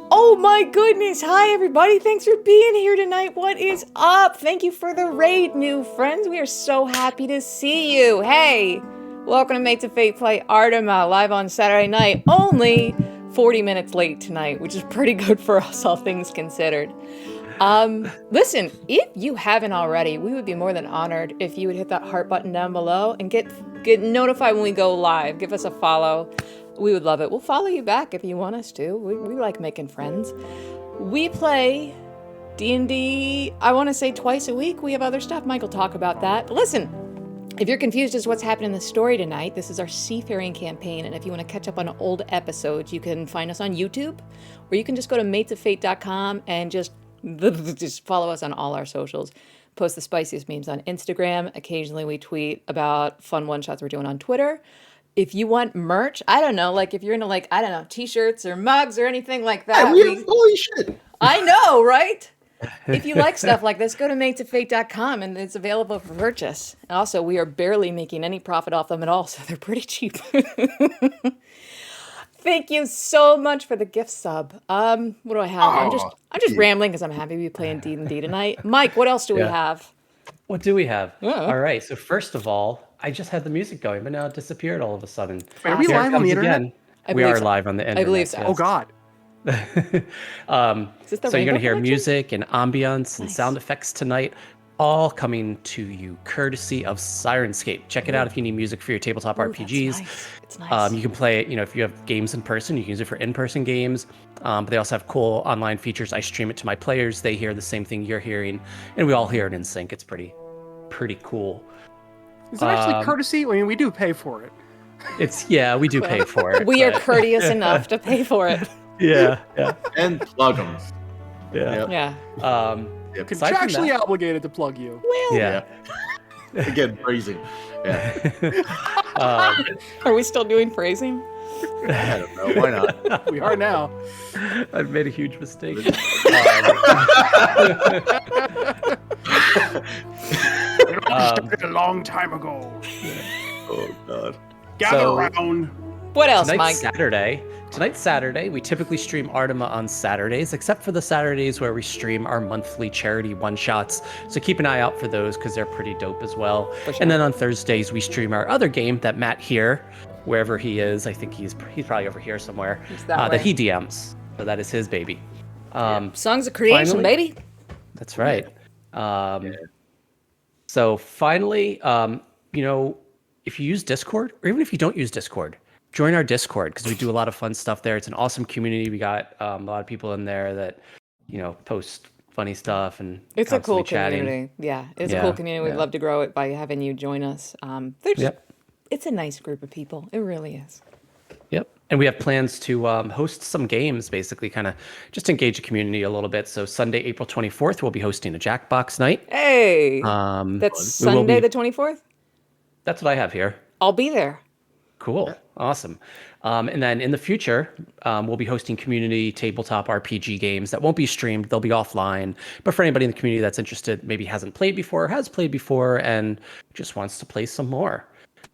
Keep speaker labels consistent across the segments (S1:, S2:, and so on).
S1: Oh my goodness! Hi everybody, thanks for being here tonight. What is up? Thank you for the raid, new friends. We are so happy to see you. Hey, welcome to Mates of Fate Play Artema, live on Saturday night. Only 40 minutes late tonight, which is pretty good for us, all things considered. Listen, if you haven't already, we would be more than honored if you would hit that heart button down below and get notified when we go live. Give us a follow. We would love it. We'll follow you back if you want us to. We like making friends. We play D&D, I want to say twice a week. We have other stuff. Mike will talk about that. But listen, if you're confused as to what's happening in the story tonight, this is our seafaring campaign. And if you want to catch up on old episodes, you can find us on YouTube, or you can just go to matesoffate.com and just follow us on all our socials. Post the spiciest memes on Instagram. Occasionally we tweet about fun one-shots we're doing on Twitter. If you want merch, I don't know, like if you're into like, I don't know, t-shirts or mugs or anything like that.
S2: Holy shit.
S1: I know, right? If you like stuff like this, go to matesoffate.com and it's available for purchase. And also, we are barely making any profit off them at all, so they're pretty cheap. Thank you so much for the gift sub. What do I have? I'm just rambling because I'm happy to be playing D&D tonight. Mike, what else do we have?
S3: What do we have? All right. So first of all, I just had the music going, but now it disappeared all of a sudden.
S2: Wait, are we live on the internet?
S3: We are live on the internet.
S1: I believe so.
S3: Yes.
S2: Oh God.
S3: So you're going to hear music and ambience and sound effects tonight, all coming to you courtesy of Syrinscape. Check it out if you need music for your tabletop RPGs.
S1: Nice. It's nice.
S3: You can play it, if you have games in person, you can use it for in-person games. But they also have cool online features. I stream it to my players. They hear the same thing you're hearing, and we all hear it in sync. It's pretty cool.
S2: Is it actually courtesy? I mean, we do pay for it.
S3: We do pay for it.
S1: We are courteous enough to pay for it.
S3: Yeah.
S4: And plug them.
S1: Yeah.
S2: Contractually obligated to plug you.
S1: Well,
S3: Yeah.
S4: Again, phrasing. Yeah.
S1: Are we still doing phrasing?
S4: I don't know. Why not?
S2: We are now.
S3: I've made a huge mistake.
S2: Started a long time ago.
S4: Oh God.
S2: Gather round.
S1: What else, Mike?
S3: Tonight's Saturday. We typically stream Artema on Saturdays, except for the Saturdays where we stream our monthly charity one-shots. So keep an eye out for those because they're pretty dope as well.
S1: Sure.
S3: And then on Thursdays, we stream our other game that Matt here, wherever he is, I think he's probably over here somewhere, that he DMs. So that is his baby.
S1: Songs of creation, baby.
S3: That's right. So finally, if you use Discord, or even if you don't use Discord, join our Discord because we do a lot of fun stuff there. It's an awesome community. We got a lot of people in there that, post funny stuff and
S1: it's a cool
S3: chatting.
S1: Community. Yeah, it's a cool community. We'd love to grow it by having you join us. It's a nice group of people. It really is.
S3: Yep. And we have plans to host some games, basically kind of just engage the community a little bit. So Sunday, April 24th, we'll be hosting a Jackbox night.
S1: Hey, that's Sunday the 24th?
S3: That's what I have here.
S1: I'll be there.
S3: Cool. Awesome. And then in the future, we'll be hosting community tabletop RPG games that won't be streamed. They'll be offline. But for anybody in the community that's interested, maybe hasn't played before, or has played before, and just wants to play some more,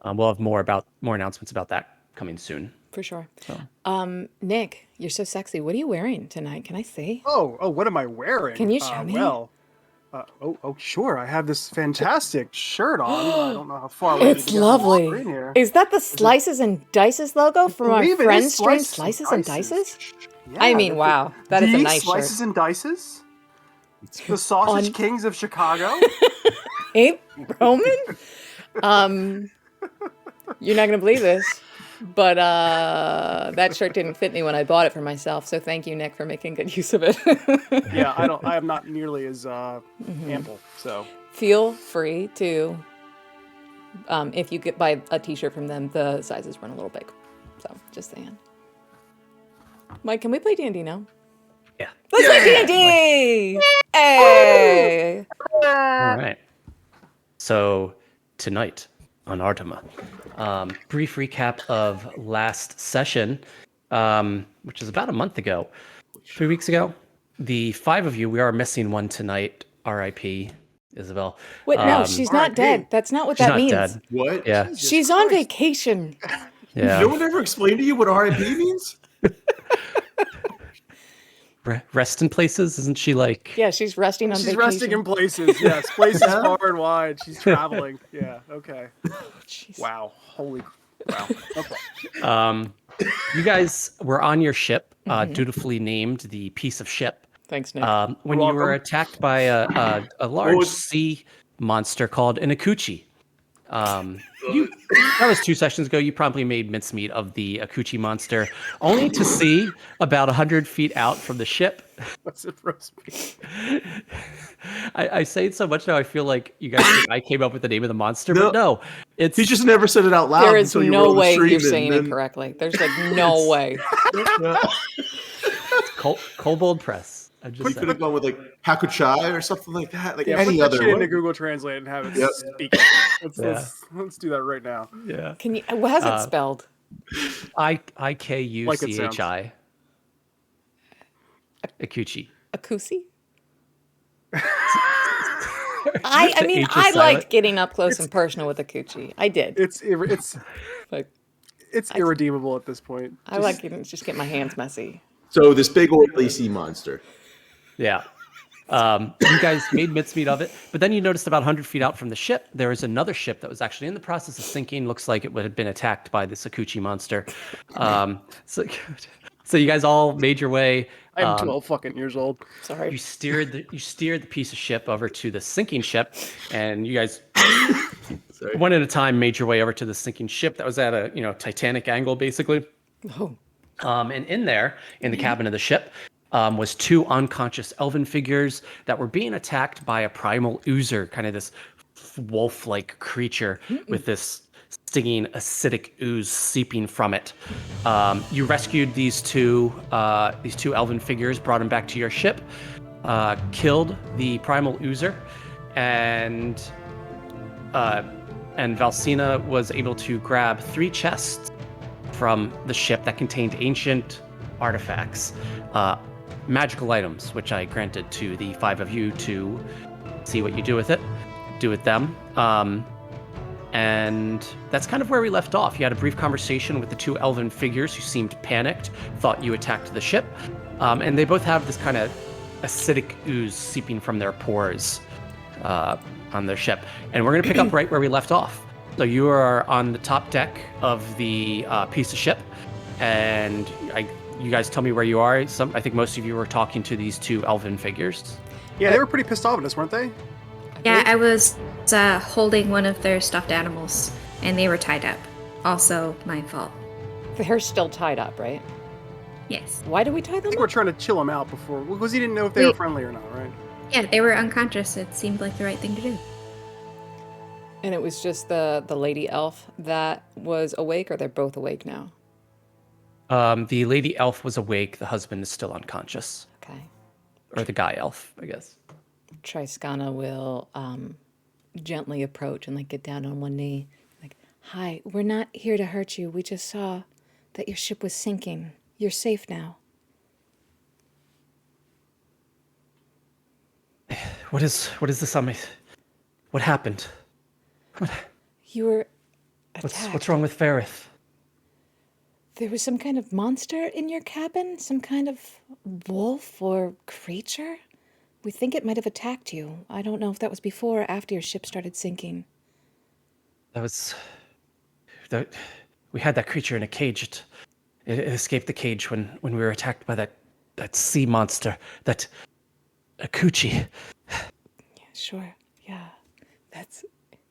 S3: we'll have more announcements about that coming soon.
S1: For sure. So. Nick, you're so sexy. What are you wearing tonight? Can I see?
S2: Oh, what am I wearing?
S1: Can you show me?
S2: Well, sure. I have this fantastic shirt on. I don't know how far away
S1: it's lovely.
S2: Here.
S1: Is that the Slices and Dices logo from our friends stream? Slices and Dices?
S2: Yeah,
S1: I mean, wow. That is a nice
S2: Slices
S1: shirt.
S2: and Dices? The Sausage Kings of Chicago?
S1: Hey, Roman? You're not going to believe this, but that shirt didn't fit me when I bought it for myself. So thank you, Nick, for making good use of it.
S2: Yeah, I am not nearly as ample. So
S1: feel free to If you buy a t-shirt from them, the sizes run a little big. So, just saying. Mike, can we play D&D now?
S3: Yeah.
S1: Let's play D&D! Hey!
S3: All right. So tonight on Artema, brief recap of last session, which is about a month ago, 3 weeks ago. The 5 of you, we are missing one tonight. R.I.P. Isabel.
S1: Wait, no, she's not
S2: R.I.P..
S1: dead. That's not what
S3: She's
S1: that
S3: not
S1: means.
S3: dead.
S4: What?
S3: Yeah.
S2: Jesus
S1: She's on
S2: Christ.
S1: vacation.
S3: Yeah.
S4: No one ever explained to you what RIP means?
S3: Rest in places, isn't she like?
S1: Yeah, she's resting on
S2: She's
S1: vacation.
S2: resting in places. Yes, places far and wide. She's traveling. Yeah. Okay.
S1: Jeez.
S2: Wow. Holy. Wow. Okay.
S3: You guys were on your ship, dutifully named the piece of ship.
S1: Thanks, Nick.
S3: When
S2: You're
S3: you were
S2: welcome.
S3: attacked by a large
S4: was-
S3: sea monster called an Akuchi. That was 2 sessions ago. You probably made mincemeat of the Akuchi monster, only to see about 100 feet out from the ship.
S2: What's it roast beef?
S3: I say it so much now. I feel like you guys think I came up with the name of the monster,
S4: No.
S3: but no, it's
S4: He just never said it out loud
S1: There is
S4: until you were
S1: no
S4: on the
S1: way
S4: stream,
S1: you're
S4: and
S1: saying
S4: then-
S1: it correctly. There's like no way.
S4: Yeah.
S3: Kobold Press. I just
S4: We could have gone with like Hakuchai or something like that. Like
S2: Yeah,
S4: any
S2: put that
S4: other
S2: shit into
S4: one.
S2: Google Translate and have it
S4: Yep.
S2: speak.
S3: Yeah.
S2: Let's do that right now.
S3: yeah.
S1: Can you? How's it spelled?
S3: Ikuchi.
S2: Like it sounds.
S3: Akuchi.
S1: Akusi? I mean,
S3: H is
S1: I liked
S3: silent.
S1: getting up close and personal with Akuchi. I did. Like,
S2: It's irredeemable at this point.
S1: I like getting just get my hands messy.
S4: So this big oily sea monster.
S3: Yeah. You guys made mincemeat of it, but then you noticed about 100 feet out from the ship, there was another ship that was actually in the process of sinking. Looks like it would have been attacked by this Akuchi monster. So you guys all made your way.
S2: I'm 12 fucking years old.
S1: Sorry.
S3: You steered the piece of ship over to the sinking ship, and you guys
S4: Sorry.
S3: one at a time made your way over to the sinking ship that was at a Titanic angle, basically.
S1: Oh,
S3: And in there, in the cabin of the ship, was 2 unconscious elven figures that were being attacked by a primal oozer, kind of this wolf-like creature with this stinging acidic ooze seeping from it. You rescued these two elven figures, brought them back to your ship, killed the primal oozer, and Valsina was able to grab 3 chests from the ship that contained ancient artifacts, magical items, which I granted to the 5 of you to see what you do with them. And that's kind of where we left off. You had a brief conversation with the 2 elven figures who seemed panicked, thought you attacked the ship, and they both have this kind of acidic ooze seeping from their pores on their ship. And we're going to pick up right where we left off. So you are on the top deck of the piece of ship, and you guys tell me where you are. I think most of you were talking to these 2 elven figures.
S2: Yeah, they were pretty pissed off at us, weren't they?
S5: Yeah, I was holding one of their stuffed animals, and they were tied up. Also, my fault.
S1: the hair's still tied up, right?
S5: Yes.
S1: Why do we tie
S2: I
S1: them
S2: think we're
S1: up?
S2: trying to chill them out before, because he didn't know if they were friendly or not, right?
S5: Yeah, they were unconscious. It seemed like the right thing to do.
S1: And it was just the lady elf that was awake, or they're both awake now?
S3: The lady elf was awake. The husband is still unconscious.
S1: Okay.
S3: Or the guy elf, I guess.
S1: Triskana will gently approach and like get down on one knee. Like, hi, we're not here to hurt you. We just saw that your ship was sinking. You're safe now.
S3: What is this on me? What happened?
S1: You were attacked.
S3: What's wrong with Ferrith?
S1: There was some kind of monster in your cabin? Some kind of wolf or creature? We think it might have attacked you. I don't know if that was before or after your ship started sinking.
S3: We had that creature in a cage. It escaped the cage when we were attacked by that sea monster, that Akuchi.
S1: Yeah, sure. Yeah.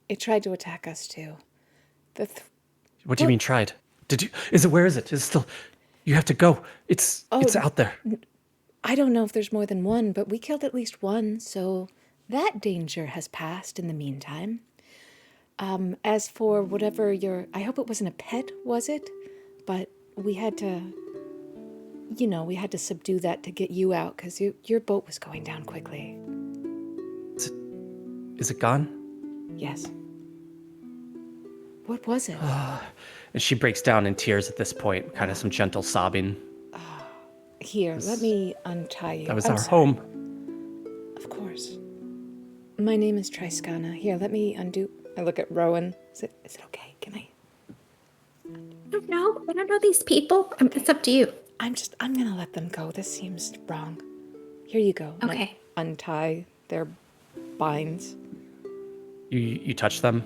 S1: It tried to attack us too.
S3: What do you mean tried? Where is it? Is it still? You have to go. It's out there.
S1: I don't know if there's more than one, but we killed at least one, so that danger has passed in the meantime. As for whatever I hope it wasn't a pet, was it? But we had to, we had to subdue that to get you out because your boat was going down quickly.
S3: Is it gone?
S1: Yes. What was it?
S3: And she breaks down in tears at this point, kind of some gentle sobbing.
S1: Here, let me untie you.
S3: That was
S1: I'm
S3: our
S1: sorry.
S3: home.
S1: Of course. My name is Triskana. Here, let me undo. I look at Rowan. Is it okay? Can I?
S5: I don't know. I don't know these people. It's up to you.
S1: I'm gonna let them go. This seems wrong. Here you go. And I
S5: Okay.
S1: untie their binds.
S3: You touch them?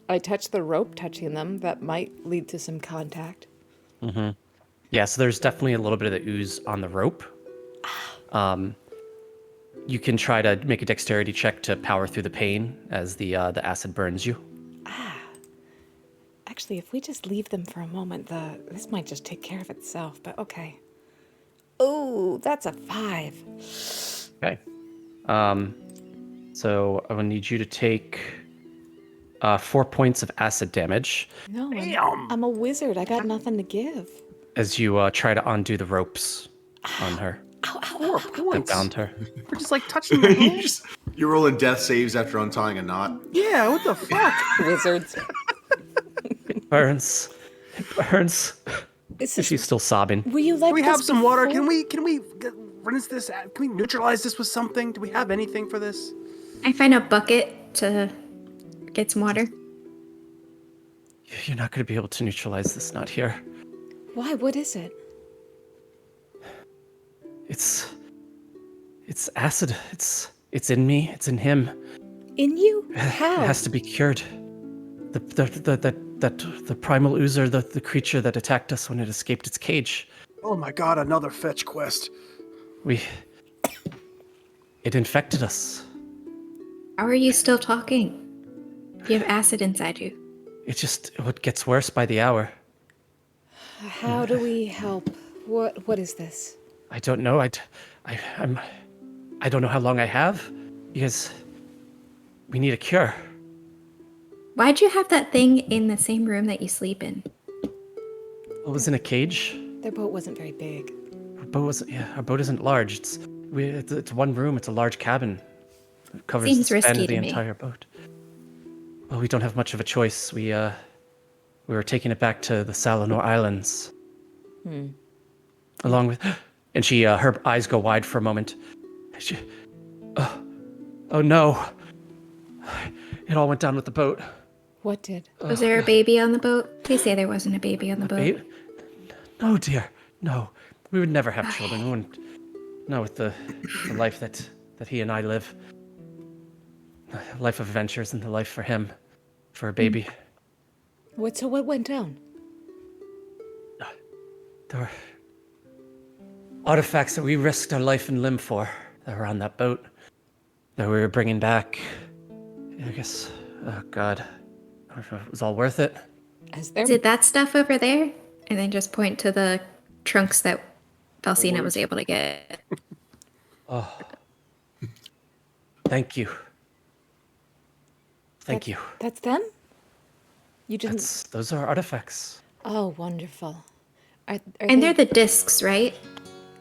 S1: I touch the rope touching them. That might lead to some contact.
S3: Yeah, so there's definitely a little bit of the ooze on the rope. You can try to make a dexterity check to power through the pain as the acid burns you.
S1: Actually, if we just leave them for a moment, this might just take care of itself, but okay. Oh, that's a 5.
S3: Okay. So I will need you to take 4 points of acid damage
S1: No, I'm a wizard. I got nothing to give.
S3: as you try to undo the ropes on her.
S2: 4
S3: That
S2: points.
S3: bound her.
S2: We're just like touching the hand.
S4: You're rolling death saves after untying a knot.
S2: Yeah, what the fuck?
S1: Wizards.
S3: Burns. It burns.
S1: Is this,
S3: She's still sobbing.
S1: were you like
S2: Can we have
S1: this
S2: some water?
S1: before?
S2: Can we rinse this out? Can we neutralize this with something? Do we have anything for this?
S5: I find a bucket to get some water.
S3: You're not going to be able to neutralize this knot here.
S1: Why? What is it?
S3: It's acid. It's in me. It's in him.
S1: In you?
S3: It
S1: How?
S3: has to be cured. The primal oozer, the creature that attacked us when it escaped its cage.
S2: Oh my god, another fetch quest.
S3: It infected us.
S5: How are you still talking? You have acid inside you.
S3: It gets worse by the hour.
S1: How do we help? What is this?
S3: I don't know. I don't know how long I have because we need a cure.
S5: Why'd you have that thing in the same room that you sleep in?
S3: It was in a cage.
S1: Their boat wasn't very big.
S3: Our boat isn't large. It's one room. It's a large cabin. It covers
S5: Seems
S3: the span
S5: risky
S3: of the
S5: to me.
S3: entire boat. Well, we don't have much of a choice. We were taking it back to the Salanor Islands. Along with, and her eyes go wide for a moment. Oh no! It all went down with the boat.
S1: What did?
S5: Was there a baby on the boat? Please say there wasn't a baby on the boat.
S3: Babe? No, dear. No. We would never have children. We wouldn't. Not with the life that he and I live. The life of adventures and the life for him. For a baby.
S1: What went down?
S3: There were artifacts that we risked our life and limb for that were on that boat. That we were bringing back. I guess. Oh, God. I don't know if it was all worth it.
S1: Is there?
S5: Is it that stuff over there? And then just point to the trunks that Falsina was able to get.
S3: Thank you. Thank you.
S1: That's them? You didn't.
S3: Those are artifacts.
S1: Oh, wonderful. Are
S5: And they're
S1: they-
S5: the discs, right?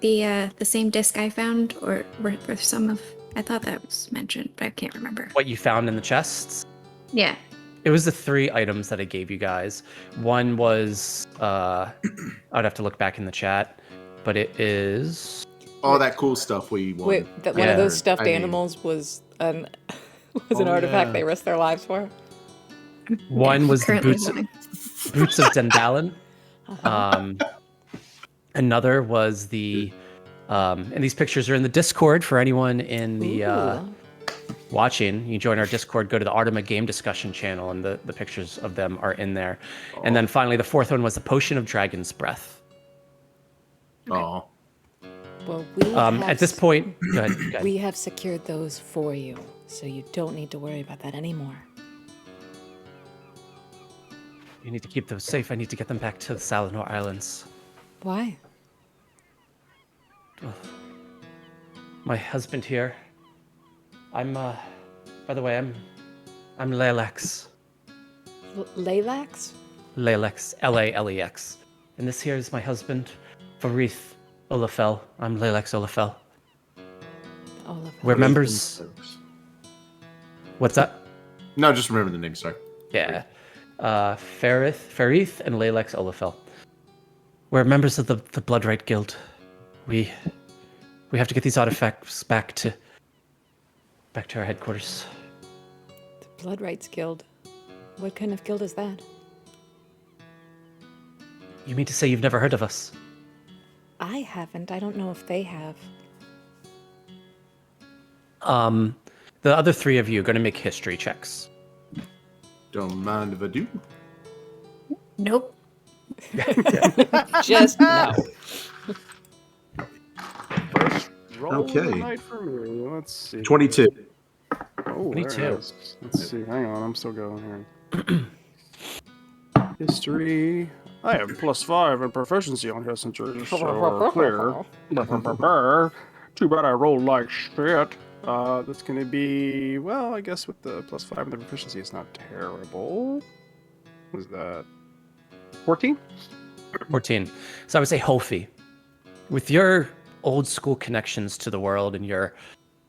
S5: The same disc I found, or were some of? I thought that was mentioned, but I can't remember.
S3: What you found in the chests?
S5: Yeah.
S3: It was the 3 items that I gave you guys. One was, I'd have to look back in the chat, but it is...
S4: All that cool stuff we won.
S1: Wait, that one
S3: Yeah.
S1: of those stuffed
S4: I mean-
S1: animals was an
S2: Oh,
S1: artifact
S2: yeah.
S1: they risked their lives for.
S3: One was the
S5: Currently
S3: boots
S5: holding.
S3: of Zendalin. Another was the... and these pictures are in the Discord for anyone in the...
S1: Ooh.
S3: watching. You join our Discord, go to the Artema game discussion channel, and the pictures of them are in there. And then finally, the 4th one was the Potion of Dragon's Breath.
S4: Oh.
S1: Well, we
S3: At this point, go ahead.
S1: we have secured those for you, so you don't need to worry about that anymore.
S3: You need to keep those safe. I need to get them back to the Salanor Islands.
S1: Why?
S3: My husband here. By the way, I'm Lelax.
S1: Lalax?
S3: Lalex, Lalex. And this here is my husband, Farith Olafel. I'm Lalex Olafel.
S1: Olaf.
S3: We're members. What's that?
S4: No, just remember the name. Sorry.
S3: Yeah. Farith and Lalex Olafel. We're members of the Bloodright Guild. We have to get these artifacts back to our headquarters.
S1: The Blood Rights Guild. What kind of guild is that?
S3: You mean to say you've never heard of us?
S1: I haven't. I don't know if they have.
S3: The other three of you are going to make history checks.
S4: Don't mind if I do.
S5: Nope.
S1: Just no.
S2: First roll of the
S4: Okay.
S2: night for me. Let's see.
S4: 22.
S2: Oh, there it
S3: 22.
S2: is. Let's see. Hang on, I'm still going here. History. I have +5 in proficiency on history, so clear. Too bad I rolled like shit. That's gonna be, well, I guess with the +5 in the proficiency, it's not terrible. What is that? 14?
S3: 14. So I would say Hofi. With your old school connections to the world and your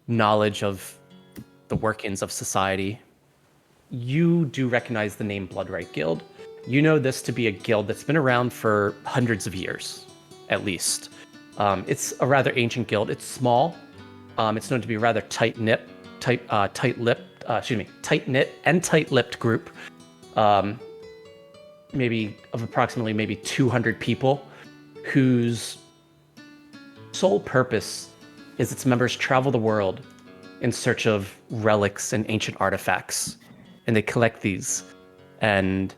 S3: knowledge of the workings of society, you do recognize the name Bloodright Guild. You know this to be a guild that's been around for hundreds of years, at least. It's a rather ancient guild. It's small. It's known to be a rather tight-knit and tight-lipped group. Maybe of approximately 200 people, whose sole purpose is its members travel the world in search of relics and ancient artifacts, and they collect these. And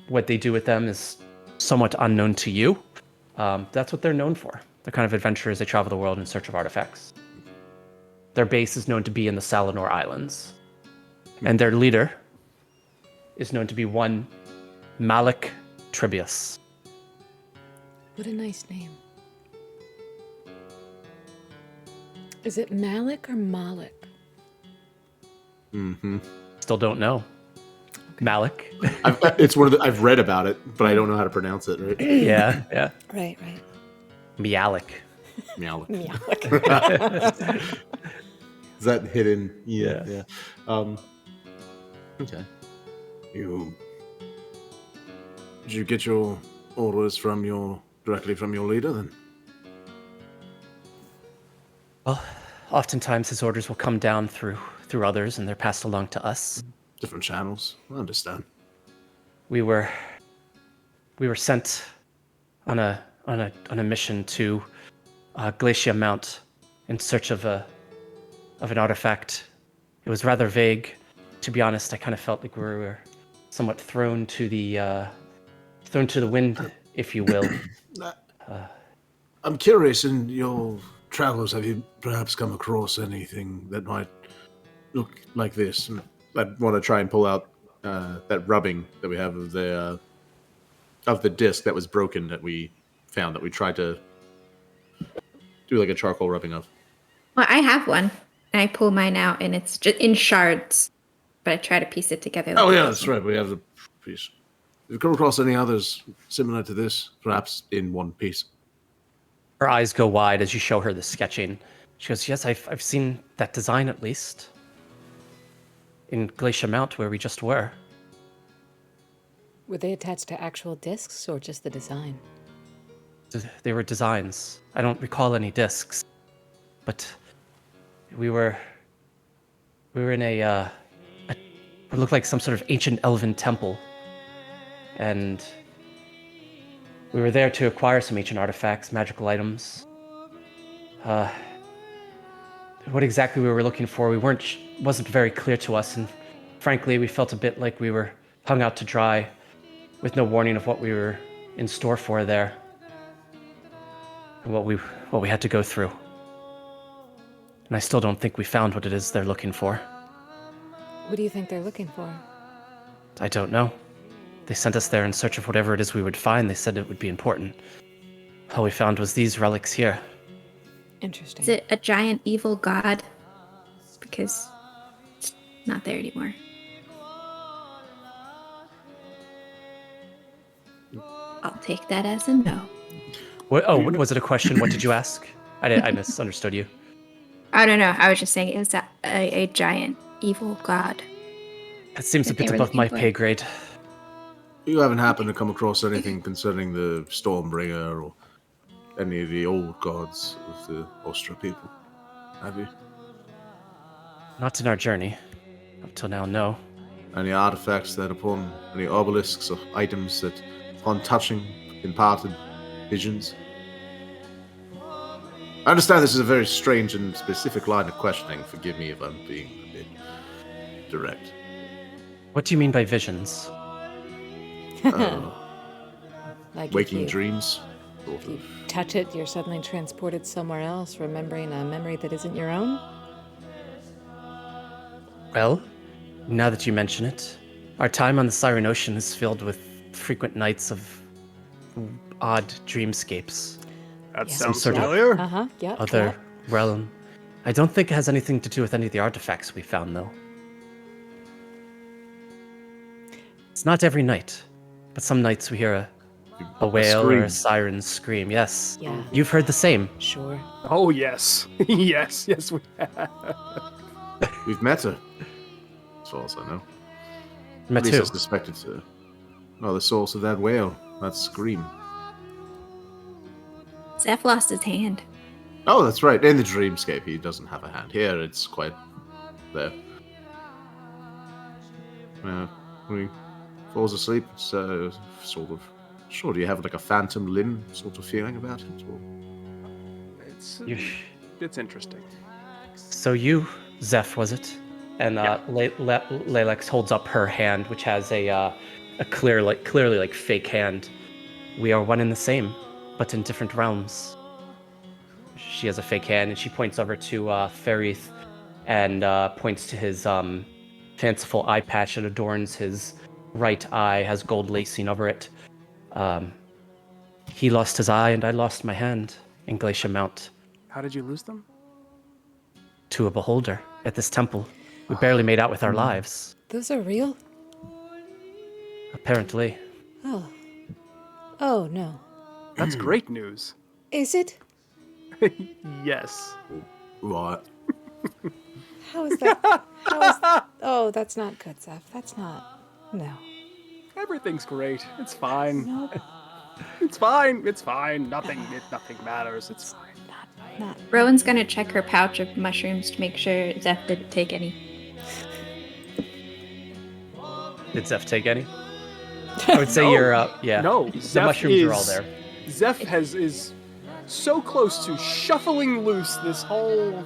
S3: what they do with them is somewhat unknown to you. That's what they're known for. They're kind of adventurers. They travel the world in search of artifacts. Their base is known to be in the Salinor Islands, and their leader is known to be one Malik Tribius.
S1: What a nice name. Is it Malik or Malik?
S4: Mm-hmm.
S3: Still don't know. Malik.
S4: It's one of the, I've read about it, but I don't know how to pronounce it. Right?
S3: Yeah.
S1: Right.
S3: Mialik.
S4: Meowlick.
S1: Malik.
S4: Is that hidden?
S3: Yeah.
S4: Yeah. Okay. Did you get your orders directly from your leader then?
S3: Well, oftentimes his orders will come down through others, and they're passed along to us.
S4: Different channels. I understand.
S3: We were sent on a mission to Glacia Mount in search of an artifact. It was rather vague. To be honest, I kind of felt like we were somewhat thrown to the wind, if you will.
S4: I'm curious, in your travels, have you perhaps come across anything that might look like this? I want to try and pull out that rubbing that we have of the disc that was broken that we found, that we tried to do like a charcoal rubbing of.
S5: Well, I have one. And I pull mine out, and it's just in shards. But I try to piece it together.
S4: Oh, yeah, that's right. We have the piece. Have you come across any others similar to this, perhaps in one piece?
S3: Her eyes go wide as you show her the sketching. She goes, "Yes, I've seen that design at least. In Glacia Mount, where we just were."
S1: Were they attached to actual discs or just the design?
S3: They were designs. I don't recall any discs, but we were in what looked like some sort of ancient elven temple, and we were there to acquire some ancient artifacts, magical items. What exactly we were looking for, wasn't very clear to us, and frankly, we felt a bit like we were hung out to dry, with no warning of what we were in store for there, and what we had to go through. And I still don't think we found what it is they're looking for.
S1: What do you think they're looking for?
S3: I don't know. They sent us there in search of whatever it is we would find. They said it would be important. All we found was these relics here.
S1: Interesting.
S5: Is it a giant evil god? Because it's not there anymore. I'll take that as a no.
S3: Was it a question? What did you ask? I misunderstood you.
S5: I don't know. I was just saying, is that a giant evil god?
S3: That seems a
S5: That they
S3: bit
S5: were
S3: above my
S5: looking for?
S3: pay grade.
S4: You haven't happened to come across anything concerning the Stormbringer or any of the old gods of the Ostra people, have you?
S3: Not in our journey. Up till now, no.
S4: Any artifacts that upon any obelisks or items that upon touching imparted visions? I understand this is a very strange and specific line of questioning. Forgive me if I'm being a bit direct.
S3: What do you mean by visions?
S1: Like
S4: Waking
S1: if you,
S4: dreams, sort
S1: if you
S4: of.
S1: touch it, you're suddenly transported somewhere else, remembering a memory that isn't your own?
S3: Well, now that you mention it, our time on the Siren Ocean is filled with frequent nights of odd dreamscapes.
S2: That
S1: Yeah.
S2: sounds
S3: Some sort of-
S2: familiar.
S1: Uh-huh, yep.
S3: Other
S1: yep.
S3: realm. I don't think it has anything to do with any of the artifacts we found, though. It's not every night, but some nights we hear a wail or a
S4: scream.
S3: siren scream. Yes.
S1: Yeah.
S3: You've heard the same.
S1: Sure.
S2: Oh yes, yes, we have.
S4: We've met her, as far as I know.
S3: Me
S4: At least
S3: too.
S4: I suspected her. No, the source of that wail, that scream.
S5: Zeph lost his hand.
S4: Oh, that's right. In the dreamscape, he doesn't have a hand. Here, it's quite there. When he falls asleep, it's sort of. Sure, do you have like a phantom limb sort of feeling about it? Or...
S3: You-
S2: It's interesting.
S3: So you, Zeph, was it? And
S2: Yeah.
S3: Lalex holds up her hand, which has a clearly like fake hand. We are one and the same, but in different realms. She has a fake hand, and she points over to Ferith, and points to his fanciful eye patch that adorns his right eye, has gold lacing over it. He lost his eye, and I lost my hand in Glacier Mount
S2: How did you lose them?
S3: to a beholder at this temple. We barely made out with our lives,
S1: Those are real?
S3: apparently.
S1: Oh. Oh, no.
S2: That's great news.
S1: Is it?
S2: Yes.
S4: Right.
S1: How is that? How is... Oh, that's not good, Zeph. That's not... No.
S2: Everything's great. It's fine.
S1: No,
S2: It's fine. It's fine. Nothing matters. It's fine.
S1: not...
S5: Rowan's gonna check her pouch of mushrooms to make sure Zeph didn't take any.
S3: Did Zeph take any? I would say
S2: No.
S3: you're, yeah.
S2: No,
S3: The
S2: Zeph
S3: mushrooms are all
S2: is-
S3: there.
S2: Zeph is so close to shuffling loose this whole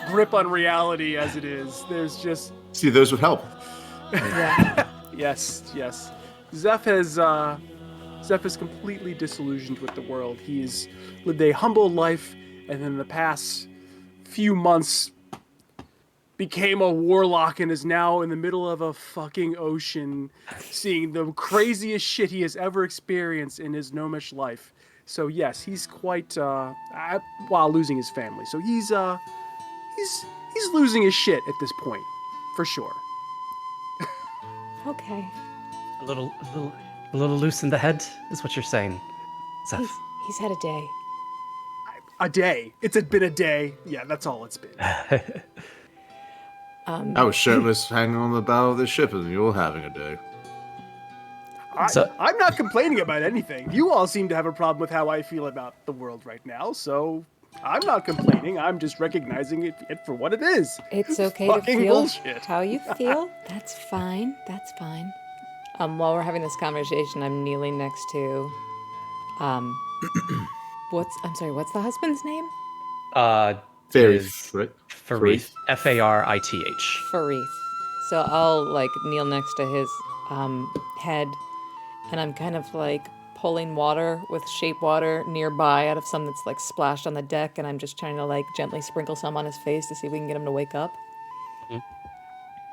S2: grip on reality as it is. There's just
S4: See, those would help.
S1: Yeah.
S2: yes. Zeph is completely disillusioned with the world. He's lived a humble life, and in the past few months became a warlock and is now in the middle of a fucking ocean, seeing the craziest shit he has ever experienced in his gnomish life. So yes, he's quite while losing his family. So he's losing his shit at this point, for sure.
S1: Okay.
S3: A little loose in the head is what you're saying, Zeph.
S1: He's had a day.
S2: A day. It's been a day. Yeah, that's all it's been.
S4: I was shirtless hanging on the bow of the ship, and you're having a day.
S2: I'm not complaining about anything. You all seem to have a problem with how I feel about the world right now, so I'm not complaining. I'm just recognizing it for what it is.
S1: It's okay to
S2: Fucking
S1: feel
S2: bullshit.
S1: how you feel. That's fine. That's fine. While we're having this conversation, I'm kneeling next to, what's the husband's name?
S4: Very
S3: is
S4: right?
S3: Farith. Farith.
S1: Farith. So I'll like kneel next to his head, and I'm kind of like pulling water with shape water nearby out of some that's like splashed on the deck, and I'm just trying to like gently sprinkle some on his face to see if we can get him to wake up.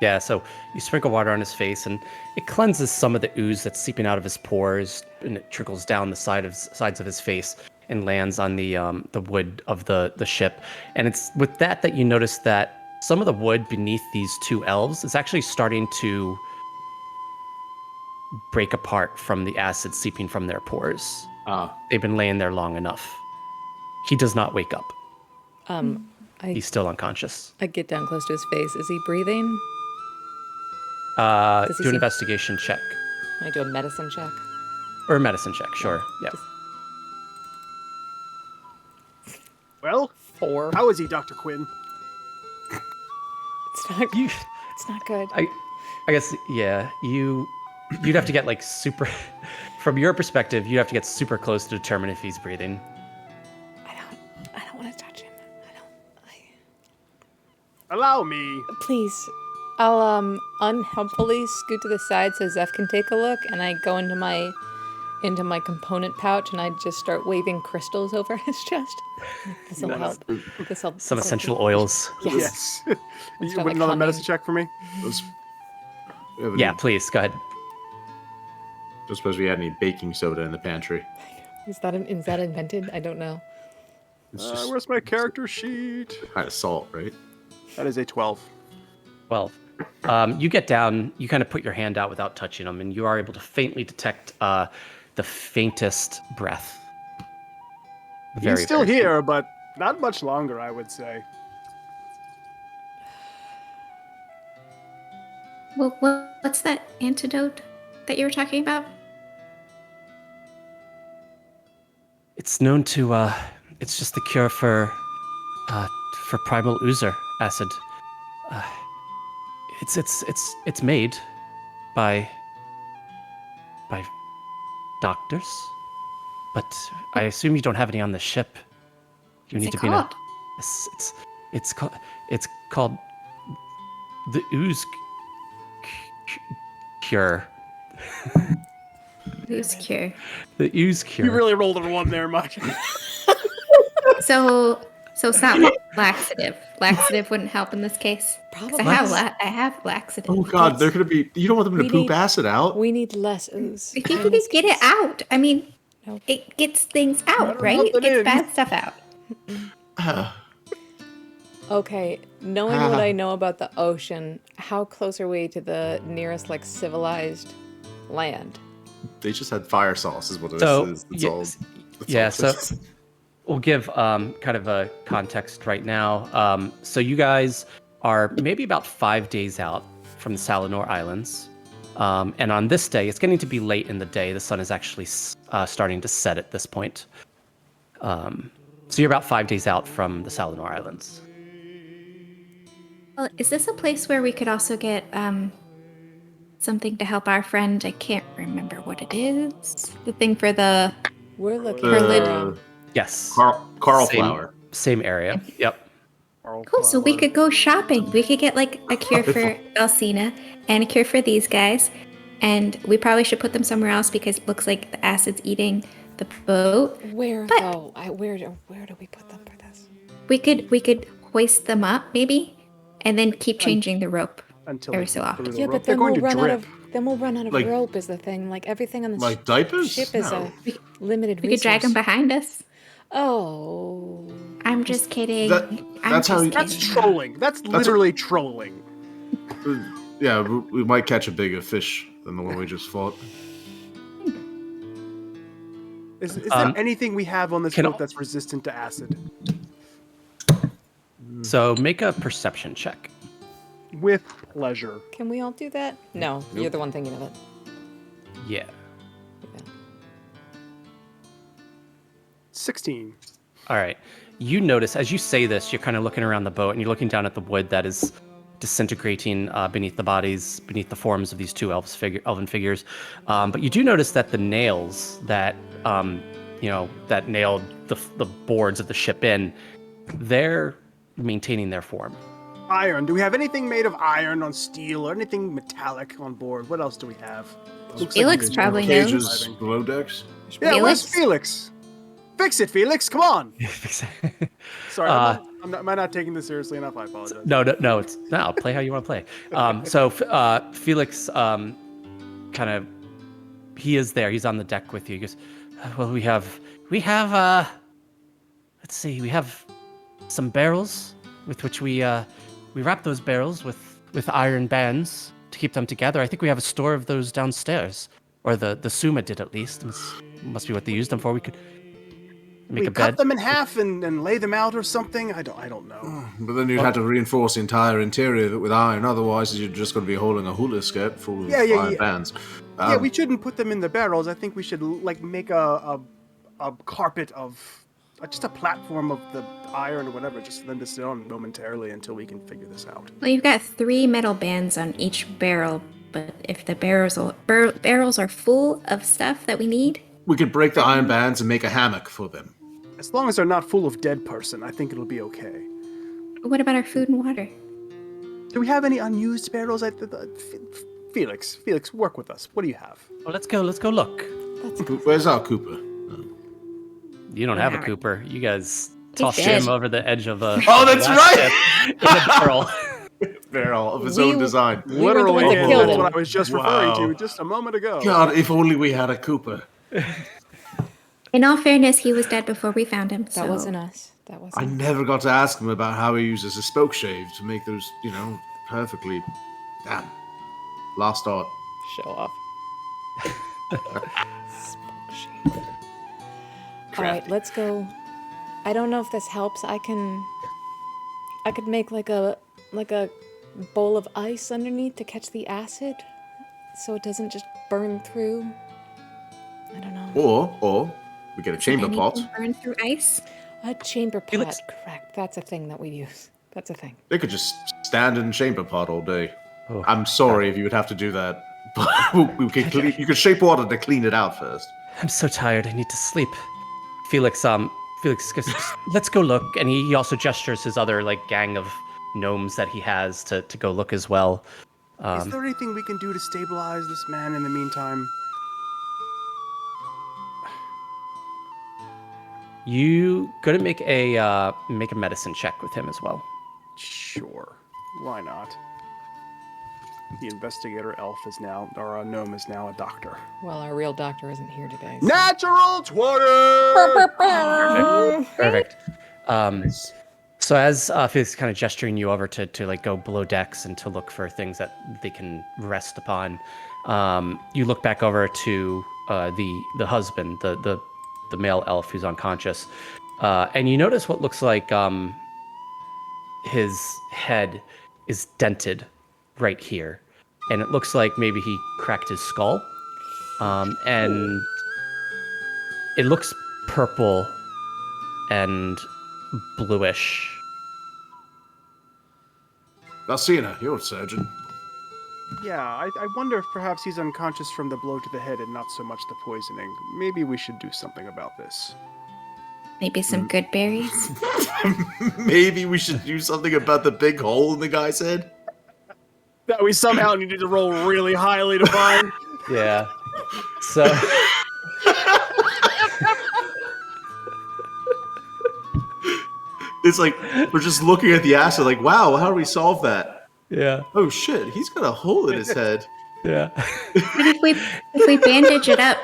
S3: Yeah, so you sprinkle water on his face, and it cleanses some of the ooze that's seeping out of his pores, and it trickles down the sides of his face and lands on the wood of the ship. And it's with that you notice that some of the wood beneath these two elves is actually starting to break apart from the acid seeping from their pores.
S4: Ah,
S3: They've been laying there long enough. He does not wake up. He's still unconscious.
S1: I get down close to his face. Is he breathing?
S3: Do
S1: he
S3: an
S1: seem-
S3: investigation check.
S1: Can I do a medicine check?
S3: Or a medicine check, sure. Yeah.
S2: Well,
S1: 4.
S2: how is he, Dr. Quinn?
S1: It's not. It's not good.
S3: I guess, yeah, you'd have to get like super, from your perspective, you'd have to get super close to determine if he's breathing.
S1: I don't want to touch him.
S2: Allow me.
S1: Please. I'll unhelpfully scoot to the side so Zeph can take a look, and I go into my component pouch and I just start waving crystals over his chest. This will help.
S3: Some essential oils.
S2: Yes.
S1: Let's
S2: You
S1: try
S2: want
S1: my
S2: another
S1: cunning.
S2: medicine check for me?
S3: Yeah, please, go ahead.
S4: Don't suppose we had any baking soda in the pantry.
S1: Is that invented? I don't know.
S4: It's just
S2: Where's my character sheet?
S4: kind of salt, right?
S2: That is a 12.
S3: 12. You get down, you kind of put your hand out without touching them, and you are able to faintly detect the faintest breath.
S2: He's still
S3: very
S2: here, but not much longer, I would say.
S5: Well, what's that antidote that you were talking about?
S3: It's known to, it's just the cure for primal oozer acid. It's made by doctors, but I assume you don't have any on the ship. You
S5: What's
S3: need
S5: it
S3: to be in
S5: called?
S3: it's called the ooze cure.
S5: Who's cure?
S3: The ooze cure.
S2: You really rolled a 1 there, Mike.
S5: So it's not laxative. Laxative wouldn't help in this case. 'Cause
S1: Probably.
S5: I have laxative.
S4: Oh God, they're gonna be. You don't want them to
S1: We
S4: poop
S1: need-
S4: acid out.
S1: We need less ooze.
S5: If you could just get it out. I mean,
S1: Nope.
S5: it gets things out,
S2: Better
S5: right?
S2: rub
S5: It
S2: it
S5: gets
S2: in.
S5: bad stuff out.
S1: Okay, knowing what I know about the ocean, how close are we to the nearest like civilized land?
S4: They just had fire sauce, is what it
S3: So,
S4: is. It's
S3: yeah,
S4: all. That's
S3: yeah,
S4: all it
S3: so-
S4: is.
S3: We'll give kind of a context right now. So you guys are maybe about 5 days out from the Salinor Islands. And on this day, it's getting to be late in the day. The sun is actually starting to set at this point. So you're about 5 days out from the Salinor Islands.
S5: Well, is this a place where we could also get something to help our friend? I can't remember what it is. The thing for the
S1: We're looking
S5: Her lid.
S1: for
S3: Yes.
S4: Carl
S3: Same-
S4: flower.
S3: Same area. Yep.
S5: cool. So we could go shopping. We could get like a cure for Alcina and a cure for these guys, and we probably should put them somewhere else because it looks like the acid's eating the boat.
S1: where
S5: But-
S1: though? Where do we put them for this?
S5: We could hoist them up maybe, and then keep changing the rope
S2: Until
S5: every
S2: they
S5: so
S2: get
S5: often.
S2: through the
S1: Yeah,
S2: rope.
S1: but
S2: They're
S1: then
S2: going
S1: we'll
S2: to
S1: run out
S2: drip.
S1: of
S4: Like-
S1: rope is the thing. Like everything on the
S4: Like diapers?
S1: ship is
S4: No.
S1: a limited
S5: We could drag them
S1: resource.
S5: behind us.
S1: Oh,
S5: I'm just kidding.
S4: That's how you-
S2: That's trolling. That's literally trolling.
S4: Yeah, we might catch a bigger fish than the one we just fought.
S2: Is there anything we have on this
S3: can
S2: boat
S3: I-
S2: that's resistant to acid?
S3: So make a perception check.
S2: With pleasure.
S1: can we all do that? No, you're the one thinking of it.
S3: Yeah.
S2: 16.
S3: All right. You notice as you say this, you're kind of looking around the boat and you're looking down at the wood that is disintegrating beneath the bodies, beneath the forms of these two elven figures. But you do notice that the nails that that nailed the boards of the ship in, they're maintaining their form.
S2: Iron. Do we have anything made of iron on steel or anything metallic on board? What else do we have?
S5: Felix probably knows.
S4: Cages below decks.
S2: Yeah, where's
S5: Felix?
S2: Felix? Fix it, Felix. Come on. Sorry, I'm not taking this seriously enough. I apologize.
S3: No. Play how you want to play. Felix, kind of, he is there. He's on the deck with you. He goes, well, we have, let's see, we have some barrels with which we wrap those barrels with iron bands to keep them together. I think we have a store of those downstairs. or the Suma did at least. Must be what they used them for. We could make
S2: We
S3: a
S2: cut
S3: bed.
S2: them in half and lay them out or something. I don't know.
S4: But then you'd have to reinforce the entire interior with iron. Otherwise, you're just going to be holding a hula skirt full of iron bands.
S2: Yeah, we shouldn't put them in the barrels. I think we should make a carpet of just a platform of the iron or whatever, just for them to sit on momentarily until we can figure this out.
S5: Well, you've got 3 metal bands on each barrel, but if the barrels are full of stuff that we need,
S4: We could break the iron bands and make a hammock for them.
S2: As long as they're not full of dead person, I think it'll be okay.
S5: what about our food and water?
S2: Do we have any unused barrels? Felix, work with us. What do you have?
S3: Well, let's go look.
S4: Where's our Cooper?
S3: You don't have a Cooper. You guys tossed
S5: dead.
S3: him over the edge of a.
S4: Oh, that's right!
S3: In a barrel.
S4: Barrel of his own design.
S1: We were the ones that
S2: Literally,
S1: killed
S2: that's
S1: him.
S2: what I was just referring to just a moment ago.
S4: God, if only we had a Cooper.
S5: In all fairness, he was dead before we found him.
S1: That wasn't us. That wasn't
S4: I
S1: us.
S4: never got to ask him about how he uses a spoke shave to make those, perfectly. Damn. Lost art.
S1: Show off. All right, let's go. I don't know if this helps. I could make like a bowl of ice underneath to catch the acid, so it doesn't just burn through. I don't know.
S4: Or we get a chamber pot.
S5: Anything burn through ice?
S1: A chamber pot,
S3: Felix.
S1: correct. That's a thing that we use. That's a thing.
S4: They could just stand in chamber pot all day.
S3: Oh,
S4: I'm sorry if you would have to do that, but you could shape water to clean it out first.
S3: I'm so tired. I need to sleep. Felix goes, let's go look. And he also gestures his other gang of gnomes that he has to go look as well.
S2: Is there anything we can do to stabilize this man in the meantime?
S3: You gonna make a medicine check with him as well.
S2: Sure. Why not? The investigator elf is now, or a gnome is now a doctor.
S1: Well, our real doctor isn't here today. So.
S2: Natural 20!
S3: Perfect. So as Felix is kind of gesturing you over to go below decks and to look for things that they can rest upon, you look back over to the husband, the male elf who's unconscious, and you notice what looks like his head is dented right here, and it looks like maybe he cracked his skull, and it looks purple and bluish.
S4: Valsina, you're a surgeon.
S2: Yeah, I wonder if perhaps he's unconscious from the blow to the head and not so much the poisoning. Maybe we should do something about this.
S5: Maybe some good berries?
S4: Maybe we should do something about the big hole in the guy's head.
S2: That we somehow needed to roll really highly to find.
S3: Yeah. So
S4: It's like we're just looking at the acid like, wow, how do we solve that?
S3: yeah,
S4: Oh shit, he's got a hole in his head.
S3: yeah.
S5: But if we bandage it up,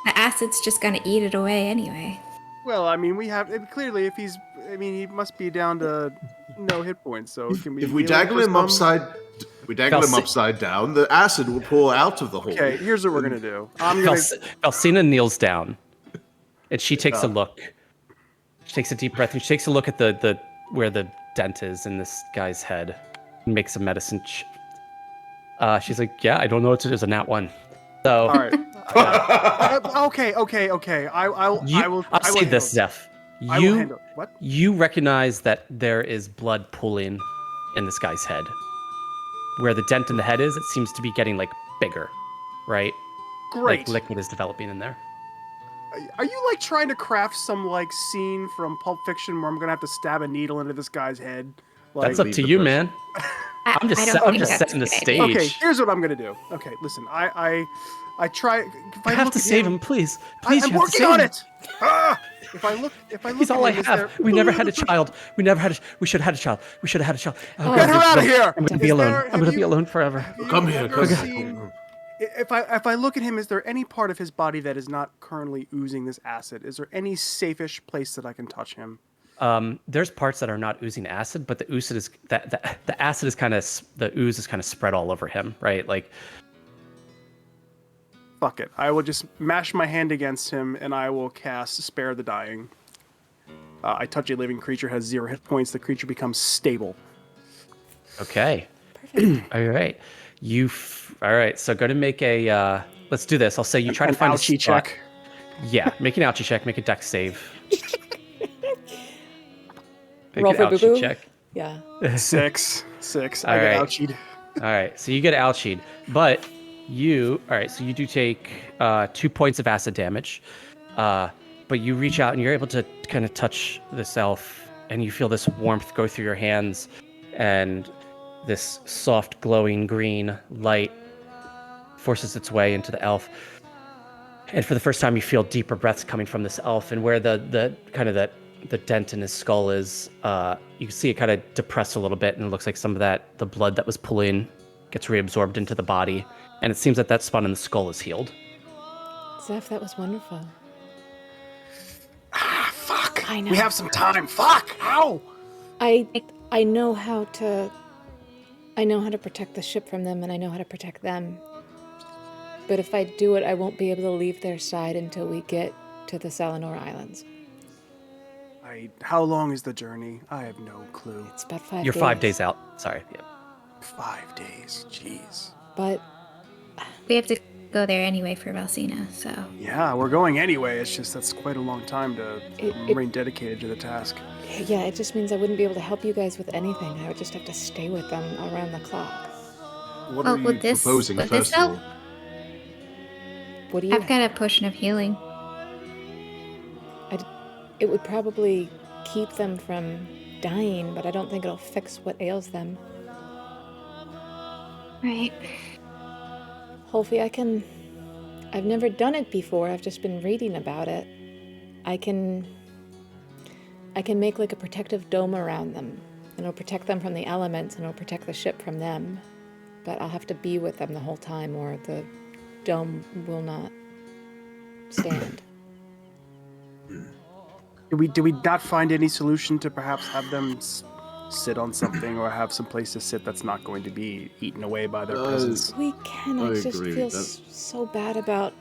S5: the acid's just gonna eat it away anyway.
S2: Well, I mean, we have clearly if he's. I mean, he must be down to no hit points. So can we?
S4: If we
S2: heal
S4: dangle
S2: for
S4: him
S2: some?
S4: upside down, the acid will pour out of the hole.
S2: Okay, here's what we're gonna do. I'm gonna.
S3: Valsina kneels down, and she takes a look. She takes a deep breath, and she takes a look at the where the dent is in this guy's head, and makes a medicine. She's like, "Yeah, I don't know what to do. It's a nat 1." So,
S2: All right. Okay. I will.
S3: I'll say this, Zeph.
S2: I will handle it. What?
S3: You recognize that there is blood pooling in this guy's head. Where the dent in the head is, it seems to be getting bigger, right?
S2: Great.
S3: Like liquid is developing in there.
S2: Are you trying to craft some scene from Pulp Fiction where I'm gonna have to stab a needle into this guy's head?
S3: That's up
S4: leave
S3: to
S4: the
S3: you,
S4: person.
S3: man. I'm just setting the stage.
S2: Okay, here's what I'm gonna do. Okay, listen, I try. If I
S3: You have
S2: look
S3: to
S2: at
S3: save him, please. Please,
S2: I'm
S3: you have to
S2: working
S3: save
S2: on
S3: him.
S2: it. Ah! If I look
S3: He's all I
S2: at him, is
S3: have.
S2: there-
S3: We never had a child. We should have had a child. We should have had a child. Oh,
S2: Get
S3: God,
S2: her out of here!
S3: I'm gonna be
S2: Is
S3: alone.
S2: there-
S3: I'm
S2: have
S3: gonna be
S2: you-
S3: alone forever.
S2: have you
S4: Come here,
S2: ever
S4: come
S2: seen-
S4: here.
S2: If I look at him, is there any part of his body that is not currently oozing this acid? Is there any safe-ish place that I can touch him?
S3: There's parts that are not oozing acid, but the acid is the ooze is kind of spread all over him, right?
S2: Fuck it. I will just mash my hand against him, and I will cast Spare the Dying. I touch a living creature, has 0 hit points. The creature becomes stable.
S3: Okay.
S1: Perfect.
S3: All right. All right. So go to make a. Let's do this. I'll say you try to find a
S2: ouchie
S3: spot.
S2: check.
S3: Yeah. Make an ouchie check. Make a dex save. Make
S1: Roll
S3: an
S1: for
S3: ouchie
S1: boo-boo?
S3: check.
S1: Yeah.
S2: 6.
S3: All
S2: I get
S3: right.
S2: ouchied.
S3: All right. So you get ouchied, but you. All right. So you do take 2 points of acid damage, but you reach out and you're able to kind of touch this elf, and you feel this warmth go through your hands, and this soft glowing green light forces its way into the elf. And for the first time, you feel deeper breaths coming from this elf, and where the kind of the dent in his skull is, you can see it kind of depressed a little bit, and it looks like some of the blood that was pulling gets reabsorbed into the body, and it seems that spot in the skull is healed.
S1: Zeph, that was wonderful.
S2: Fuck.
S1: I know.
S2: We have some time. Fuck. Ow.
S1: I know how to protect the ship from them, and I know how to protect them. But if I do it, I won't be able to leave their side until we get to the Salinor Islands.
S2: How long is the journey? I have no clue.
S1: It's about 5 days.
S3: You're 5 days out. Sorry. Yeah.
S2: 5 days. Jeez.
S1: But
S5: We have to go there anyway for Valsina, so.
S2: Yeah, we're going anyway. It's just that's quite a long time to
S1: It-
S2: remain dedicated to the task.
S1: yeah, it just means I wouldn't be able to help you guys with anything. I would just have to stay with them around the clock.
S4: What
S5: Oh,
S4: are you
S5: would this-
S4: proposing,
S5: would this
S4: first of all?
S5: help?
S1: What do you?
S5: I've got a potion of healing.
S1: It would probably keep them from dying, but I don't think it'll fix what ails them.
S5: Right.
S1: Holfie, I've never done it before. I've just been reading about it. I can make like a protective dome around them, and it'll protect them from the elements, and it'll protect the ship from them. But I'll have to be with them the whole time, or the dome will not stand.
S2: Do we not find any solution to perhaps have them sit on something or have some place to sit that's not going to be eaten away by their presence?
S1: We can. I
S4: I
S1: just
S4: agree
S1: feel
S4: with that.
S1: so bad about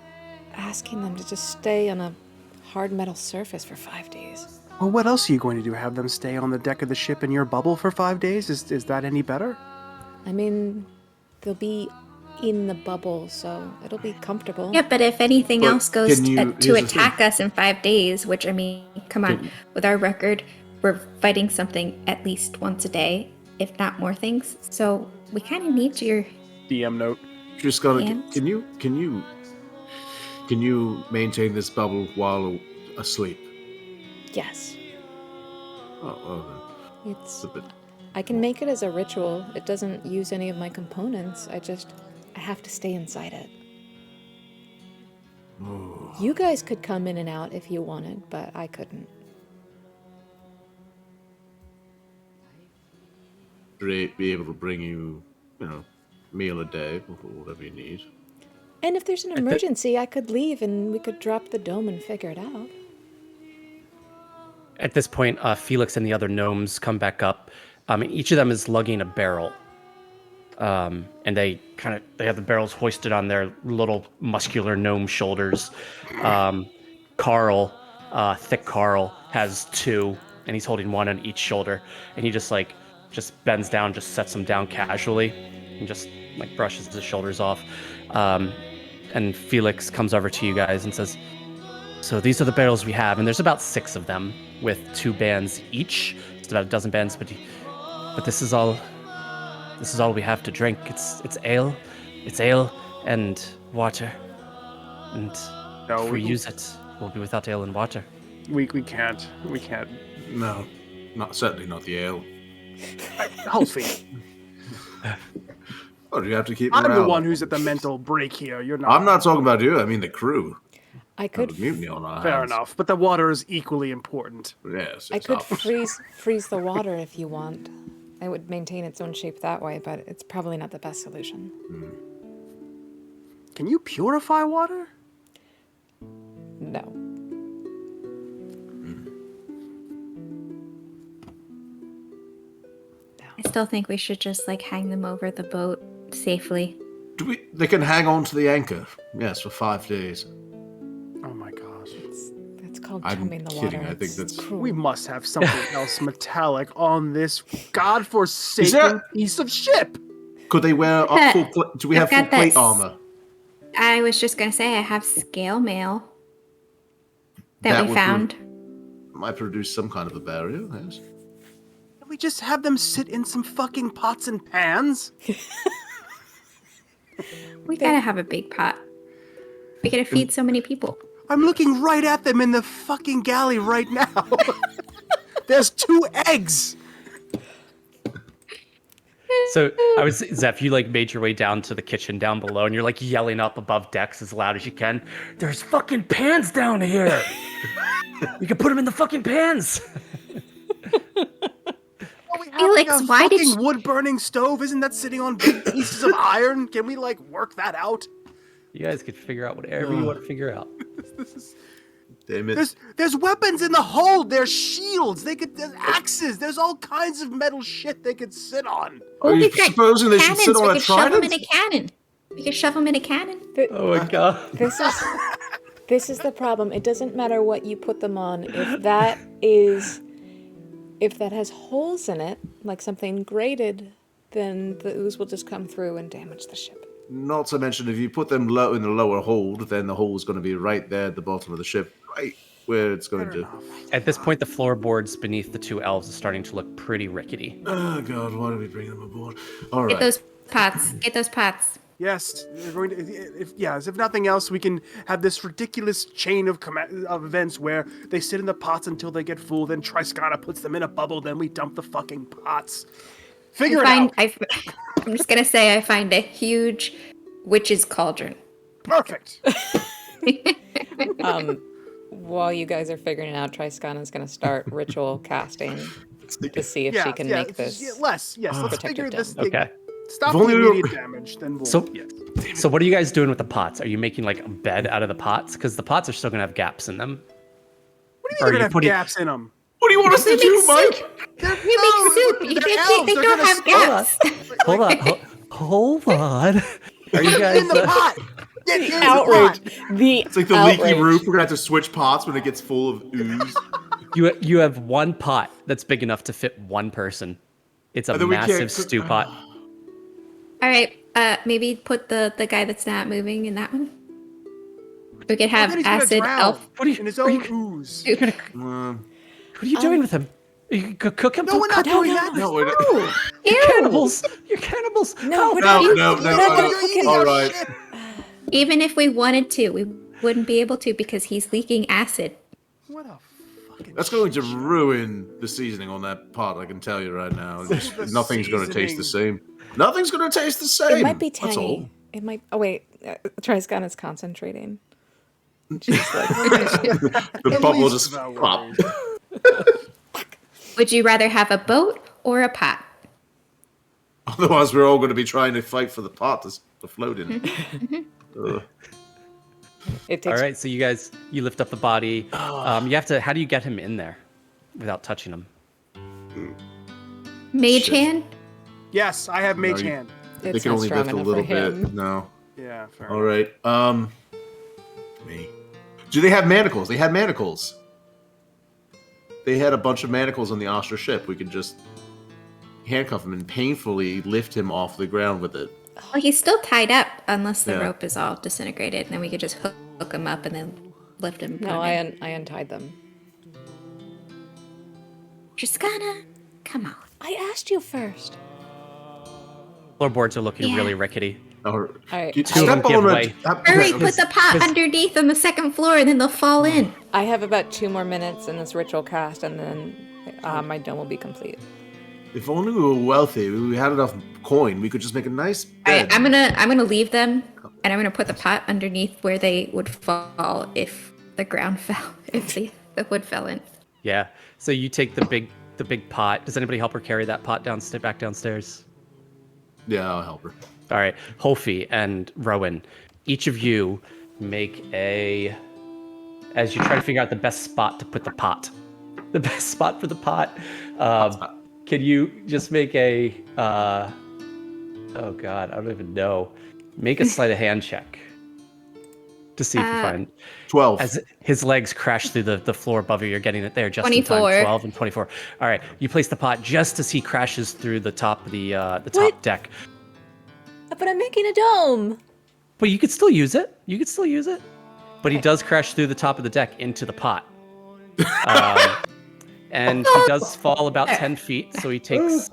S1: asking them to just stay on a hard metal surface for 5 days.
S2: Well, what else are you going to do? Have them stay on the deck of the ship in your bubble for 5 days? Is that any better?
S1: I mean, they'll be in the bubble, so it'll be comfortable.
S5: Yeah, but if anything
S4: But
S5: else goes
S4: can you-
S5: to
S4: here's the
S5: attack us in 5 days, which, I mean, come on,
S4: Can-
S5: with our record, we're fighting something at least once a day, if not more things. So we kind of need your.
S2: DM note.
S4: Just gotta.
S5: And-
S4: Can you maintain this bubble while asleep?
S1: Yes.
S4: Oh, then
S1: It's
S4: it's a bit.
S1: I can make it as a ritual. It doesn't use any of my components. I have to stay inside it.
S4: Oh.
S1: You guys could come in and out if you wanted, but I couldn't.
S4: Be able to bring you, meal a day, or whatever you need.
S1: And if there's an emergency, I could leave and we could drop the dome and figure it out.
S3: At this point, Felix and the other gnomes come back up. Each of them is lugging a barrel. And they have the barrels hoisted on their little muscular gnome shoulders. Carl, thick Carl, has 2, and he's holding one on each shoulder. And he just bends down, just sets them down casually, and just brushes his shoulders off. And Felix comes over to you guys and says, "So these are the barrels we have, and there's about 6 of them with 2 bands each. It's about a dozen bands, but this is all. This is all we have to drink. It's ale, and water. And
S2: No,
S3: if we use it, we'll be without ale and water."
S2: We can't. We can't.
S4: No, certainly not the ale.
S2: Holfie,
S4: Oh, do you have to keep?
S2: I'm the
S4: morale
S2: one
S4: up?
S2: who's at the mental break here. You're not.
S4: I'm not talking about you. I mean the crew.
S1: I could
S4: Have a mutiny on our
S2: Fair
S4: hands.
S2: enough, but the water is equally important.
S4: Yes.
S1: I
S4: it's
S1: could
S4: obvious.
S1: freeze the water if you want. It would maintain its own shape that way, but it's probably not the best solution.
S2: Can you purify water?
S1: No.
S5: I still think we should just hang them over the boat safely
S4: They can hang on to the anchor. Yes, for 5 days.
S2: Oh my gosh.
S1: That's called
S4: I'm
S1: chumming the
S4: kidding,
S1: water.
S4: I think
S1: It's
S4: that's-
S1: cruel.
S2: We must have something else metallic on this godforsaken
S4: Is there-
S2: piece of ship.
S4: Could they wear up full plate? Do we have
S5: I've
S4: full
S5: got
S4: plate
S5: this.
S4: armor?
S5: I was just gonna say I have scale mail that we
S4: would
S5: found.
S4: might produce some kind of a barrier, yes.
S2: Can we just have them sit in some fucking pots and pans?
S5: We gotta have a big pot. We gotta feed so many people.
S2: I'm looking right at them in the fucking galley right now. There's 2 eggs.
S3: So I was Zeph, you like made your way down to the kitchen down below, and you're like yelling up above decks as loud as you can. There's fucking pans down here. You can put them in the fucking pans.
S2: Well, we have
S5: Felix,
S2: like a
S5: why did
S2: fucking
S5: you-
S2: wood-burning stove. Isn't that sitting on big pieces of iron? Can we like work that out?
S3: You guys could figure out whatever you want to figure out.
S4: Damn it.
S2: There's weapons in the hold. There's shields. There's axes. There's all kinds of metal shit they could sit on.
S4: Are you
S5: we've got
S4: supposing they should
S5: cannons.
S4: sit on
S5: We
S4: a
S5: could shove them in
S4: trident?
S5: a cannon. We could shove them in a cannon.
S3: Oh my god.
S1: This is the problem. It doesn't matter what you put them on. If that has holes in it, like something grated, then the ooze will just come through and damage the ship.
S4: Not to mention, if you put them low in the lower hold, then the hole is going to be right there at the bottom of the ship, right where it's going to.
S3: At this point, the floorboards beneath the 2 elves is starting to look pretty rickety.
S4: Oh god, why did we bring them aboard? All
S5: Get
S4: right.
S5: those pots. Get those pots.
S2: Yes, we're going to, if nothing else, we can have this ridiculous chain of events where they sit in the pots until they get full, then Triskana puts them in a bubble, then we dump the fucking pots. Figure it out.
S5: I'm just gonna say I find a huge witch's cauldron.
S2: Perfect.
S1: While you guys are figuring it out, Triskana's going to start ritual casting to see if she can make this.
S2: Let's
S1: protective
S2: figure this
S1: dome.
S2: thing.
S3: Okay.
S2: Stop
S4: If
S2: the
S4: only we were-
S2: immediate damage, then we'll.
S3: So-
S2: yes.
S3: So what are you guys doing with the pots? Are you making like a bed out of the pots? Because the pots are still gonna have gaps in them.
S2: What do
S3: Are
S2: you mean
S3: you
S2: they're
S3: putting-
S2: gonna have gaps in them?
S4: What do you want us to
S5: We
S4: do,
S5: make
S4: Mike?
S5: soup. We make soup. You can't say they don't have gaps.
S3: Hold on. Hold on. Are you guys?
S2: In the pot. Get in the
S1: Outrage.
S2: pot.
S1: The
S4: It's like the
S1: outrage.
S4: leaky roof. We're going to have to switch pots when it gets full of ooze.
S3: You have 1 pot that's big enough to fit 1 person. It's a
S4: And then we can't
S3: massive
S4: cook-
S3: stew pot.
S5: All right. Maybe put the guy that's not moving in that one. We could have
S2: Then he's gonna
S5: acid
S2: drown
S5: elf.
S3: What are you-
S2: in his
S3: are you-
S2: own ooze.
S3: You're gonna,
S4: Um,
S3: what are you doing with him? Are you gonna cook him?
S2: No, we're not doing that.
S4: no, wait.
S3: You're cannibals. You're cannibals.
S1: No,
S3: Help.
S1: we're
S4: No,
S1: not-
S4: no,
S1: we're
S4: no,
S1: not
S4: no,
S1: gonna
S4: no.
S1: cook him.
S4: All right.
S5: Even if we wanted to, we wouldn't be able to because he's leaking acid.
S2: What a fucking.
S4: That's going to ruin the seasoning on that pot, I can tell you right now.
S2: The
S4: Nothing's going to taste the
S2: seasoning.
S4: same. Nothing's going to taste the same.
S1: It might be
S4: That's all.
S1: tangy. It might. Oh wait, Triskana's concentrating. She's like,
S4: The
S2: At
S4: bubble
S2: least
S4: just
S2: that
S4: pop.
S2: way.
S5: Would you rather have a boat or a pot?
S4: Otherwise, we're all going to be trying to fight for the pot to float in. Ugh.
S1: it
S3: All
S1: takes.
S3: right, so you lift up the body. You have to. How do you get him in there without touching him?
S5: Mage
S4: Shit.
S5: hand?
S2: Yes, I have mage
S4: you-
S2: hand.
S4: They
S1: It's
S4: can
S1: not
S4: only
S1: strong
S4: lift a
S1: enough
S4: little
S1: for him.
S4: bit. No.
S2: Yeah, fair.
S4: All right. Me. Do they have manacles? They had manacles. They had a bunch of manacles on the Ostra ship. We could just handcuff him and painfully lift him off the ground with it.
S5: Well, he's still tied up unless the
S4: Yeah.
S5: rope is all disintegrated, and then we could just hook him up and then lift him.
S1: No, I untied them.
S5: Triskana, come on.
S1: I asked you first.
S3: Floorboards are looking
S5: Yeah.
S3: really rickety.
S4: Or,
S1: right.
S4: you
S1: Two
S3: of them
S4: step
S3: give
S4: on
S3: way.
S5: Hurry,
S4: okay.
S5: put the pot underneath on the second floor, and then they'll fall in.
S1: I have about 2 more minutes in this ritual cast, and then my dome will be complete.
S4: If only we were wealthy, we had enough coin, we could just make a nice
S5: All
S4: bed.
S5: right, I'm gonna leave them, and I'm gonna put the pot underneath where they would fall if the ground fell, if the wood fell in.
S3: Yeah. So you take the big pot. Does anybody help her carry that pot back downstairs?
S4: Yeah, I'll help her.
S3: All right, Hofi and Rowan, each of you make as you try to figure out the best spot to put the pot. The best spot for the pot. Can you just make oh God, I don't even know. Make a sleight of hand check to see if you find
S4: 12.
S3: as his legs crash through the floor above you. You're getting it there just in
S5: 24.
S3: time. 12 and 24. All right, you place the pot just as he crashes through the top of the top
S1: What?
S3: deck.
S1: But I'm making a dome.
S3: But you could still use it. But he does crash through the top of the deck into the pot. And he does fall about 10 feet, so he takes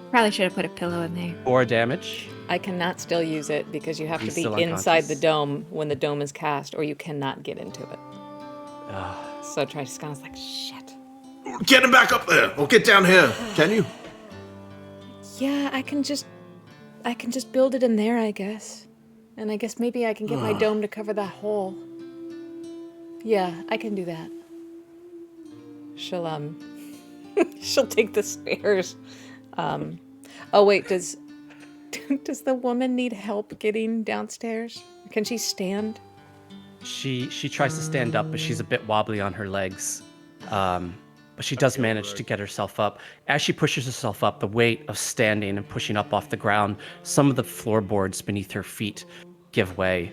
S5: Probably should have put a pillow in there.
S3: 4 damage.
S1: I cannot still use it because you have
S3: He's
S1: to be
S3: still
S1: inside the
S3: unconscious.
S1: dome when the dome is cast, or you cannot get into it. So Tristan's like, shit.
S4: Get him back up there, or get down here. Can you?
S1: Yeah, I can just build it in there, I guess. And I guess maybe I can get my dome to cover that hole. Yeah, I can do that. She'll she'll take the stairs. Oh wait, does the woman need help getting downstairs? Can she stand?
S3: She tries to stand up, but she's a bit wobbly on her legs. But she does manage to get herself up. As she pushes herself up, the weight of standing and pushing up off the ground, some of the floorboards beneath her feet give way,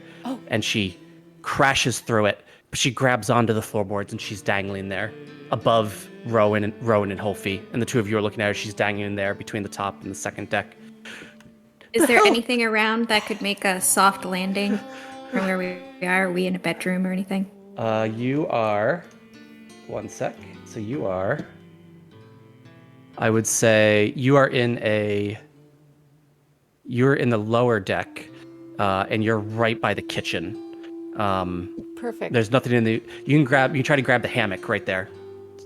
S3: and she crashes through it. But she grabs onto the floorboards, and she's dangling there above Rowan and Holfie. And the two of you are looking at her. She's dangling there between the top and the second deck.
S5: Is there anything around that could make a soft landing from where we are? Are we in a bedroom or anything?
S3: You are... One sec. So you are... I would say you are in a... You're in the lower deck, and you're right by the kitchen.
S1: Perfect.
S3: There's nothing in the... You can try to grab the hammock right there.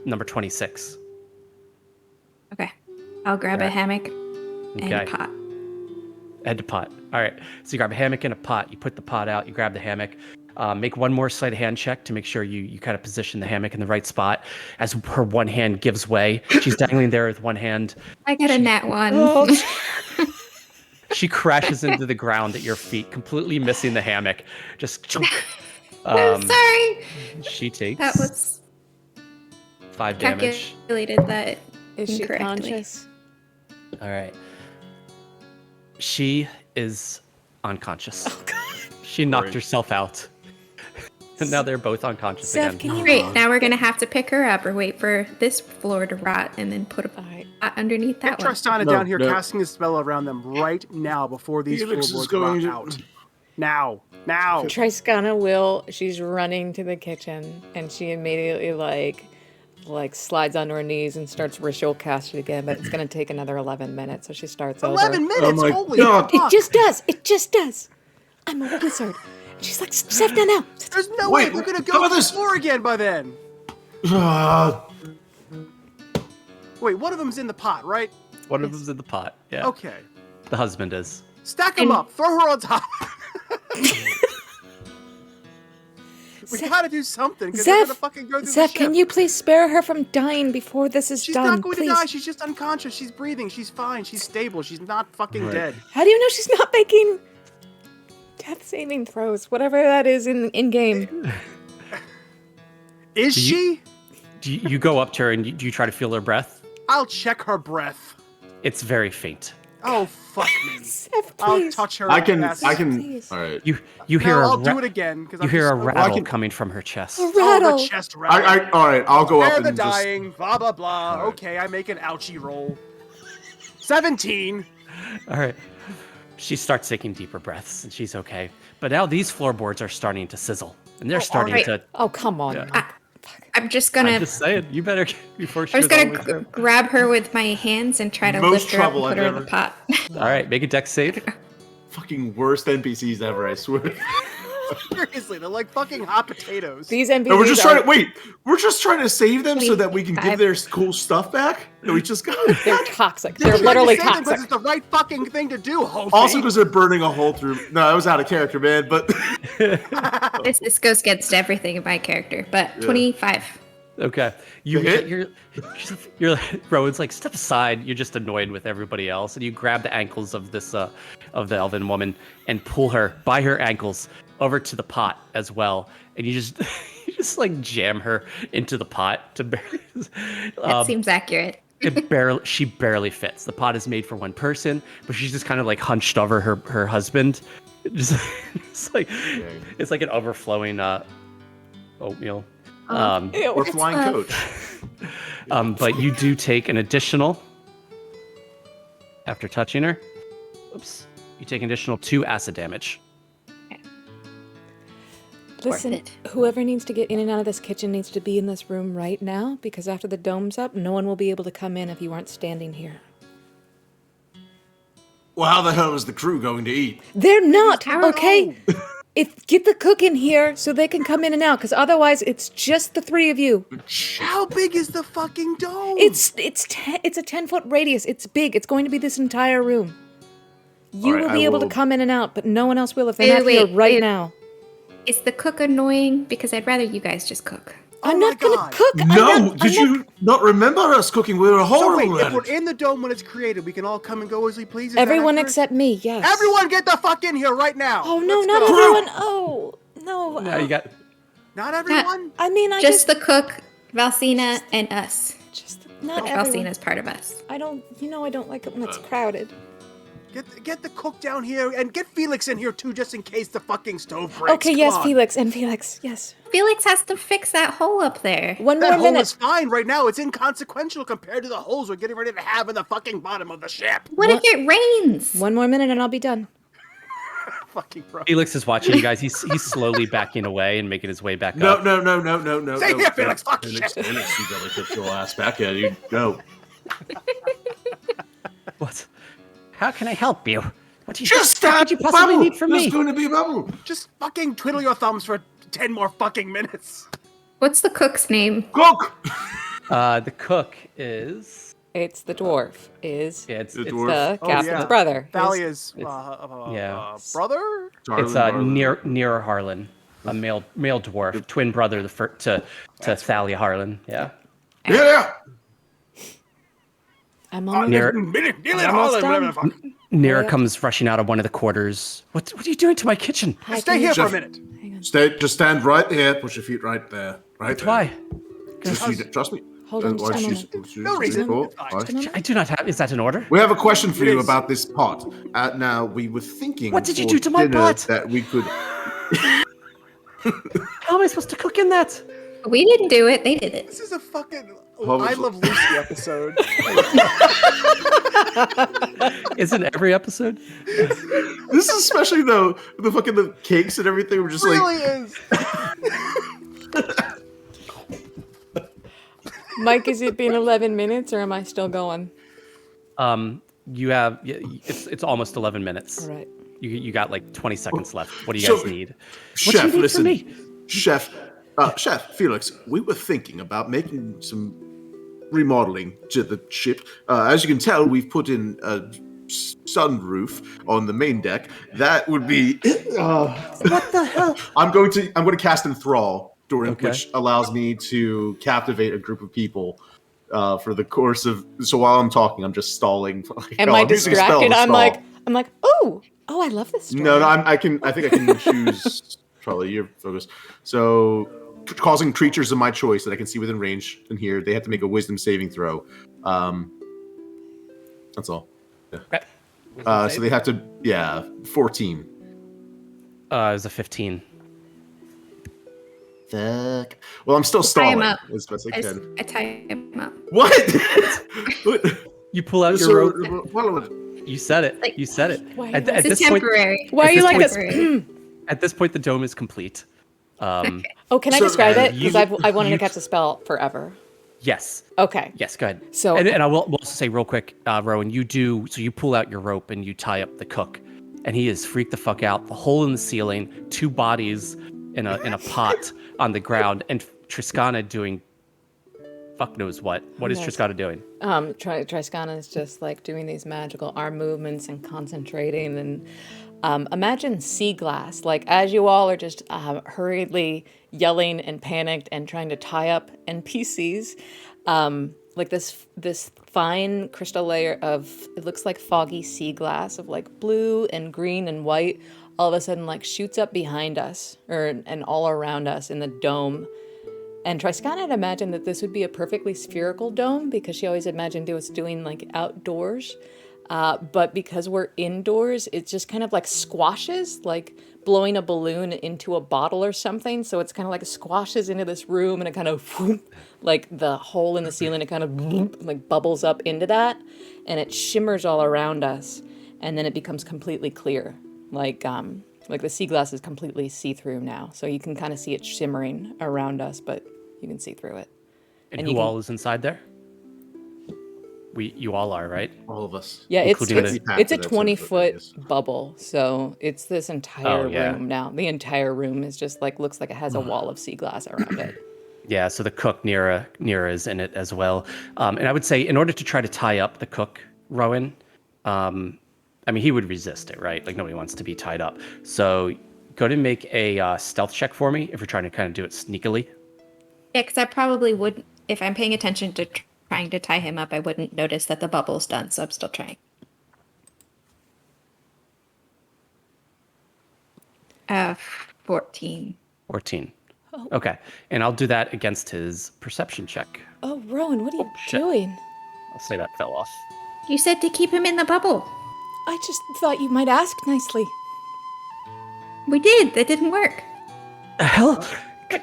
S3: Number 26.
S5: Okay. I'll grab a hammock and a
S3: Okay.
S5: pot.
S3: Head to pot. All right. So you grab a hammock and a pot. You put the pot out. You grab the hammock. Make one more sleight of hand check to make sure you kind of position the hammock in the right spot. As her one hand gives way, she's dangling there with one hand.
S5: I got a nat 1.
S3: She crashes into the ground at your feet, completely missing the hammock. Just chunk.
S5: I'm sorry.
S3: She takes
S5: That was
S3: 5 damage.
S5: calculated that
S1: Is she
S5: incorrectly.
S1: conscious?
S3: All right. She is unconscious.
S1: Oh god.
S3: She knocked herself out. And now they're both unconscious
S1: Seth,
S3: again.
S1: can you
S5: Great. Now we're gonna have to pick her up or wait for this floor to rot and then put a
S1: Alright.
S5: pot underneath that
S2: Get
S5: one.
S2: Tristana
S4: No,
S2: down here
S4: no.
S2: casting a spell around them right now before these
S4: Felix is
S2: floorboards
S4: going
S2: rot
S4: to-
S2: out. Now.
S1: Triskana she's running to the kitchen and she immediately like slides onto her knees and starts ritual casting again, but it's gonna take another 11 minutes, so she starts
S2: 11
S1: over.
S2: minutes?
S4: Oh my
S2: Holy
S4: God.
S2: fuck.
S1: It just does. I'm a wizard. And she's like, Seth, now.
S2: There's no
S4: Wait,
S2: way we're gonna
S4: how
S2: go
S4: about
S2: to the
S4: this?
S2: floor again by then.
S4: Uh,
S2: Wait, one of them's in the pot, right?
S3: One of them's in the pot. Yeah.
S2: Okay.
S3: The husband is.
S2: Stack them
S5: And-
S2: up. Throw her on top. We
S1: Zeph-
S2: gotta do something because they're
S1: Zeph,
S2: gonna fucking go through
S1: Zeph,
S2: the
S1: can
S2: ship.
S1: you please spare her from dying before this is
S2: She's
S1: done?
S2: not going
S1: please.
S2: to die. She's just unconscious. She's breathing. She's fine. She's stable. She's not fucking
S4: Right.
S2: dead.
S1: How do you know she's not making death saving throws, whatever that is in game?
S2: Is
S3: Do
S2: she?
S3: You go up to her and you try to feel her breath.
S2: I'll check her breath.
S3: It's very faint.
S2: Oh fuck me.
S1: Seth,
S2: I'll
S1: please.
S2: touch her.
S4: I can.
S1: Please.
S4: All right.
S3: You
S2: No,
S3: hear
S2: I'll
S3: a
S2: do it again because
S3: you hear a rattle
S4: can-
S3: coming from her chest.
S1: A
S2: Oh,
S1: rattle.
S2: the chest rattle.
S4: All right. I'll go up
S2: Spare
S4: and
S2: the
S4: just.
S2: dying. Blah blah blah.
S4: All right.
S2: Okay, I make an ouchie roll. 17.
S3: All right. She starts taking deeper breaths and she's okay. But now these floorboards are starting to sizzle and they're starting
S5: right.
S3: to.
S1: Oh, come on.
S3: Yeah.
S5: I'm just gonna.
S3: I'm just saying, you better before she
S5: I was
S3: goes all
S5: gonna
S3: the way through.
S5: grab her with my hands and try to
S4: Most
S5: lift her up and
S4: trouble
S5: put
S4: I've
S5: her in the
S4: ever-
S5: pot.
S3: All right, make a dex save.
S4: Fucking worst NPCs ever. I swear.
S2: Seriously, they're like fucking hot potatoes.
S1: These NPCs
S4: No, we're just
S1: are,
S4: trying to wait. We're just trying to save them so that we can give
S5: 25.
S4: their cool stuff back that we just got.
S1: they're toxic.
S2: You're
S1: They're
S2: trying to
S1: literally
S2: save them 'cause
S1: toxic.
S2: It's the right fucking thing to do. Hofi.
S4: Also, because they're burning a hole through. No, I was out of character, man. But
S5: This goes against everything in my character, but 25.
S3: Okay, you
S4: The hit?
S3: you're Rowan's like, step aside. You're just annoyed with everybody else, and you grab the ankles of this of the elven woman and pull her by her ankles over to the pot as well, and you just like jam her into the pot to bury.
S5: That seems accurate.
S3: She barely fits. The pot is made for one person, but she's just kind of like hunched over her husband. It's like an overflowing oatmeal.
S4: Or flying coach.
S3: But you do take an additional after touching her. Oops. You take an additional 2 acid damage.
S1: Listen, whoever needs to get in and out of this kitchen needs to be in this room right now, because after the dome's up, no one will be able to come in if you aren't standing here.
S4: Well, how the hell is the crew going to eat?
S1: They're not, okay? Get the cook in here so they can come in and out, because otherwise it's just the 3 of you.
S2: How big is the fucking dome?
S1: It's a 10-foot radius. It's big. It's going to be this entire room. You will be able to come in and out, but no one else will if they're not here right now.
S5: Is the cook annoying? Because I'd rather you guys just cook.
S1: I'm not gonna cook.
S4: No, did you not remember us cooking? We were horrible.
S2: So wait, if we're in the dome when it's created, we can all come and go as we please. Is
S1: Everyone except me. Yes.
S2: Everyone, get the fuck in here right now.
S1: Oh no,
S2: Let's
S1: not
S2: go.
S1: everyone. Oh no.
S3: No, you got.
S2: Not everyone.
S1: I mean,
S5: Just the cook, Valsina, and us.
S1: not everyone.
S5: Valsina's part of us.
S1: I don't like it when it's crowded.
S2: Get the cook down here and get Felix in here too, just in case the fucking stove breaks.
S1: Okay, yes, Felix, yes.
S5: Felix has to fix that hole up there.
S1: One
S2: That
S1: more
S2: hole
S1: minute.
S2: is fine right now. It's inconsequential compared to the holes we're getting ready to have in the fucking bottom of the ship.
S5: What if it rains?
S1: One more minute and I'll be done.
S2: Fucking bro.
S3: Felix is watching you guys. He's slowly backing away and making his way back up.
S4: No.
S2: Stay here, Felix. Fuck shit.
S4: Felix, you gotta get your ass back here. You go.
S3: What? How can I help you? What could you possibly
S4: bubble.
S3: need from me?
S4: There's going to be a bubble.
S2: Just fucking twiddle your thumbs for 10 more fucking minutes.
S5: What's the cook's name?
S4: Cook.
S3: The cook is.
S1: It's the dwarf.
S3: It's
S1: The
S4: dwarf.
S1: captain's
S2: yeah.
S1: brother.
S2: Thalia's
S3: yeah.
S2: brother?
S3: It's near Harlan, a male dwarf, twin brother to Thalia Harlan. Yeah.
S4: Yeah.
S1: I'm almost
S3: Nira comes rushing out of one of the quarters. What are you doing to my kitchen?
S2: Stay here for a minute.
S4: Just stand right there. Put your feet right there. Right there.
S3: Why?
S4: Trust me.
S1: Hold on, just a moment.
S2: No reason.
S3: I do not have. Is that an order?
S4: We have a question for you about this pot. Now, we were thinking.
S3: What did you
S4: for
S3: do to my
S4: dinner
S3: pot?
S4: That we could.
S3: How am I supposed to cook in that?
S5: We didn't do it. They did it.
S2: This is a fucking I Love Lucy episode.
S3: Isn't every episode?
S4: This is especially though the cakes and everything were just
S2: really
S4: like.
S2: Is.
S1: Mike, is it been 11 minutes or am I still going?
S3: You have. It's almost 11 minutes.
S1: All right.
S3: You got like 20 seconds left. What do you guys need?
S4: Chef,
S3: what do you need
S4: listen.
S3: from me?
S4: Chef Felix, we were thinking about making some remodeling to the ship. As you can tell, we've put in a sunroof on the main deck. That would be.
S3: What the hell?
S4: I'm going to cast Enthrall,
S3: Okay.
S4: which allows me to captivate a group of people for the course of. So while I'm talking, I'm just stalling.
S1: Am I distracted? I'm like, oh, I love this story.
S4: No, I think I can choose. Probably your focus. So, causing creatures of my choice that I can see within range in here, they have to make a wisdom saving throw. That's all. Yeah.
S3: Okay.
S4: So they have to, 14.
S3: It was a 15.
S4: Fuck. Well, I'm still
S5: Tie
S4: stalling
S5: him up.
S4: as best I can.
S5: I tie him up.
S4: What?
S3: You pull out your rope. You said it.
S5: Like-
S3: You said it.
S1: Why-
S3: At
S5: This is
S3: this point,
S5: temporary.
S1: Why are you like this?
S5: Temporary.
S3: at this point, the dome is complete.
S1: Oh, can I
S4: So,
S1: describe it? Because
S3: you-
S1: I wanted to catch the spell forever.
S3: Yes.
S1: Okay.
S3: Yes. Go ahead.
S1: So-
S3: and I will also say real quick, Rowan, you pull out your rope and you tie up the cook, and he is freaked the fuck out. The hole in the ceiling, 2 bodies in a pot on the ground, and Triskana doing fuck knows what. What is
S1: Yes.
S3: Triskana doing?
S1: Triskana is just like doing these magical arm movements and concentrating, and imagine sea glass, like as you all are just hurriedly yelling and panicked and trying to tie up NPCs, like this fine crystal layer of, it looks like foggy sea glass of like blue and green and white, all of a sudden like shoots up behind us and all around us in the dome. And Triskana had imagined that this would be a perfectly spherical dome because she always imagined it was doing like outdoors. But because we're indoors, it's just kind of like squashes, like blowing a balloon into a bottle or something. So it's kind of like it squashes into this room and it kind of, whoop, like the hole in the ceiling, it kind of whoop, like bubbles up into that and it shimmers all around us. And then it becomes completely clear. Like the sea glass is completely see-through now. So you can kind of see it shimmering around us, but you can see through it.
S3: And
S1: And
S3: who
S1: you can-
S3: all is inside there? You all are, right?
S4: All of us.
S1: Yeah, it's
S3: Including
S1: it's,
S3: the-
S1: it's a
S4: That's
S1: 20-foot
S4: radius.
S1: bubble, so it's this entire
S3: Oh, yeah.
S1: room now. The entire room is just like looks like it has a wall of sea glass around it.
S3: Yeah, so the cook Nira is in it as well. And I would say in order to try to tie up the cook, Rowan, I mean, he would resist it, right? Like nobody wants to be tied up. So go ahead and make a stealth check for me if you're trying to kind of do it sneakily.
S5: Yeah, because I probably wouldn't, if I'm paying attention to trying to tie him up, I wouldn't notice that the bubble's done, so I'm still trying. 14.
S3: 14. Okay, and I'll do that against his perception check.
S1: Oh, Rowan, what are you
S3: shit.
S1: doing?
S3: I'll say that fell off.
S5: You said to keep him in the bubble.
S1: I just thought you might ask nicely.
S5: We did. That didn't work.
S3: The hell?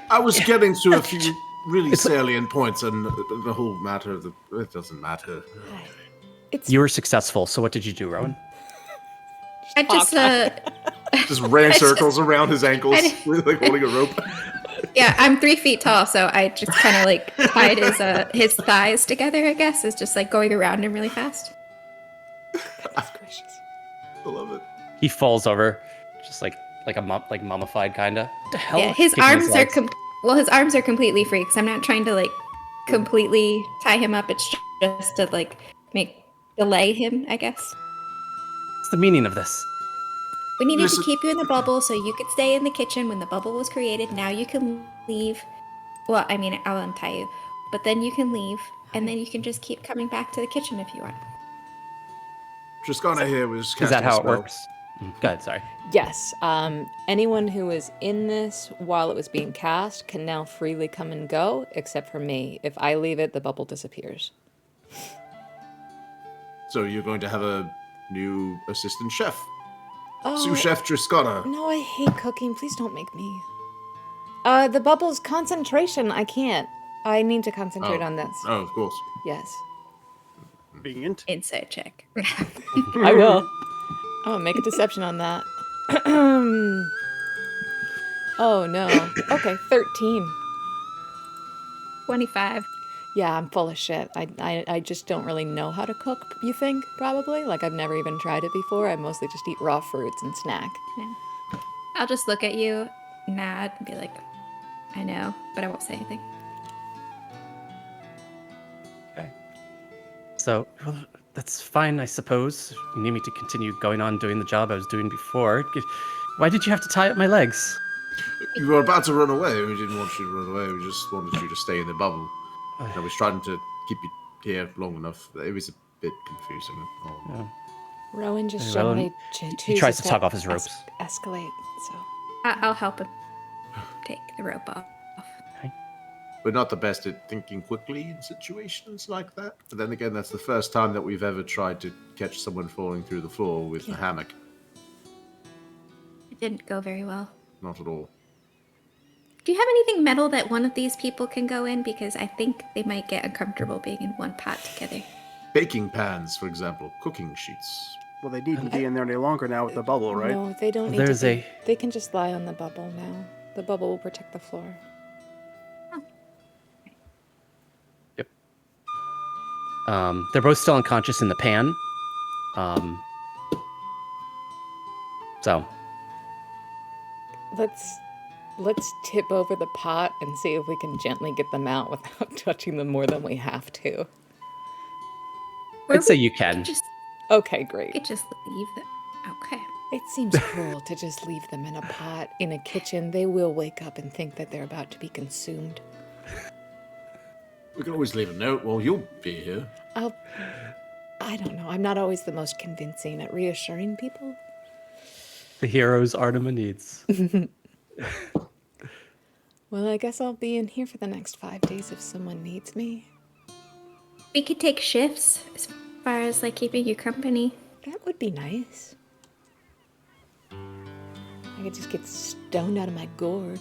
S4: I was getting to a few really salient points, and the whole matter of it doesn't matter.
S1: It's
S3: You were successful, so what did you do, Rowan?
S5: I just,
S4: Just ran
S5: I
S4: circles around his ankles, like holding a rope.
S5: yeah, I'm 3 feet tall, so I just kind of like tied his thighs together, I guess, is just like going around him really fast.
S1: goodness gracious.
S4: I love it.
S3: He falls over, just like mummified, kinda. What the hell?
S5: Yeah, his
S3: Kicking
S5: arms are
S3: legs.
S5: his arms are completely free because I'm not trying to like completely tie him up. It's just to like delay him, I guess.
S3: What's the meaning of this?
S5: We needed
S4: Listen-
S5: to keep you in the bubble so you could stay in the kitchen when the bubble was created. Now you can leave. Well, I mean, I'll untie you, but then you can leave, and then you can just keep coming back to the kitchen if you want.
S4: Triskana here was
S3: Is
S4: casting
S3: that how
S4: a
S3: it
S4: spell.
S3: works? Go ahead, sorry.
S1: Yes, anyone who was in this while it was being cast can now freely come and go, except for me. If I leave it, the bubble disappears.
S4: So you're going to have a new assistant chef.
S1: Oh,
S4: Sous Chef Triskana.
S1: no, I hate cooking. Please don't make me. The bubble's concentration. I can't. I need to concentrate on this.
S4: Oh, of course.
S1: Yes.
S2: Convenient.
S5: Insight check.
S1: I will. Oh, make a deception on that. Oh, no. Okay, 13.
S5: 25.
S1: Yeah, I'm full of shit. I just don't really know how to cook, you think, probably? Like, I've never even tried it before. I mostly just eat raw fruits and snack.
S5: Yeah. I'll just look at you, nod, and be like, I know, but I won't say anything.
S3: Okay. So, well, that's fine, I suppose. You need me to continue going on doing the job I was doing before. Why did you have to tie up my legs?
S4: You were about to run away. We didn't want you to run away. We just wanted you to stay in the bubble. I was trying to keep you here long enough. It was a bit confusing. Oh.
S1: Rowan just
S3: Rowan,
S1: generally
S3: he tries to tug off his ropes.
S1: Escalate, so.
S5: I'll help him take the rope off.
S4: We're not the best at thinking quickly in situations like that. But then again, that's the first time that we've ever tried to catch someone falling through the floor with a hammock.
S5: It didn't go very well.
S4: Not at all.
S5: Do you have anything metal that one of these people can go in? Because I think they might get uncomfortable being in one pot together.
S4: Baking pans, for example. Cooking sheets.
S2: Well, they needn't be in there any longer now with the bubble, right?
S1: No, they don't need
S3: There's
S1: to.
S3: a-
S1: They can just lie on the bubble now. The bubble will protect the floor.
S3: Yep. They're both still unconscious in the pan. So,
S1: Let's tip over the pot and see if we can gently get them out without touching them more than we have to.
S5: Or
S3: I'd say
S5: we
S3: you can.
S5: could just,
S1: Okay,
S5: we
S1: great.
S5: could just leave them. Okay.
S1: It seems cruel to just leave them in a pot in a kitchen. They will wake up and think that they're about to be consumed.
S4: We can always leave a note. Well, you'll be here.
S1: I don't know. I'm not always the most convincing at reassuring people.
S3: The heroes Artema needs.
S1: Well, I guess I'll be in here for the next 5 days if someone needs me.
S5: We could take shifts as far as like keeping you company.
S1: That would be nice. I could just get stoned out of my gourd.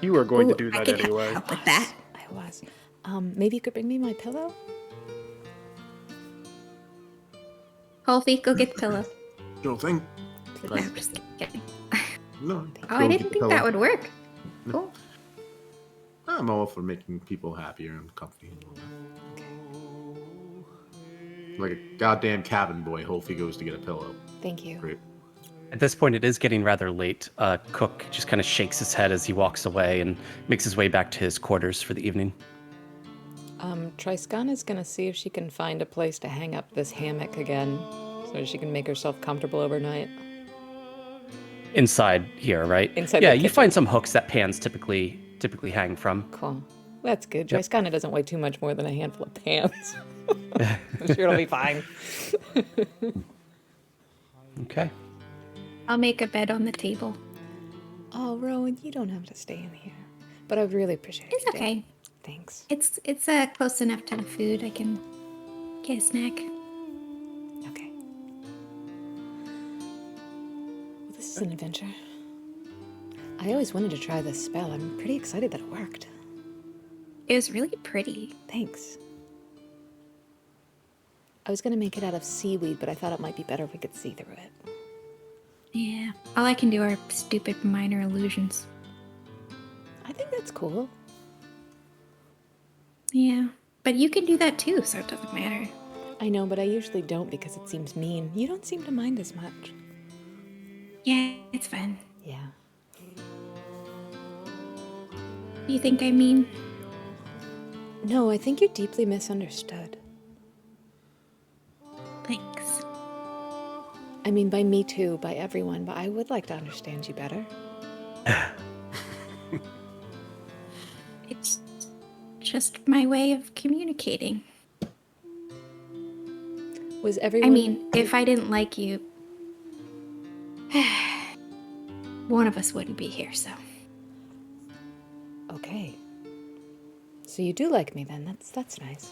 S2: You were going to
S5: Ooh,
S2: do
S5: I
S2: that
S5: could
S2: anyway.
S5: help with that.
S1: I was. Maybe you could bring me my pillow?
S5: Holfie, go get the pillow.
S4: Sure thing.
S5: No, I'm just kidding.
S4: No.
S5: Oh, I didn't think that would work. Cool.
S4: I'm all for making people happier and comfy. Like a goddamn cabin boy, Holfie goes to get a pillow.
S1: Thank you.
S4: Great.
S3: At this point, it is getting rather late. Cook just kind of shakes his head as he walks away and makes his way back to his quarters for the evening.
S1: Triskana's gonna see if she can find a place to hang up this hammock again so she can make herself comfortable overnight.
S3: Inside here, right?
S1: Inside
S3: yeah,
S1: the
S3: you
S1: kitchen.
S3: find some hooks that pans typically hang from.
S1: Cool. That's good.
S3: Yep.
S1: Triskana doesn't weigh too much more than a handful of pans. I'm sure it'll be fine.
S3: Okay.
S5: I'll make a bed on the table.
S1: Oh, Rowan, you don't have to stay in here. But I would really appreciate it.
S5: It's
S1: if you did.
S5: okay.
S1: Thanks.
S5: It's close enough to the food. I can get a snack.
S1: Okay. Well, this is an adventure. I always wanted to try this spell. I'm pretty excited that it worked.
S5: It was really pretty.
S1: Thanks. I was gonna make it out of seaweed, but I thought it might be better if we could see through it.
S5: Yeah. All I can do are stupid minor illusions.
S1: I think that's cool.
S5: Yeah. But you can do that too, so it doesn't matter.
S1: I know, but I usually don't because it seems mean. You don't seem to mind as much.
S5: Yeah, it's fun.
S1: Yeah.
S5: You think I mean?
S1: No, I think you're deeply misunderstood.
S5: Thanks.
S1: I mean, by me too, by everyone, but I would like to understand you better.
S5: It's just my way of communicating.
S1: Was everyone...
S5: I mean, if I didn't like you, one of us wouldn't be here, so.
S1: Okay. So you do like me then. That's nice.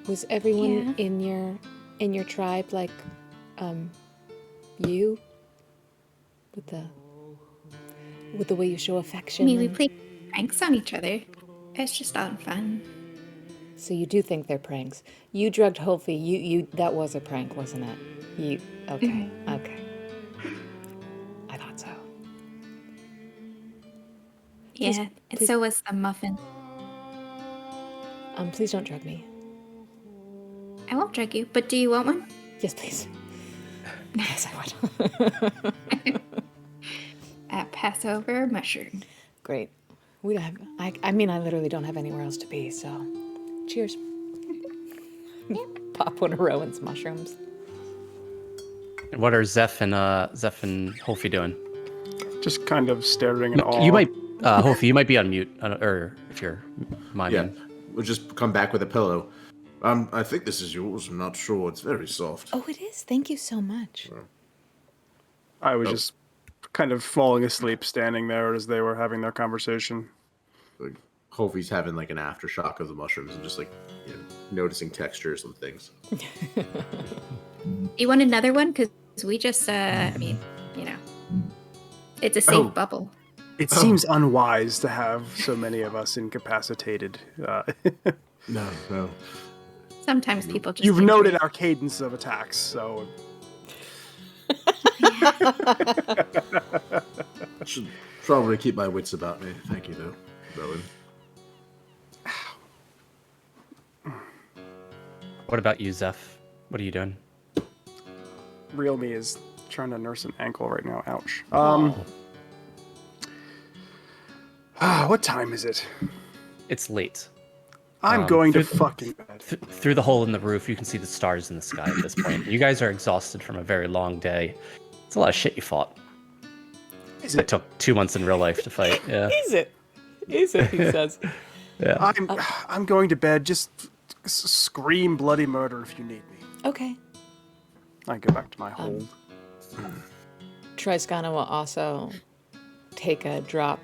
S1: Was everyone
S5: Yeah.
S1: in your tribe like you? With the way you show
S5: I
S1: affection?
S5: mean, we
S1: and-
S5: play pranks on each other. It's just all fun.
S1: So you do think they're pranks. You drugged Holfie. You that was a prank, wasn't it? You okay, okay. I thought so.
S5: Yeah, and
S1: please-
S5: so was the muffin.
S1: Please don't drug me.
S5: I won't drug you, but do you want one?
S1: Yes, please. Yes, I would.
S5: Passover mushroom.
S1: Great. We don't have. I mean, I literally don't have anywhere else to be. So, cheers. Pop one of Rowan's mushrooms.
S3: And what are Zeph and Holfie doing?
S2: Just kind of staring in awe.
S3: You might, Holfie, you might be on mute, or if you're minding.
S4: Yeah, we'll just come back with a pillow. I think this is yours. I'm not sure. It's very soft.
S1: Oh, it is. Thank you so much.
S2: I was just kind of falling asleep standing there as they were having their conversation.
S4: Like, Holfie's having like an aftershock of the mushrooms and just like noticing textures and things.
S5: You want another one? Because we just, I mean, it's a safe bubble.
S2: It seems unwise to have so many of us incapacitated.
S4: No.
S5: Sometimes people just.
S2: You've
S5: think
S2: noted
S5: we're-
S2: our cadence of attacks, so
S4: Should probably keep my wits about me. Thank you, though, Rowan.
S3: What about you, Zeph? What are you doing?
S2: real me is trying to nurse an ankle right now. Ouch. What time is it?
S3: It's late.
S2: I'm going to
S3: through-
S2: fucking bed.
S3: Through the hole in the roof, you can see the stars in the sky at this point. You guys are exhausted from a very long day. It's a lot of shit you fought.
S2: Is
S3: It
S2: it?
S3: took 2 months in real life to fight. Yeah.
S1: Is it? Is it? He says.
S3: Yeah.
S2: I'm going to bed. Just scream bloody murder if you need me.
S1: Okay.
S2: I go back to my hole.
S1: Triskana will also take a drop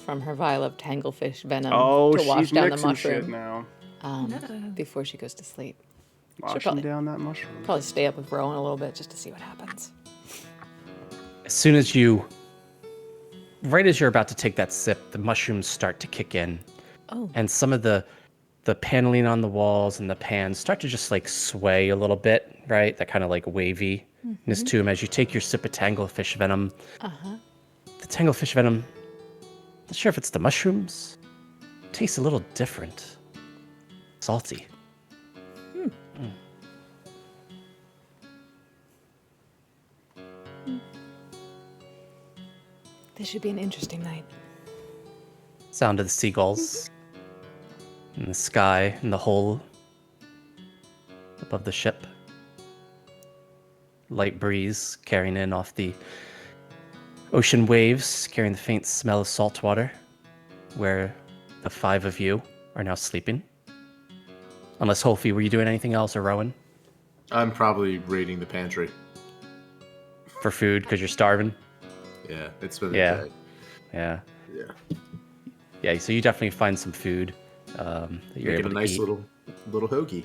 S1: from her vial of tanglefish venom
S2: Oh,
S1: to wash
S2: she's
S1: down the
S2: mixing shit
S1: mushroom
S2: now.
S1: before she goes to sleep.
S2: Washing
S1: probably-
S2: down that mushroom.
S1: Probably stay up with Rowan a little bit just to see what happens.
S3: As soon as right as you're about to take that sip, the mushrooms start to kick in.
S1: Oh.
S3: And some of the paneling on the walls and the pans start to just like sway a little bit, right? That kind of like waviness to them as you take your sip of tanglefish venom.
S1: Uh-huh.
S3: The tanglefish venom, not sure if it's the mushrooms, tastes a little different. Salty.
S1: This should be an interesting night.
S3: Sound of the seagulls in the sky in the hole above the ship. Light breeze carrying in off the ocean waves, carrying the faint smell of salt water, where the 5 of you are now sleeping. Unless, Holfi, were you doing anything else, or Rowan?
S4: I'm probably raiding the pantry.
S3: For food, because you're starving?
S4: Yeah, it's been
S3: Yeah.
S4: a day.
S3: Yeah.
S4: Yeah.
S3: Yeah, so you definitely find some food that you're
S4: Making
S3: able
S4: a
S3: to
S4: nice
S3: eat.
S4: little hoagie.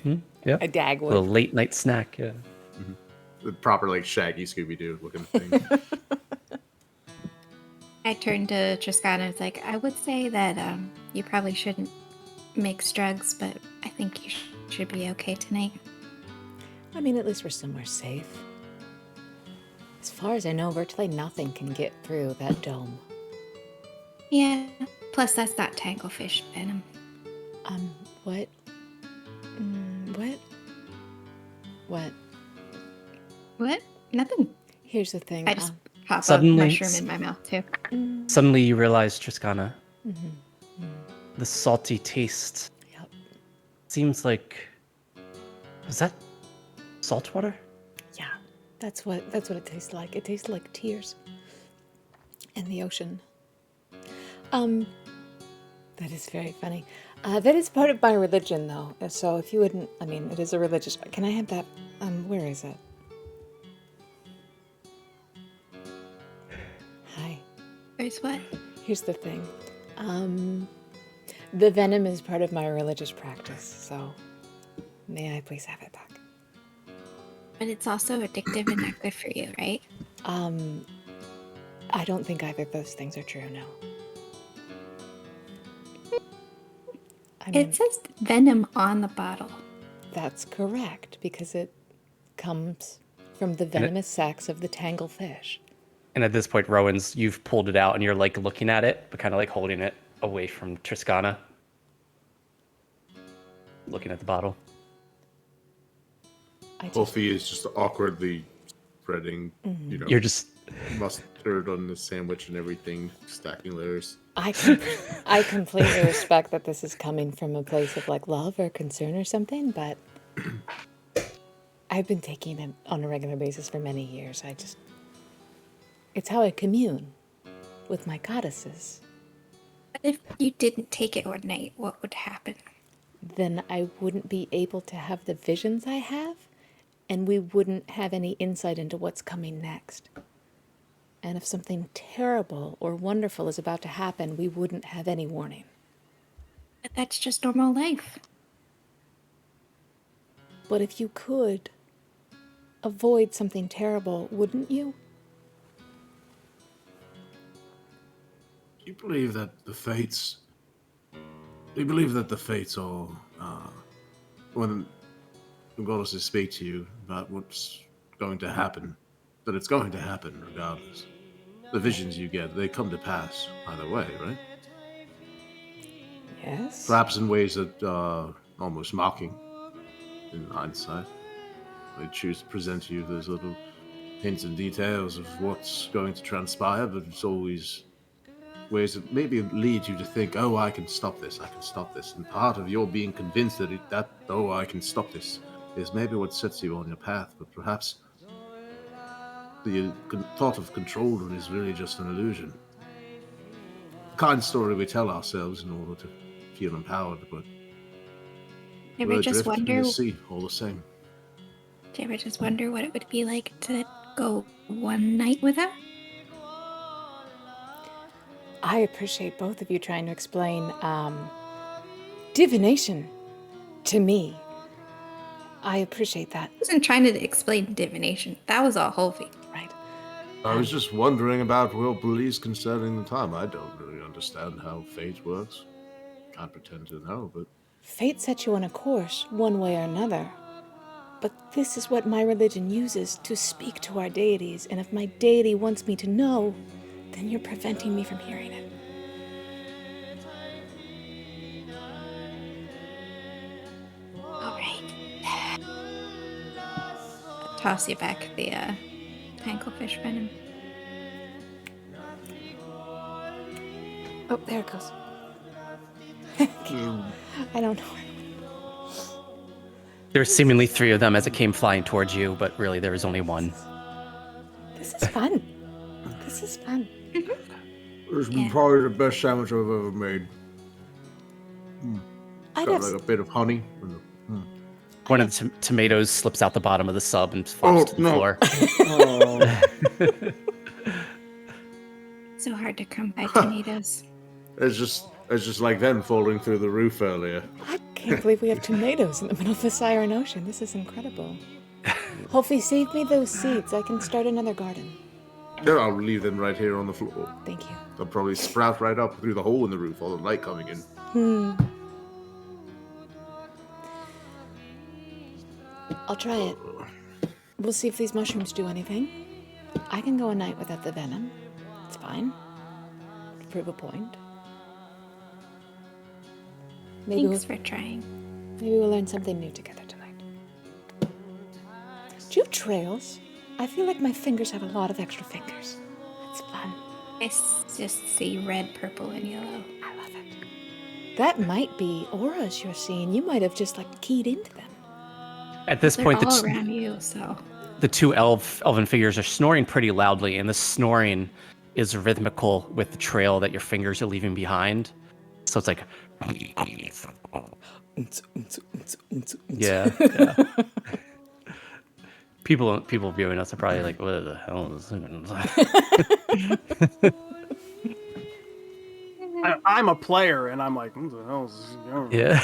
S4: Yeah.
S3: Yeah.
S1: A
S3: A
S1: dagwood.
S3: little late night snack, yeah.
S4: The proper like Shaggy Scooby-Doo looking thing.
S5: I turned to Triscana and was like, I would say that you probably shouldn't mix drugs, but I think you should be okay tonight.
S1: I mean, at least we're somewhere safe. As far as I know, virtually nothing can get through that dome.
S5: Yeah. Plus, that's not tanglefish venom.
S1: What? What? What?
S5: What? Nothing.
S1: Here's the thing.
S5: I just pop
S3: Suddenly-
S5: a mushroom in my mouth too.
S3: Suddenly you realize, Triscana, the salty taste
S1: Yep.
S3: seems like... Was that salt water?
S1: Yeah, that's what it tastes like. It tastes like tears in the ocean. That is very funny. That is part of my religion, though. So if you wouldn't, I mean, it is a religious. Can I have that? Where is it? Hi.
S5: Where's what?
S1: Here's the thing. The venom is part of my religious practice, so may I please have it back?
S5: But it's also addictive and not good for you, right?
S1: I don't think either of those things are true, no. I mean,
S5: It says venom on the bottle.
S1: that's correct, because it comes from the venomous sacs of the tanglefish.
S3: And at this point, Rowan's, you've pulled it out and you're like looking at it, but kind of like holding it away from Triscana. Looking at the bottle.
S1: I just,
S4: Wolfie is just awkwardly spreading,
S3: You're just...
S4: mustard on the sandwich and everything, stacking layers.
S1: I completely respect that this is coming from a place of like love or concern or something, but I've been taking it on a regular basis for many years. It's how I commune with my goddesses.
S5: But if you didn't take it one night, what would happen?
S1: Then I wouldn't be able to have the visions I have, and we wouldn't have any insight into what's coming next. And if something terrible or wonderful is about to happen, we wouldn't have any warning.
S5: But that's just normal life.
S1: But if you could avoid something terrible, wouldn't you?
S4: Do you believe that the fates? Do you believe that the fates are when the goddesses speak to you about what's going to happen, that it's going to happen regardless? The visions you get, they come to pass either way, right?
S1: Yes.
S4: Perhaps in ways that are almost mocking in hindsight. They choose to present to you those little hints and details of what's going to transpire, but it's always ways that maybe lead you to think, oh, I can stop this, I can stop this. And part of your being convinced that, I can stop this, is maybe what sets you on your path, but perhaps the thought of control is really just an illusion. The kind story we tell ourselves in order to feel empowered, but
S5: Do you
S4: we're
S5: ever just
S4: adrift in
S5: wonder?
S4: the sea all the same.
S5: Do you ever just wonder what it would be like to go one night without?
S1: I appreciate both of you trying to explain divination to me. I appreciate that.
S5: I wasn't trying to explain divination. That was all Holvi.
S1: Right.
S4: I was just wondering about your beliefs concerning the time. I don't really understand how fate works. Can't pretend to know, but
S1: Fate sets you on a course, one way or another. But this is what my religion uses to speak to our deities, and if my deity wants me to know, then you're preventing me from hearing it.
S5: All right. Toss you back the anglefish venom.
S1: Oh, there it goes. I don't know.
S3: There were seemingly 3 of them as it came flying towards you, but really there was only one.
S1: This is fun. This is fun.
S4: this is
S5: Yeah.
S4: probably the best sandwich I've ever made.
S1: I'd
S4: Got
S1: have
S4: like a bit of honey.
S3: One of the tomatoes slips out the bottom of the sub and falls to the floor.
S5: So hard to come by tomatoes.
S4: It's just like them falling through the roof earlier.
S1: I can't believe we have tomatoes in the middle of the Siren Ocean. This is incredible. Hopefully, save me those seeds. I can start another garden.
S4: Then I'll leave them right here on the floor.
S1: Thank you.
S4: They'll probably sprout right up through the hole in the roof, all the light coming in.
S1: I'll try it. We'll see if these mushrooms do anything. I can go a night without the venom. It's fine. To prove a point. Maybe
S5: Thanks for trying.
S1: maybe we'll learn something new together tonight. Do you have trails? I feel like my fingers have a lot of extra fingers. It's fun.
S5: Just see red, purple, and yellow.
S1: I love it. That might be auras you're seeing. You might have just keyed into them.
S3: At this
S5: They're
S3: point,
S5: all around you, so.
S3: the 2 elven figures are snoring pretty loudly, and the snoring is rhythmical with the trail that your fingers are leaving behind. So it's like, yeah. People viewing us are probably like, what the hell is this?
S2: I'm a player, and I'm like, what the hell is this going on?
S3: Yeah.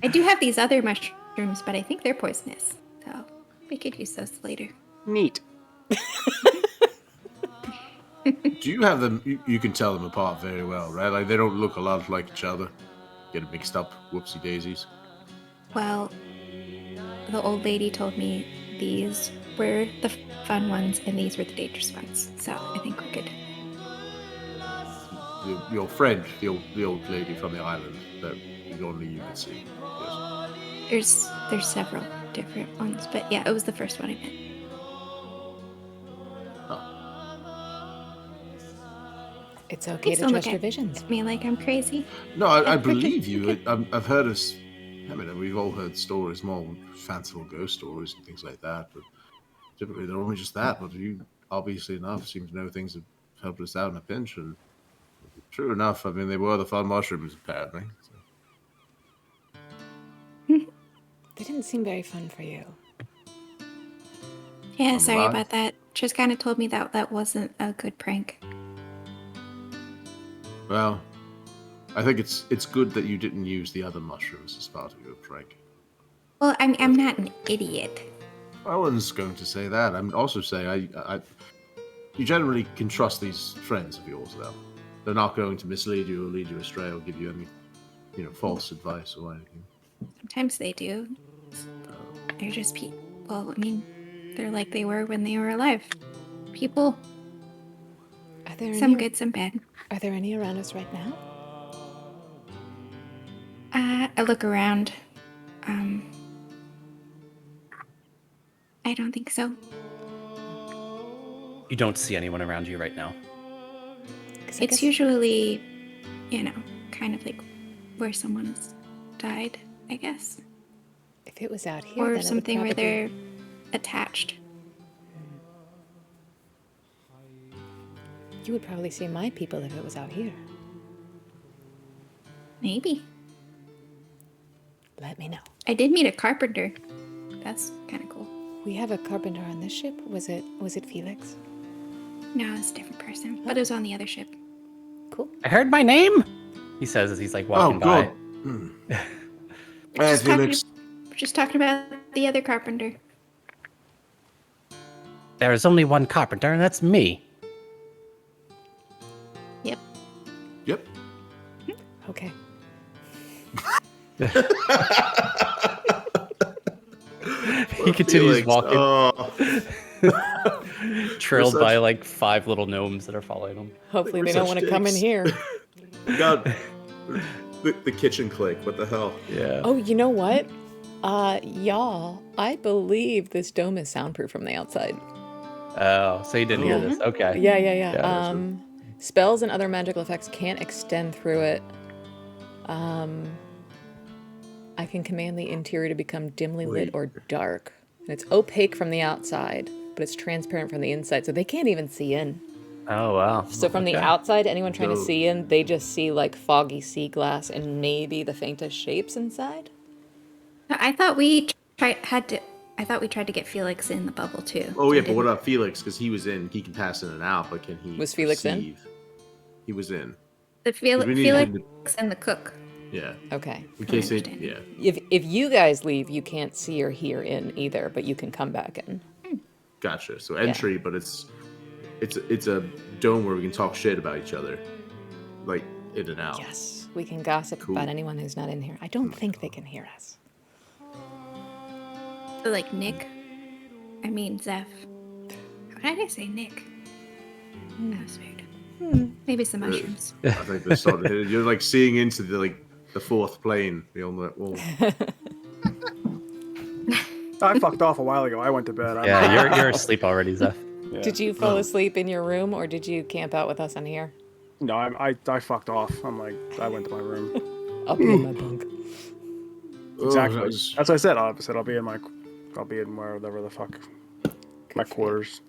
S5: I do have these other mushrooms, but I think they're poisonous. So we could use those later.
S2: Neat.
S4: Do you have them? You can tell them apart very well, right? Like they don't look a lot like each other. Get it mixed up. Whoopsie daisies.
S5: Well, the old lady told me these were the fun ones and these were the dangerous ones. So I think we're good.
S4: Your friend, the old lady from the island that only you could see. Yes.
S5: There's several different ones, but yeah, it was the first one I met.
S1: It's okay
S5: Please
S1: to
S5: don't
S1: trust
S5: look
S1: your
S5: at
S1: visions.
S5: me like I'm crazy.
S4: No, I believe you. I've heard us. I mean, we've all heard stories, more fanciful ghost stories and things like that. But typically, they're only just that. But you, obviously enough, seem to know things that helped us out in a pinch. And true enough, I mean, they were the fun mushrooms, apparently. So.
S1: They didn't seem very fun for you.
S5: Yeah,
S4: I'm
S5: sorry
S4: alive.
S5: about that. Just kind of told me that wasn't a good prank.
S4: Well, I think it's good that you didn't use the other mushrooms as part of your prank.
S5: Well, I'm not an idiot.
S4: I wasn't going to say that. I'm also saying you generally can trust these friends of yours, though. They're not going to mislead you or lead you astray or give you any, false advice or anything.
S5: Sometimes they do. They're just people. Well, I mean, they're like they were when they were alive. People.
S1: Are there
S5: Some
S1: any,
S5: good, some bad.
S1: Are there any around us right now?
S5: I look around. I don't think so.
S3: You don't see anyone around you right now.
S1: 'Cause I
S5: It's
S1: guess-
S5: usually, kind of like where someone's died, I guess.
S1: If it was out here,
S5: Or
S1: then it would
S5: something where
S1: probably-
S5: they're attached.
S1: You would probably see my people if it was out here.
S5: Maybe.
S1: Let me know.
S5: I did meet a carpenter. That's kind of cool.
S1: We have a carpenter on this ship. Was it Felix?
S5: No, it's a different person. But it was on the other ship.
S1: cool.
S3: I heard my name, he says as he's like walking by.
S5: Just talking about the other carpenter.
S3: There is only one carpenter, and that's me.
S4: Yep.
S1: Okay.
S3: He continues walking,
S4: Oh.
S3: trailed
S4: We're
S3: by
S4: such-
S3: like 5 little gnomes that are following him.
S1: Hopefully
S4: we're
S1: they don't
S4: such
S1: want to come in
S4: dicks.
S1: here.
S4: God, the kitchen click. What the hell?
S3: Yeah.
S1: Oh, you know what? Y'all, I believe this dome is soundproof from the outside.
S3: Oh, so you didn't hear this? Okay.
S1: Yeah.
S3: Yeah,
S1: Spells and other magical effects can't extend through it. I can command the interior to become dimly lit or dark. And it's opaque from the outside, but it's transparent from the inside, so they can't even see in.
S3: Oh wow.
S1: So from the
S3: Okay.
S1: outside, anyone trying to
S4: So-
S1: see in, they just see like foggy sea glass and maybe the faintest shapes inside.
S5: I thought we tried to get Felix in the bubble too.
S4: Oh
S5: So
S4: yeah,
S5: we
S4: but what
S5: didn't-
S4: about Felix? Because he was in. He can pass in and out, but can he?
S1: Was Felix in?
S4: perceive? He was in.
S5: the
S4: 'Cause we need
S5: Felix
S4: him
S5: and the cook?
S4: Yeah.
S1: Okay.
S4: In case they.
S5: understand.
S4: Yeah.
S1: If you guys leave, you can't see or hear in either, but you can come back in.
S4: Gotcha. So entry, but it's a dome where we can talk shit about each other, like in and out.
S1: Yes, we can gossip
S4: Cool.
S1: about anyone who's not in here. I don't think they can hear us.
S5: So, like Nick. I mean Zeph. How did I say Nick? That was weird. Maybe some mushrooms.
S4: I think they started. You're like seeing into the fourth plane. We all know. Well,
S2: I fucked off a while ago. I went to bed.
S3: Yeah, you're asleep already, Zeph.
S2: Yeah.
S1: Did you fall asleep in your room, or did you camp out with us in here?
S2: No, I fucked off. I'm like, I went to my room.
S1: I'll be in my bunk.
S2: Exactly.
S4: that was-
S2: That's what I said. I'll be in wherever the fuck my quarters.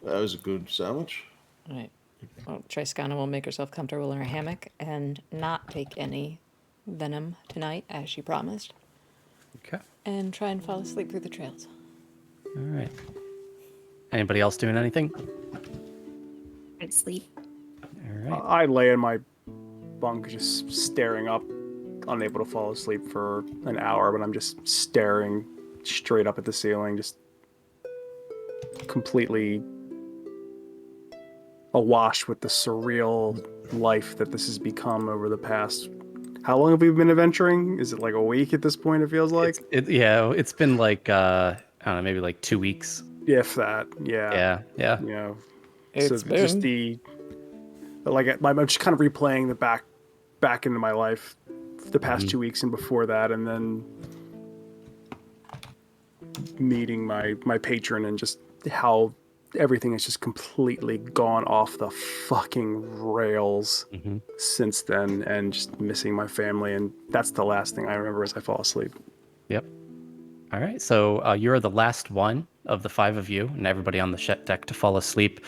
S4: that was a good sandwich.
S1: All right. Well, Triskana will make herself comfortable in her hammock and not take any venom tonight, as she promised,
S3: Okay.
S1: and try and fall asleep through the trails.
S3: All right. Anybody else doing anything?
S5: And sleep.
S3: All right.
S2: I lay in my bunk just staring up, unable to fall asleep for an hour, but I'm just staring straight up at the ceiling, just completely awash with the surreal life that this has become over the past. How long have we been adventuring? Is it like a week at this point? It feels like,
S3: It's been like I don't know, maybe like 2 weeks.
S2: if that. Yeah.
S3: Yeah.
S2: You know,
S1: It's
S2: so just
S1: been-
S2: I'm just kind of replaying the back into my life, the past 2 weeks and before that, and then meeting my patron and just how everything has just completely gone off the fucking rails since then, and just missing my family, and that's the last thing I remember as I fall asleep.
S3: Yep. All right. So you're the last one of the 5 of you and everybody on the deck to fall asleep.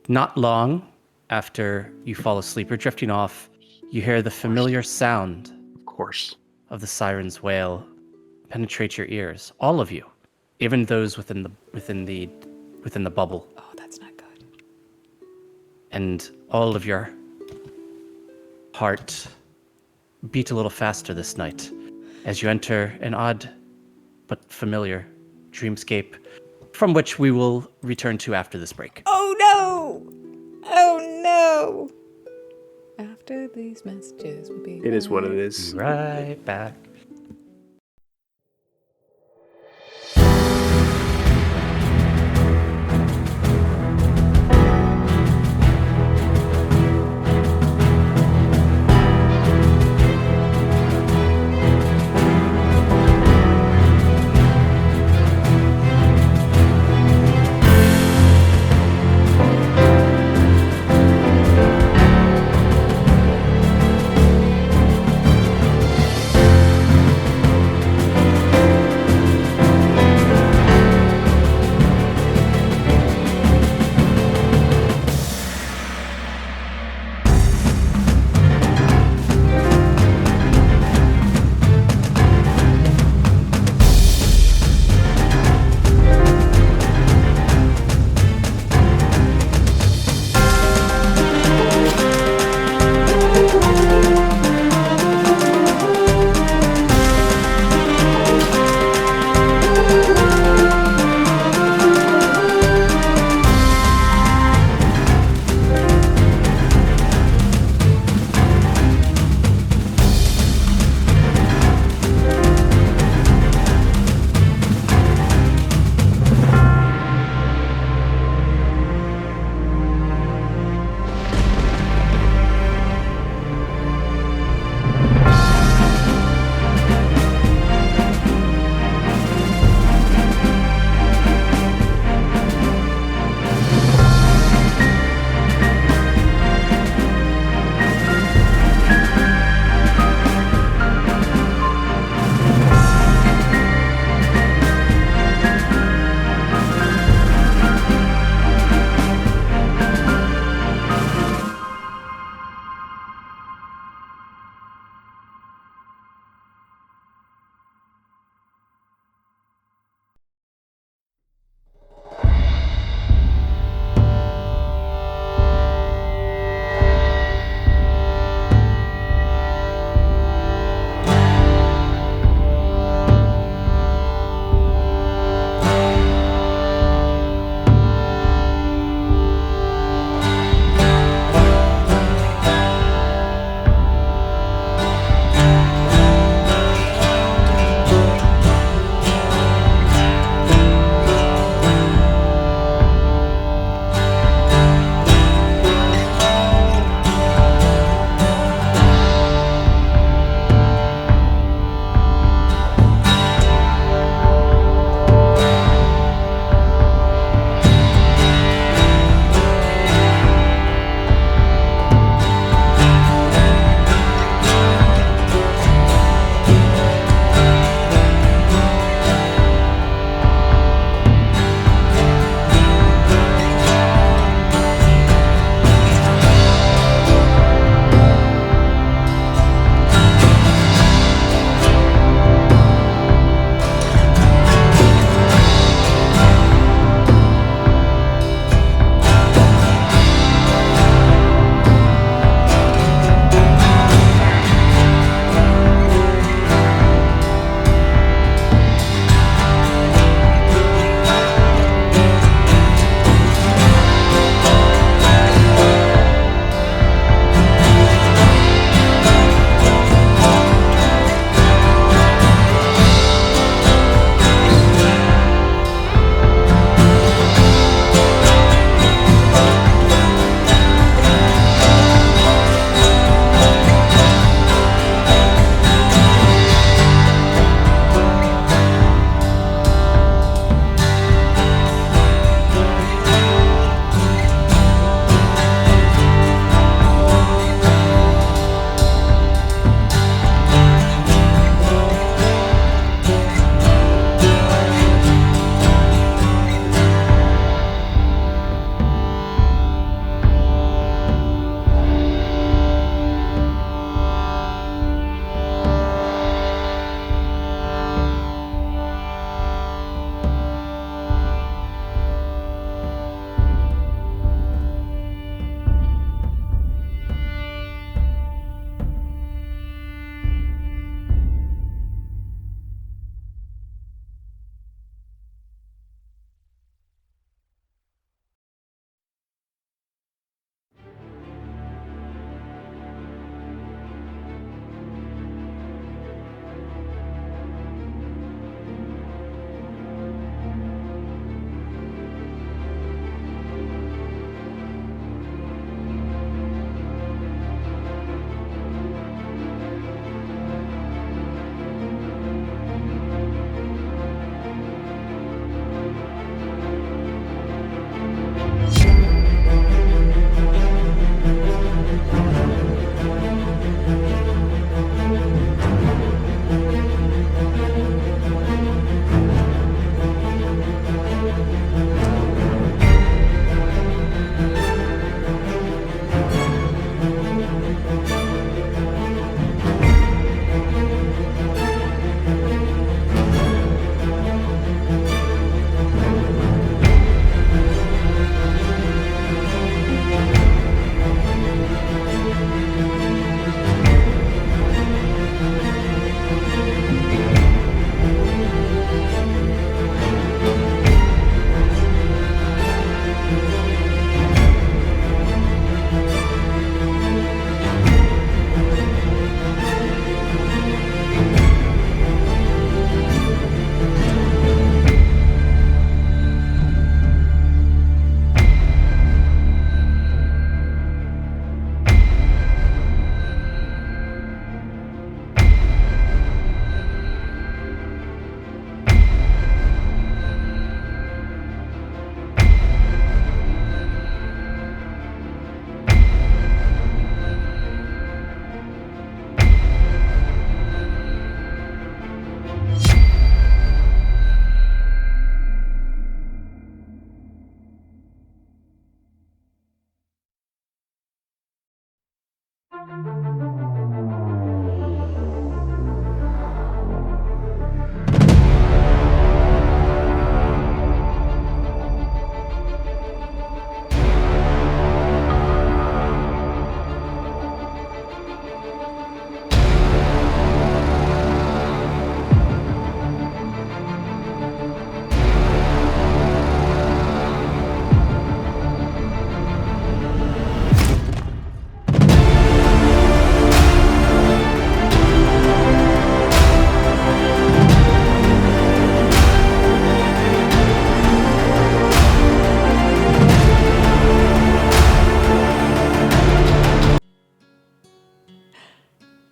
S3: Not long after you fall asleep, you're drifting off. You hear the familiar sound
S2: Of course.
S3: of the siren's wail penetrate your ears. All of you, even those within the bubble,
S1: Oh, that's not good.
S3: and all of your heart beat a little faster this night as you enter an odd but familiar dreamscape from which we will return to after this break.
S1: Oh no! Oh no! After these messages will be.
S2: It is what it is.
S3: Right back.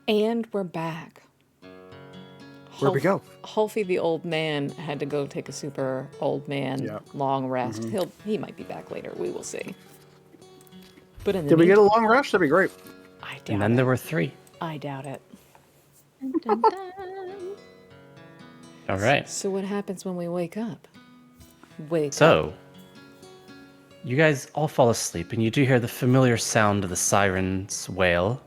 S1: And we're back.
S2: Where'd we go?
S1: Hulfie the old man had to go take a super old man long rest. He might be back later. We will see. But in the
S2: Did we get a long rest? That'd be great.
S1: I doubt
S3: And then there were 3.
S1: I doubt it.
S5: Dun, dun, dun.
S3: All right.
S1: So what happens when we wake up? Wake up.
S3: So, you guys all fall asleep, and you do hear the familiar sound of the siren's wail,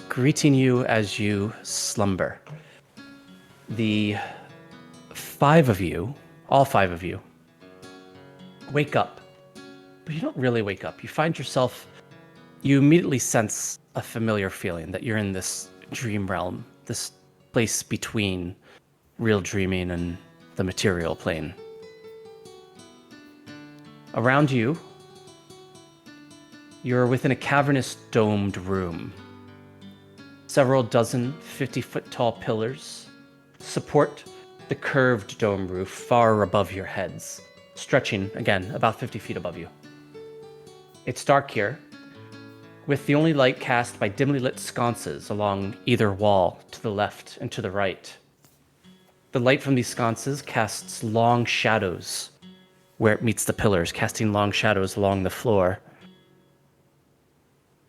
S3: greeting you as you slumber. The 5 of you, all 5 of you, wake up. But you don't really wake up. You find yourself, you immediately sense a familiar feeling that you're in this dream realm, this place between real dreaming and the material plane. Around you, you're within a cavernous domed room. Several dozen 50-foot tall pillars support the curved dome roof far above your heads, stretching, again, about 50 feet above you. It's dark here, with the only light cast by dimly lit sconces along either wall to the left and to the right. The light from these sconces casts long shadows where it meets the pillars, casting long shadows along the floor,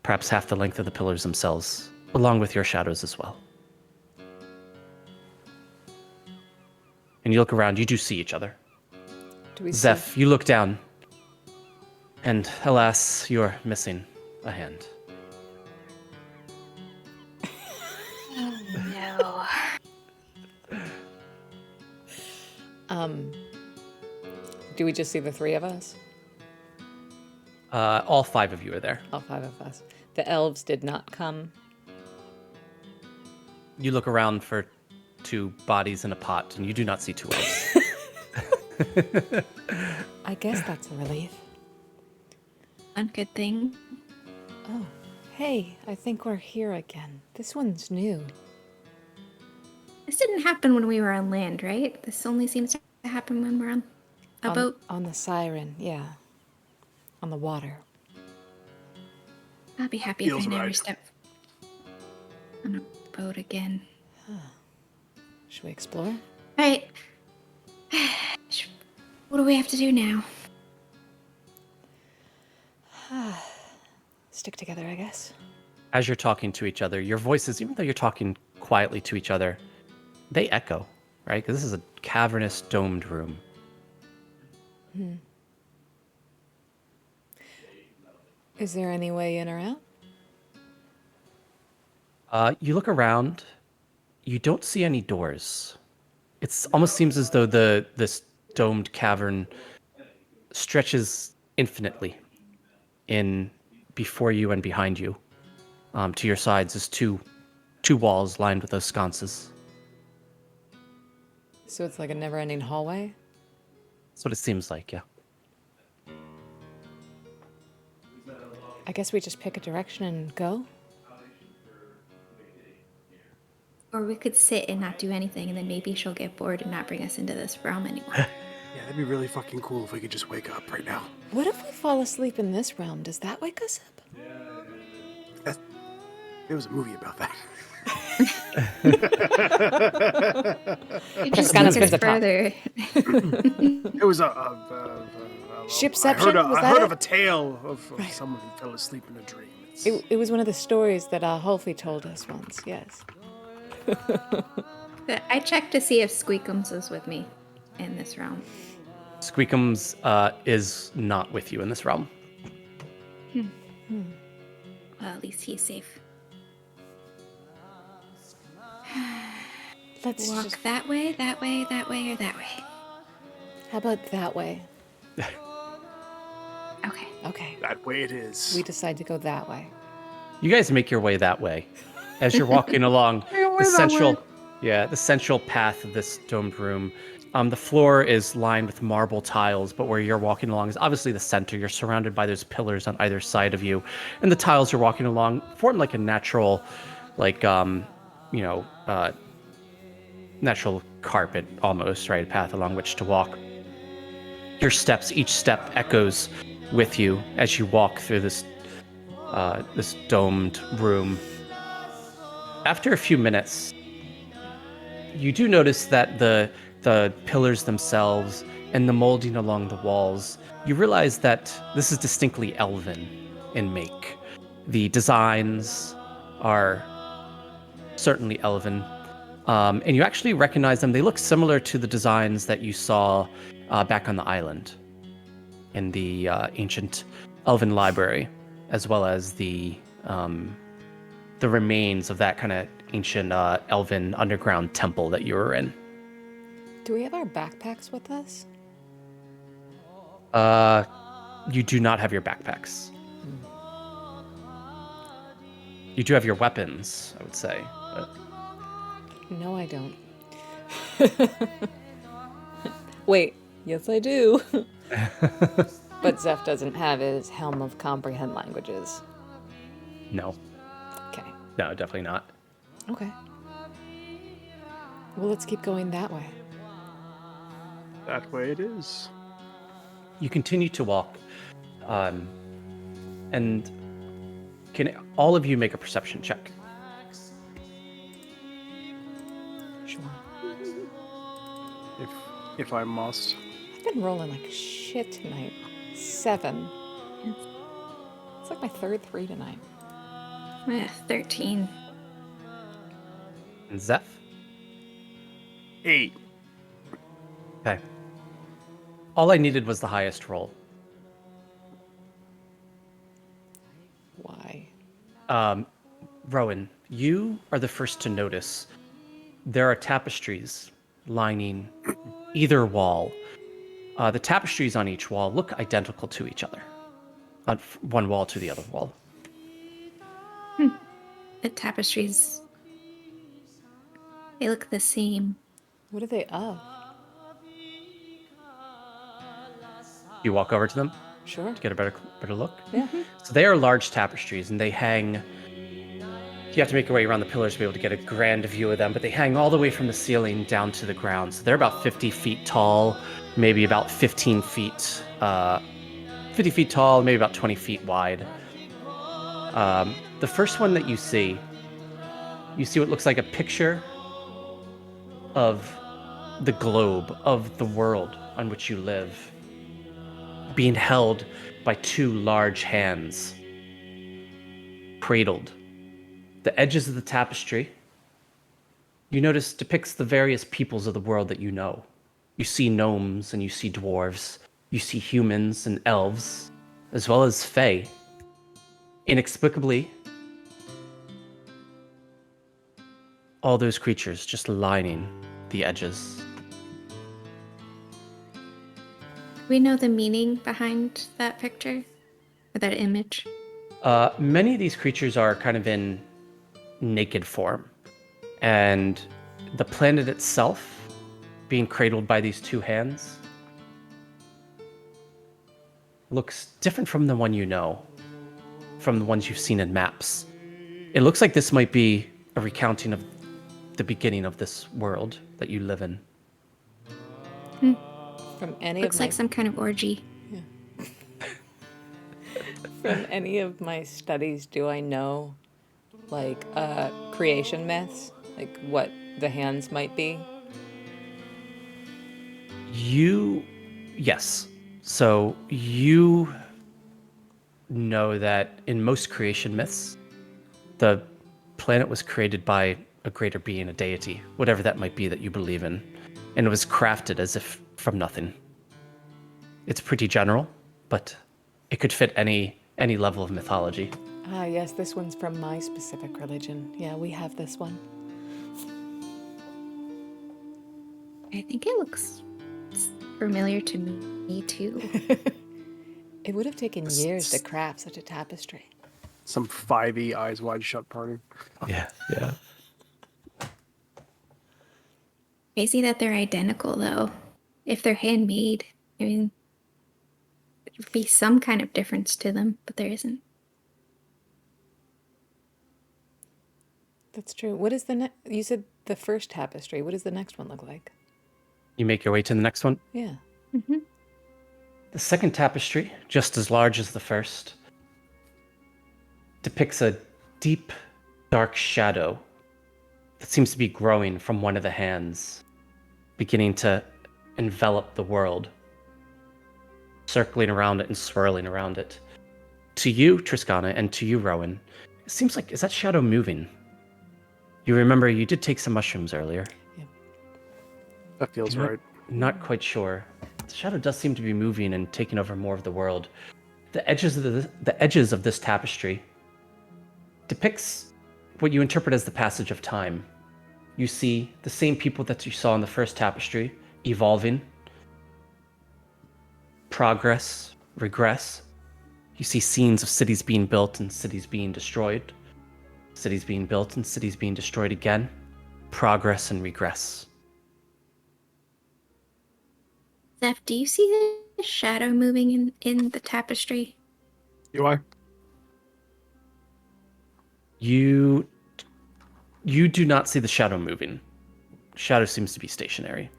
S3: perhaps half the length of the pillars themselves, along with your shadows as well. And you look around, you do see each other.
S1: Do we
S3: Zeph, you look down, and alas, you're missing a hand.
S5: No.
S1: Do we just see the 3 of us?
S3: All 5 of you are there.
S1: All 5 of us. The elves did not come.
S3: You look around for 2 bodies in a pot, and you do not see 2 elves.
S1: I guess that's a relief.
S5: One good thing.
S1: Oh, hey, I think we're here again. This one's new.
S5: This didn't happen when we were on land, right? This only seems to happen when we're on a boat.
S1: On the siren, yeah. On the water.
S5: I'll be happy
S2: Feels
S5: if I never
S2: right.
S5: step on a boat again.
S1: Should we explore?
S5: All right. What do we have to do now?
S1: Stick together, I guess.
S3: As you're talking to each other, your voices, even though you're talking quietly to each other, they echo, right? Because this is a cavernous, domed room.
S1: Is there any way in or out?
S3: You look around, you don't see any doors. It almost seems as though this domed cavern stretches infinitely in before you and behind you. To your sides is two walls lined with those sconces.
S1: So it's like a never-ending hallway?
S3: That's what it seems like, yeah.
S1: I guess we just pick a direction and go?
S5: Or we could sit and not do anything, and then maybe she'll get bored and not bring us into this realm anymore.
S2: Yeah, that'd be really fucking cool if we could just wake up right now.
S1: What if we fall asleep in this realm? Does that wake us up?
S2: There was a movie about that.
S5: It just
S1: kinda
S5: takes
S1: spins
S5: us
S1: a top.
S5: further.
S2: It was
S1: Shipception? Was
S2: I
S1: that
S2: heard
S1: it?
S2: of a tale of someone who fell asleep in a dream.
S1: It was one of the stories that Hulfie told us once, yes.
S5: I checked to see if Squeakums was with me in this realm.
S3: Squeakums is not with you in this realm.
S5: Well, at least he's safe.
S1: Let's
S5: Walk
S1: just...
S5: that way, that way, that way, or that way.
S1: How about that way?
S5: Okay.
S1: Okay.
S2: That way it is.
S1: We decide to go that way.
S3: You guys make your way that way. As you're walking along the central path of this domed room. The floor is lined with marble tiles, but where you're walking along is obviously the center. You're surrounded by those pillars on either side of you, and the tiles you're walking along form like a natural, natural carpet almost, right? A path along which to walk. Your steps, each step echoes with you as you walk through this domed room. After a few minutes, you do notice that the pillars themselves and the molding along the walls, you realize that this is distinctly elven in make. The designs are certainly elven, and you actually recognize them. They look similar to the designs that you saw back on the island in the ancient elven library, as well as the remains of that kind of ancient elven underground temple that you were in.
S1: Do we have our backpacks with us?
S3: You do not have your backpacks. You do have your weapons, I would say. But...
S1: No, I don't. Wait, yes I do. But Zeph doesn't have his Helm of Comprehend Languages.
S3: No.
S1: Okay.
S3: No, definitely not.
S1: Okay. Well, let's keep going that way.
S2: That way it is.
S3: You continue to walk, and can all of you make a perception check?
S1: Sure.
S2: If I must.
S1: I've been rolling like shit tonight. 7. It's like my third 3 tonight.
S5: 13.
S3: And Zeph?
S2: 8.
S3: Okay. All I needed was the highest roll.
S1: Why?
S3: Rowan, you are the first to notice there are tapestries lining either wall. The tapestries on each wall look identical to each other. On one wall to the other wall.
S5: The tapestries, they look the same.
S1: What are they of?
S3: You walk over to them
S1: Sure.
S3: to get a better look.
S1: Yeah.
S3: So they are large tapestries, and they hang. You have to make your way around the pillars to be able to get a grand view of them, but they hang all the way from the ceiling down to the ground. So they're about 50 feet tall, maybe about 15 feet, 50 feet tall, maybe about 20 feet wide. The first one that you see what looks like a picture of the globe, of the world on which you live, being held by 2 large hands, cradled. The edges of the tapestry, you notice, depicts the various peoples of the world that you know. You see gnomes and you see dwarves. You see humans and elves, as well as fae. Inexplicably, all those creatures just lining the edges.
S5: We know the meaning behind that picture, or that image.
S3: Many of these creatures are kind of in naked form, and the planet itself being cradled by these 2 hands looks different from the one you know, from the ones you've seen in maps. It looks like this might be a recounting of the beginning of this world that you live in.
S1: From any
S5: Looks
S1: of my,
S5: like some kind of orgy.
S1: from any of my studies, do I know, like, creation myths? Like, what the hands might be?
S3: Yes. So you know that in most creation myths, the planet was created by a greater being, a deity, whatever that might be that you believe in, and it was crafted as if from nothing. It's pretty general, but it could fit any level of mythology.
S1: Ah, yes, this one's from my specific religion. Yeah, we have this one.
S5: I think it looks familiar to me too.
S1: It would have taken years to craft such a tapestry.
S2: Some 5e eyes wide shut party.
S3: Yeah.
S5: Crazy that they're identical though. If they're handmade, I mean, there would be some kind of difference to them, but there isn't.
S1: That's true. What is the next? You said the first tapestry. What does the next one look like?
S3: You make your way to the next one.
S1: Yeah.
S5: Mm-hmm.
S3: The second tapestry, just as large as the first, depicts a deep, dark shadow that seems to be growing from one of the hands, beginning to envelop the world, circling around it and swirling around it. To you, Triskana, and to you, Rowan, it seems like, is that shadow moving? You remember you did take some mushrooms earlier.
S2: That feels
S3: You're
S2: right.
S3: Not quite sure. The shadow does seem to be moving and taking over more of the world. The edges of this tapestry depicts what you interpret as the passage of time. You see the same people that you saw in the first tapestry evolving, progress, regress. You see scenes of cities being built and cities being destroyed, cities being built and cities being destroyed again, progress and regress.
S5: Zeph, do you see the shadow moving in the tapestry?
S2: Do I?
S3: You do not see the shadow moving. Shadow seems to be stationary.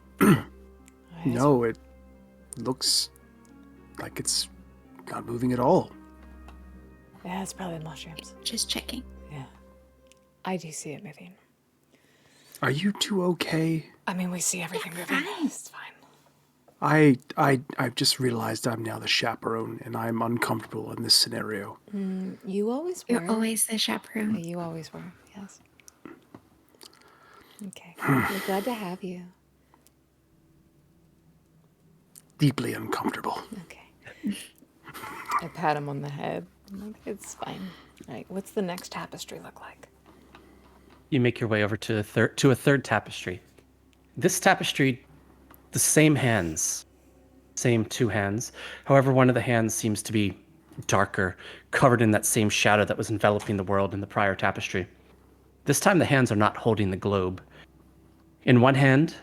S2: No, it looks like it's not moving at all.
S1: Yeah, it's probably mushrooms.
S5: Just checking.
S1: Yeah. I do see it moving.
S2: Are you two okay?
S1: I mean, we see everything moving.
S5: fine.
S1: It's fine.
S2: I've just realized I'm now the chaperone, and I'm uncomfortable in this scenario.
S1: You always were.
S5: You're always the chaperone.
S1: You always were, yes. Okay. We're glad to have you.
S2: Deeply uncomfortable.
S1: Okay. I pat him on the head. I'm like, it's fine. All right, what's the next tapestry look like?
S3: You make your way over to a third tapestry. This tapestry, the same hands, same two hands. However, one of the hands seems to be darker, covered in that same shadow that was enveloping the world in the prior tapestry. This time the hands are not holding the globe. In one hand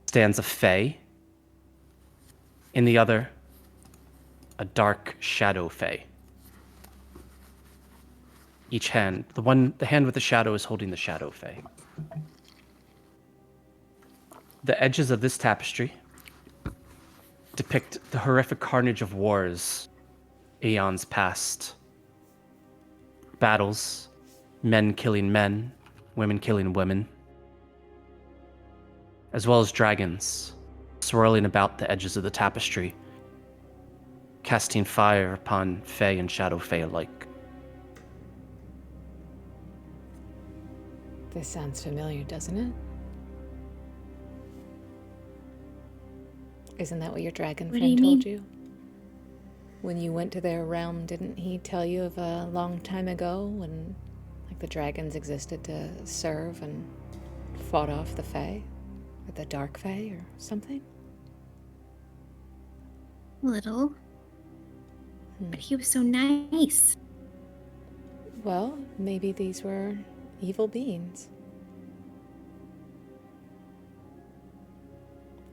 S3: stands a fae. In the other, a dark shadow fae. Each hand, the hand with the shadow is holding the shadow fae. The edges of this tapestry depict the horrific carnage of wars, aeons past. Battles, men killing men, women killing women, as well as dragons swirling about the edges of the tapestry, casting fire upon fae and shadow fae alike.
S1: This sounds familiar, doesn't it? Isn't that what your dragon
S5: What do you
S1: friend told
S5: mean?
S1: you? When you went to their realm, didn't he tell you of a long time ago when like the dragons existed to serve and fought off the Fae? Or the Dark Fae or something?
S5: Little. But he was so nice.
S1: Well, maybe these were evil beings.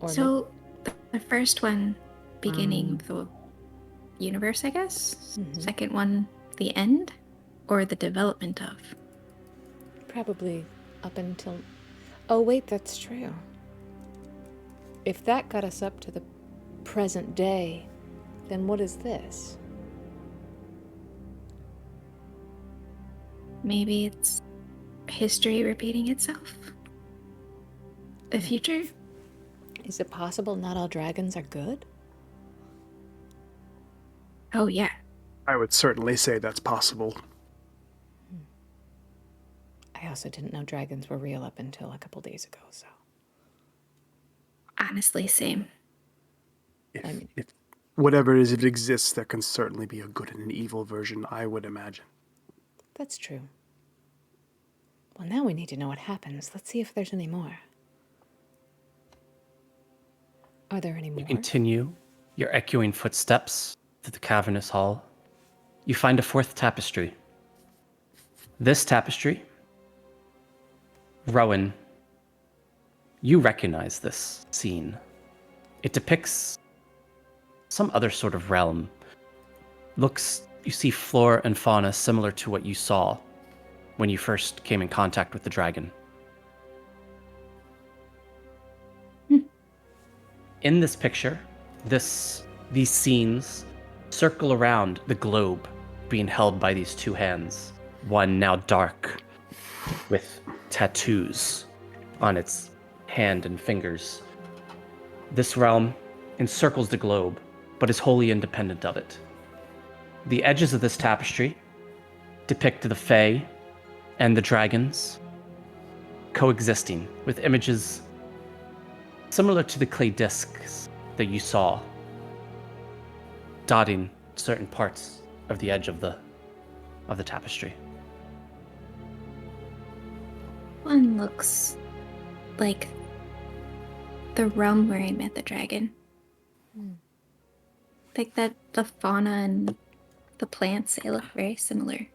S1: Or
S5: So, the first one, beginning the universe, I guess. Second one, the end, or the development of.
S1: probably up until... Oh, wait, that's true. If that got us up to the present day, then what is this?
S5: Maybe it's history repeating itself. The future.
S1: Is it possible not all dragons are good?
S5: Oh yeah.
S2: I would certainly say that's possible.
S1: I also didn't know dragons were real up until a couple days ago, so...
S5: Honestly, same.
S2: If,
S1: I mean-
S2: if whatever it is, if it exists, there can certainly be a good and an evil version, I would imagine.
S1: That's true. Well, now we need to know what happens. Let's see if there's any more. Are there any more?
S3: You continue your echoing footsteps through the cavernous hall. You find a fourth tapestry. This tapestry, Rowan, you recognize this scene. It depicts some other sort of realm. You see flora and fauna similar to what you saw when you first came in contact with the dragon. In this picture, these scenes circle around the globe being held by these two hands. One now dark, with tattoos on its hand and fingers. This realm encircles the globe, but is wholly independent of it. The edges of this tapestry depict the Fae and the dragons coexisting with images similar to the clay discs that you saw, dotting certain parts of the edge of the tapestry.
S5: One looks like the realm where I met the dragon. Like that, the fauna and the plants, they look very similar.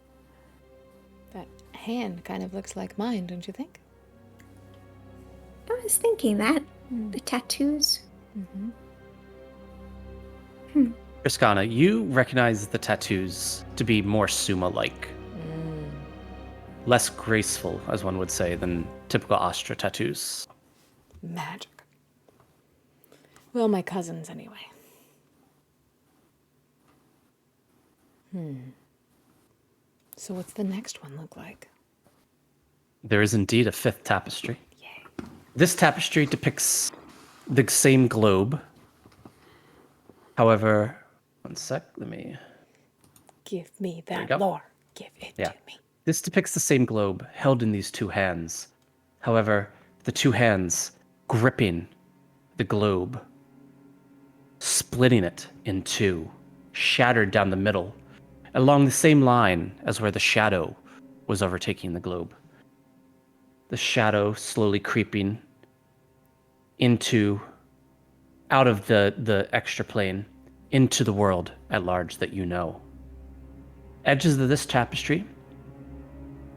S1: That hand kind of looks like mine, don't you think?
S5: I was thinking that. The tattoos.
S3: Triskana, you recognize the tattoos to be more Suma-like. Less graceful, as one would say, than typical Astra tattoos.
S1: Magic. Well, my cousins anyway. So what's the next one look like?
S3: There is indeed a fifth tapestry. This tapestry depicts the same globe. However, one sec, let me...
S1: Give me that
S3: go.
S1: lore. Give it to me.
S3: This depicts the same globe held in these two hands. However, the two hands gripping the globe, splitting it in two, shattered down the middle, along the same line as where the shadow was overtaking the globe. The shadow slowly creeping out of the extra plane into the world at large that you know. Edges of this tapestry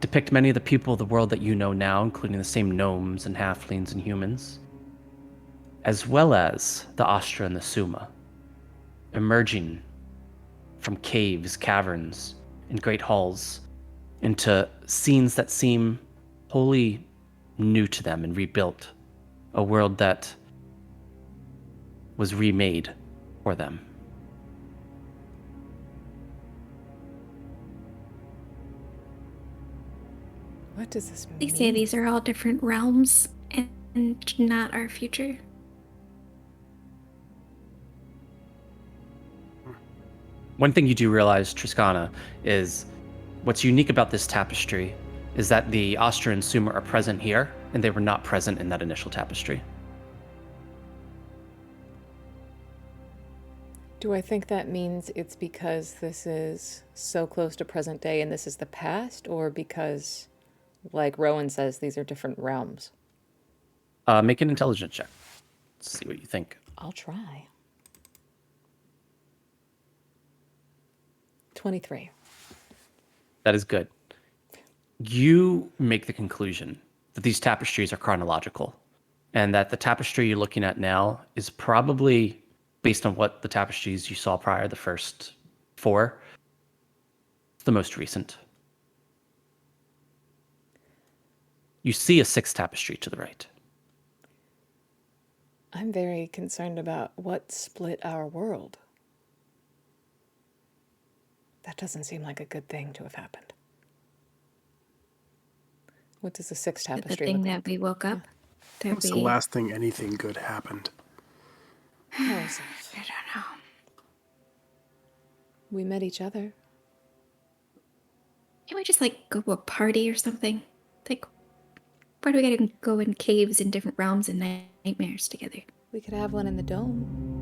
S3: depict many of the people of the world that you know now, including the same gnomes and halflings and humans, as well as the Astra and the Suma, emerging from caves, caverns, and great halls into scenes that seem wholly new to them and rebuilt, a world that was remade for them.
S1: What does this mean?
S5: They say these are all different realms and not our future.
S3: One thing you do realize, Triskana, is what's unique about this tapestry is that the Astra and Suma are present here, and they were not present in that initial tapestry.
S1: Do I think that means it's because this is so close to present day and this is the past, or because, like Rowan says, these are different realms?
S3: Make an intelligence check. Let's see what you think.
S1: I'll try. 23.
S3: That is good. You make the conclusion that these tapestries are chronological, and that the tapestry you're looking at now is probably, based on what the tapestries you saw prior, the first 4, the most recent. You see a 6th tapestry to the right.
S1: I'm very concerned about what split our world. That doesn't seem like a good thing to have happened. What does the 6th
S5: The
S1: tapestry
S5: thing
S1: look
S5: that
S1: like?
S5: we woke up. That
S2: What's the last thing anything good happened?
S1: How is it?
S5: I don't know.
S1: We met each other.
S5: Can't we just like go to a party or something? Like, why do we gotta go in caves in different realms and nightmares together?
S1: We could have one in the dome.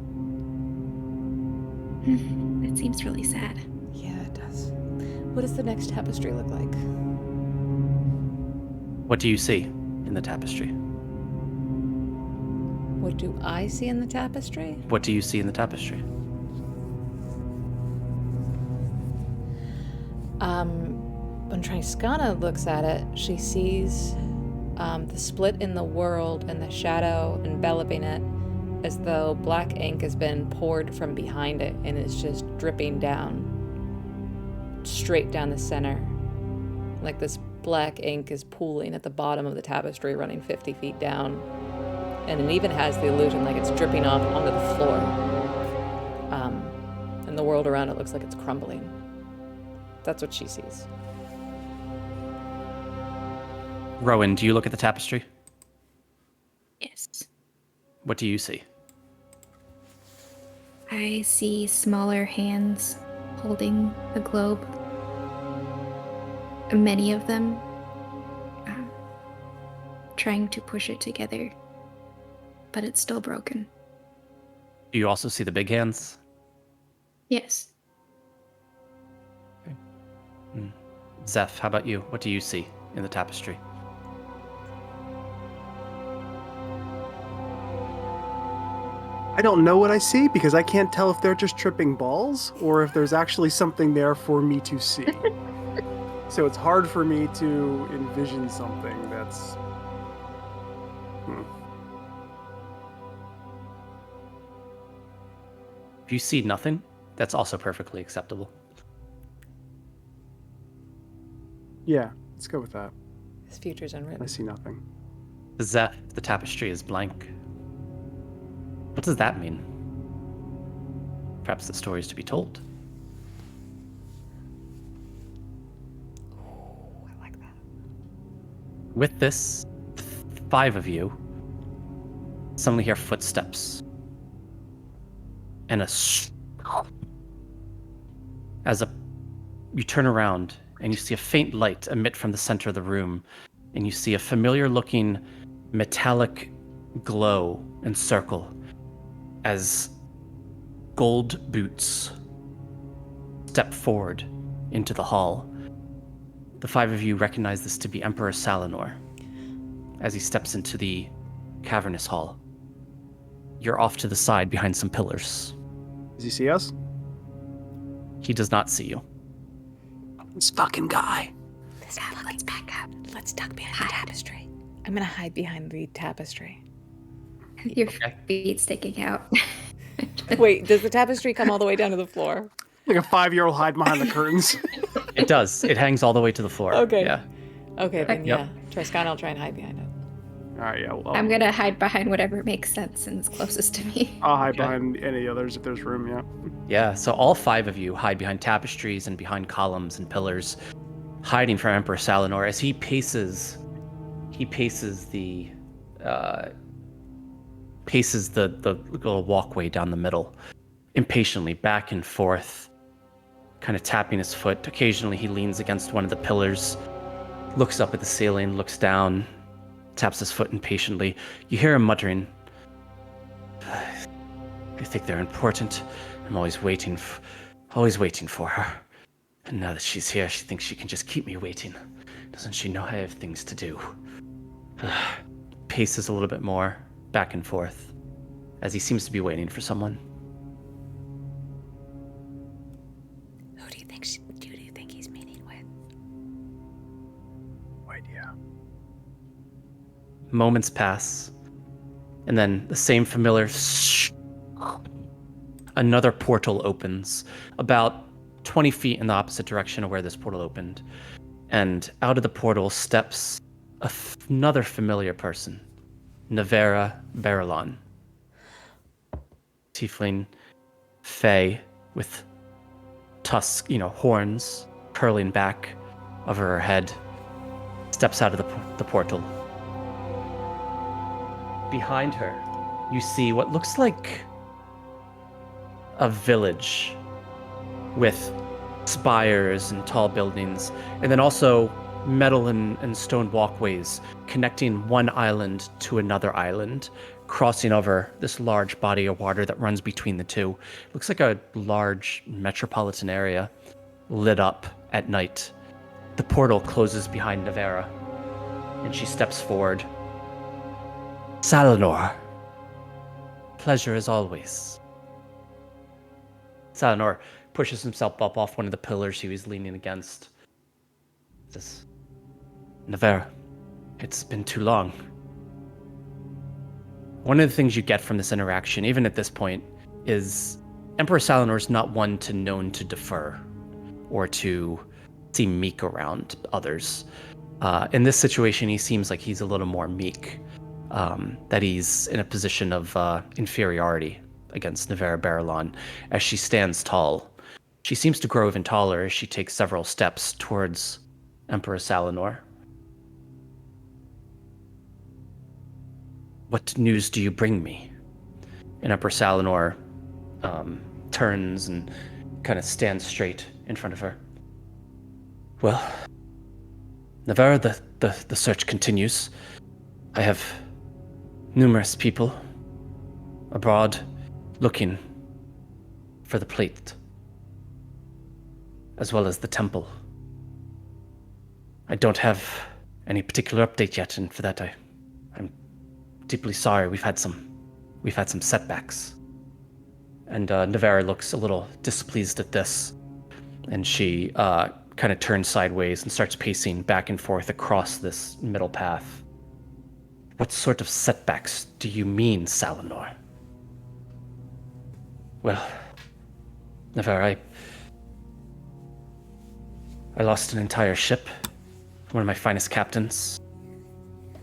S5: It seems really sad.
S1: Yeah, it does. What does the next tapestry look like?
S3: What do you see in the tapestry?
S1: What do I see in the tapestry?
S3: What do you see in the tapestry?
S1: When Triskana looks at it, she sees the split in the world and the shadow enveloping it as though black ink has been poured from behind it and is just dripping down, straight down the center. Like this black ink is pooling at the bottom of the tapestry, running 50 feet down. And it even has the illusion like it's dripping off onto the floor. And the world around it looks like it's crumbling. That's what she sees.
S3: Rowan, do you look at the tapestry?
S5: Yes.
S3: What do you see?
S5: I see smaller hands holding a globe. Many of them trying to push it together, but it's still broken.
S3: Do you also see the big hands?
S5: Yes.
S3: Zeph, how about you? What do you see in the tapestry?
S2: I don't know what I see because I can't tell if they're just tripping balls or if there's actually something there for me to see. So it's hard for me to envision something that's...
S3: If you see nothing, that's also perfectly acceptable.
S2: Yeah, let's go with that.
S1: His future's unwritten.
S2: I see nothing.
S3: To Zeph, the tapestry is blank. What does that mean? Perhaps the story is to be told.
S1: Ooh, I like that.
S3: With this, 5 of you suddenly hear footsteps. And you turn around and you see a faint light emit from the center of the room, and you see a familiar looking metallic glow and circle as gold boots step forward into the hall. The 5 of you recognize this to be Emperor Salinor as he steps into the cavernous hall. You're off to the side behind some pillars.
S2: Does he see us?
S3: He does not see you. This fucking guy.
S1: Let's back up. Let's duck behind the tapestry. I'm gonna hide behind the tapestry.
S5: Your feet sticking out.
S1: Wait, does the tapestry come all the way down to the floor?
S2: Like a 5-year-old hide behind the curtains.
S3: It does. It hangs all the way to the floor.
S1: Okay.
S3: Yeah.
S1: Okay, then
S3: Yep.
S1: yeah. Triskana will try and hide behind it.
S2: All right, yeah. Well,
S5: I'm gonna hide behind whatever makes sense and is closest to me.
S2: I'll hide behind any others if there's room, yeah.
S3: Yeah, so all 5 of you hide behind tapestries and behind columns and pillars, hiding from Emperor Salinor as he paces the little walkway down the middle, impatiently back and forth, kind of tapping his foot. Occasionally he leans against one of the pillars, looks up at the ceiling, looks down, taps his foot impatiently. You hear him muttering, "I think they're important. I'm always waiting for her. And now that she's here, she thinks she can just keep me waiting. Doesn't she know I have things to do?" Paces a little bit more, back and forth, as he seems to be waiting for someone.
S1: Who do you think he's meeting with?
S2: No idea.
S3: Moments pass, and then the same familiar another portal opens about 20 feet in the opposite direction of where this portal opened. And out of the portal steps another familiar person, Navera Barillon. Tiefling Fae with horns curling back over her head, steps out of the portal. Behind her, you see what looks like a village with spires and tall buildings, and then also metal and stone walkways connecting one island to another island, crossing over this large body of water that runs between the two. It looks like a large metropolitan area lit up at night. The portal closes behind Navera, and she steps forward. Salanor, pleasure as always. Salanor pushes himself up off one of the pillars he was leaning against. Says, Navera, it's been too long. One of the things you get from this interaction, even at this point, is Emperor Salanor is not one known to defer or to seem meek around others. In this situation, he seems like he's a little more meek, that he's in a position of inferiority against Navera Barillon as she stands tall. She seems to grow even taller as she takes several steps towards Emperor Salanor. What news do you bring me? And Emperor Salanor turns and kind of stands straight in front of her. Well, Navera, the search continues. I have numerous people abroad looking for the plate, as well as the temple. I don't have any particular update yet, and for that I'm deeply sorry. We've had some setbacks. And Navera looks a little displeased at this, and she kind of turns sideways and starts pacing back and forth across this middle path. What sort of setbacks do you mean, Salanor? Well, Navera, I lost an entire ship. One of my finest captains,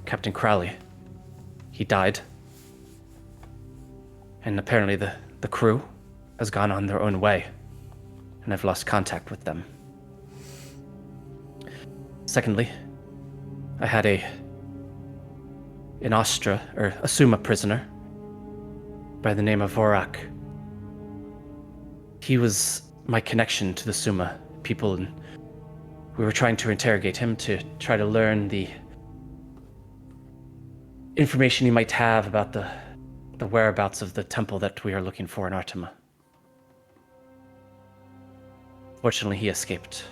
S3: Captain Crowley. He died. And apparently the crew has gone on their own way, and I've lost contact with them. Secondly, I had an a Suma prisoner by the name of Vorak. He was my connection to the Suma people, and we were trying to interrogate him to try to learn the information he might have about the whereabouts of the temple that we are looking for in Artema. Fortunately, he escaped.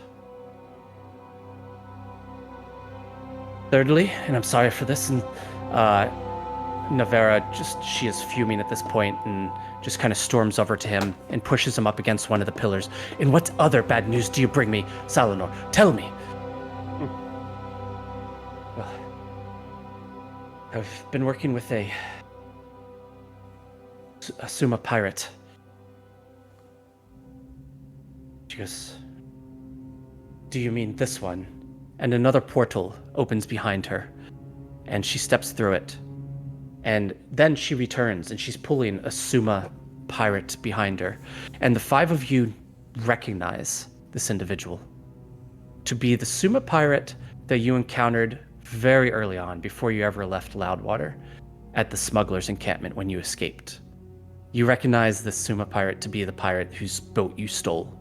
S3: Thirdly, and I'm sorry for this, and Navera she is fuming at this point and just kind of storms over to him and pushes him up against one of the pillars. And what other bad news do you bring me, Salanor? Tell me. Well, I've been working with a Suma pirate. She goes, do you mean this one? And another portal opens behind her, and she steps through it. And then she returns, and she's pulling a Suma pirate behind her. And the five of you recognize this individual to be the Suma pirate that you encountered very early on, before you ever left Loudwater, at the smuggler's encampment when you escaped. You recognize the Suma pirate to be the pirate whose boat you stole.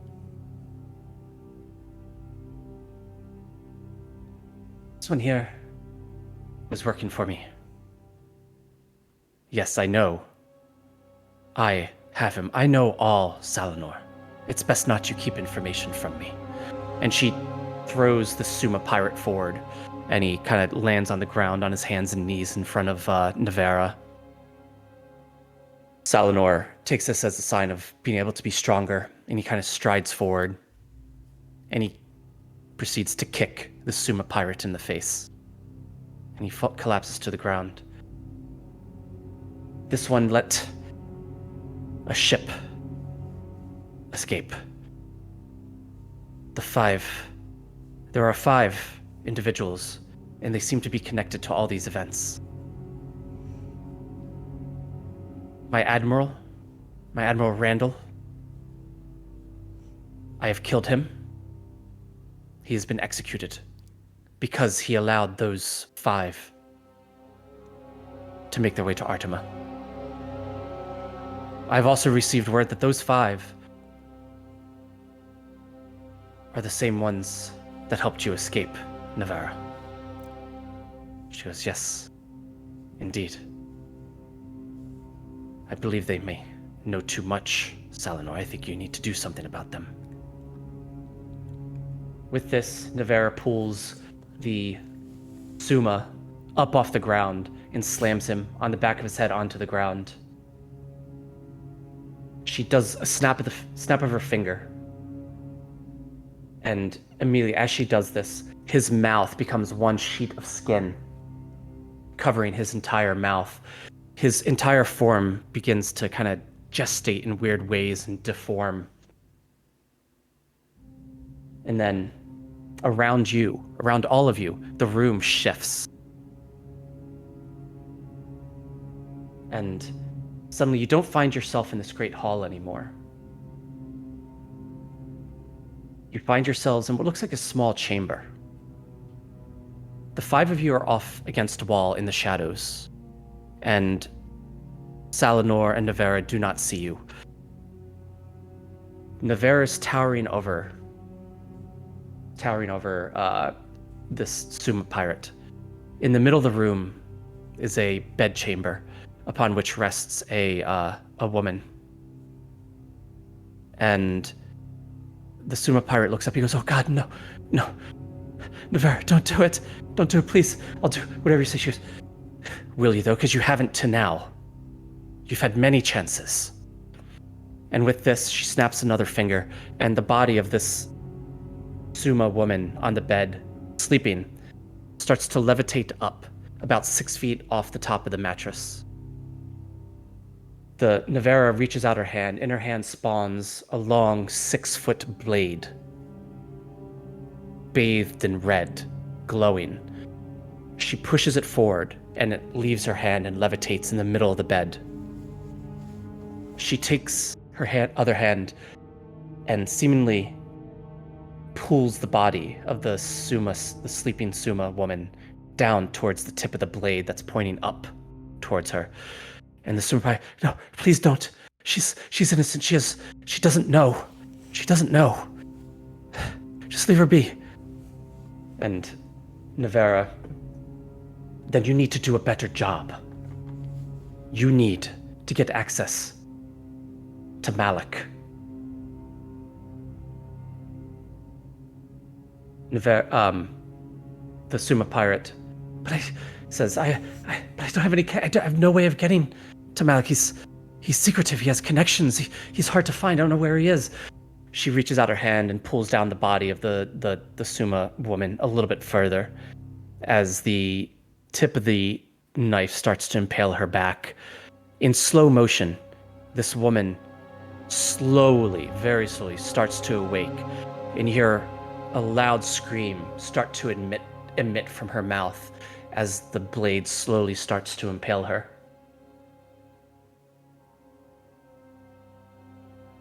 S3: This one here was working for me. Yes, I know. I have him. I know all, Salanor. It's best not you keep information from me. And she throws the Suma pirate forward, and he kind of lands on the ground on his hands and knees in front of Navera. Salanor takes this as a sign of being able to be stronger, and he kind of strides forward, and he proceeds to kick the Suma pirate in the face, and he collapses to the ground. This one let a ship escape. There are 5 individuals, and they seem to be connected to all these events. My Admiral Randall, I have killed him. He has been executed because he allowed those 5 to make their way to Artema. I've also received word that those 5 are the same ones that helped you escape, Navera. She goes, yes, indeed. I believe they may know too much, Salinor. I think you need to do something about them. With this, Navera pulls the Suma up off the ground and slams him on the back of his head onto the ground. She does a snap of her finger. And immediately, as she does this, his mouth becomes one sheet of skin, covering his entire mouth. His entire form begins to kind of gestate in weird ways and deform. And then around you, around all of you, the room shifts. And suddenly you don't find yourself in this great hall anymore. You find yourselves in what looks like a small chamber. The 5 of you are off against a wall in the shadows, and Salinor and Navera do not see you. Navera is towering over this Suma pirate. In the middle of the room is a bedchamber upon which rests a woman. And the Suma pirate looks up. He goes, "Oh God, no. Navera, don't do it. Don't do it, please. I'll do whatever you say." She goes, "Will you though? Because you haven't to now. You've had many chances." And with this, she snaps another finger, and the body of this Suma woman on the bed, sleeping, starts to levitate up about 6 feet off the top of the mattress. The Navera reaches out her hand. In her hand spawns a long 6-foot blade, bathed in red, glowing. She pushes it forward, and it leaves her hand and levitates in the middle of the bed. She takes her other hand and seemingly pulls the body of the sleeping Suma woman down towards the tip of the blade that's pointing up towards her. And the Suma pirate, "No, please don't. She's innocent. She doesn't know. She doesn't know. Just leave her be." And Navera, "Then you need to do a better job. You need to get access to Malik." The Suma pirate, but I don't have I have no way of getting to Malik. He's secretive. He has connections. He's hard to find. I don't know where he is. She reaches out her hand and pulls down the body of the Suma woman a little bit further, as the tip of the knife starts to impale her back. In slow motion, this woman slowly, very slowly, starts to awake, and you hear a loud scream start to emit from her mouth as the blade slowly starts to impale her.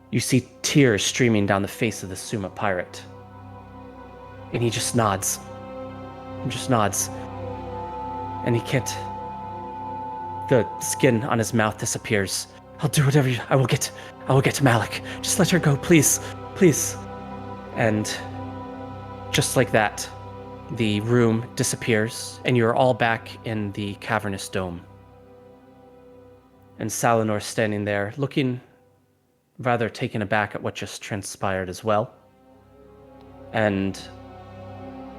S3: You see tears streaming down the face of the Suma pirate, and he just nods. And he can't. The skin on his mouth disappears. "I'll do whatever I will get to Malik. Just let her go, please. And just like that, the room disappears, and you're all back in the cavernous dome. And Salinor standing there, looking rather taken aback at what just transpired as well, and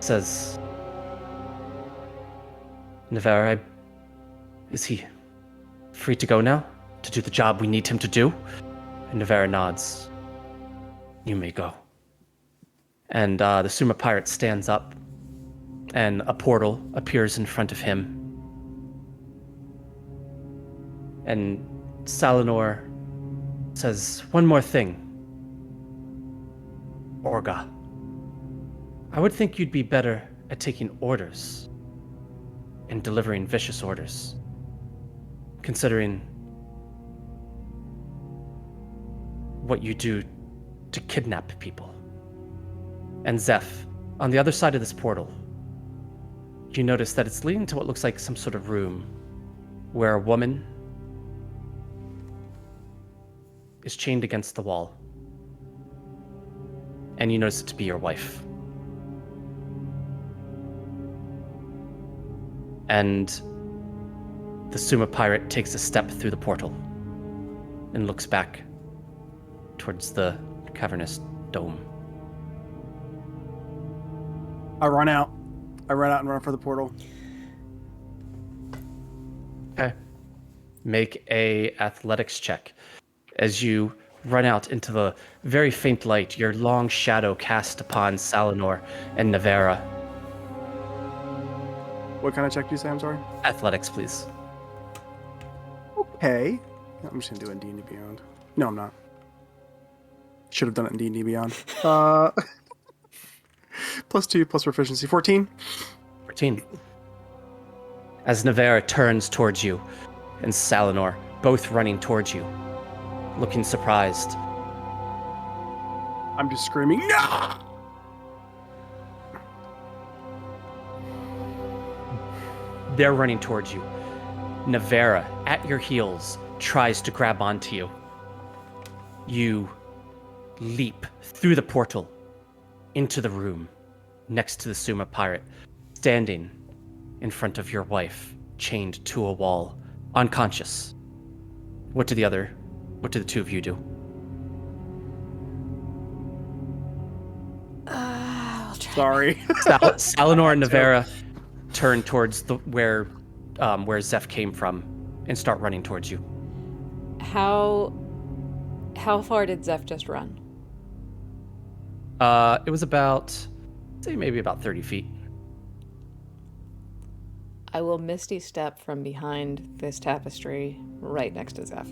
S3: says, "Navera, is he free to go now? To do the job we need him to do?" And Navera nods. "You may go." And the Suma pirate stands up, and a portal appears in front of him. And Salinor says, "One more thing. Orga, I would think you'd be better at taking orders and delivering vicious orders, considering what you do to kidnap people." And Zeph, on the other side of this portal, you notice that it's leading to what looks like some sort of room where a woman is chained against the wall. And you notice it to be your wife. And the Suma pirate takes a step through the portal. and looks back towards the cavernous dome.
S2: I run out and run for the portal.
S3: Okay. Make a athletics check. As you run out into the very faint light, your long shadow cast upon Salinor and Navera.
S2: What kind of check do you say? I'm sorry.
S3: Athletics, please.
S2: Okay. I'm just gonna do it in D&D Beyond. No, I'm not. Should have done it in D&D Beyond. +2 plus proficiency. 14.
S3: 14. As Navera turns towards you and Salinor, both running towards you, looking surprised.
S2: I'm just screaming, no!
S3: They're running towards you. Navera, at your heels, tries to grab onto you. You leap through the portal into the room next to the Suma pirate, standing in front of your wife, chained to a wall, unconscious. What do the two of you do?
S1: I'll try.
S2: Sorry.
S3: Salinor and Navera turn towards where Zeph came from and start running towards you.
S1: How far did Zeph just run?
S3: It was about, say, maybe about 30 feet.
S1: I will Misty Step from behind this tapestry right next to Zeph.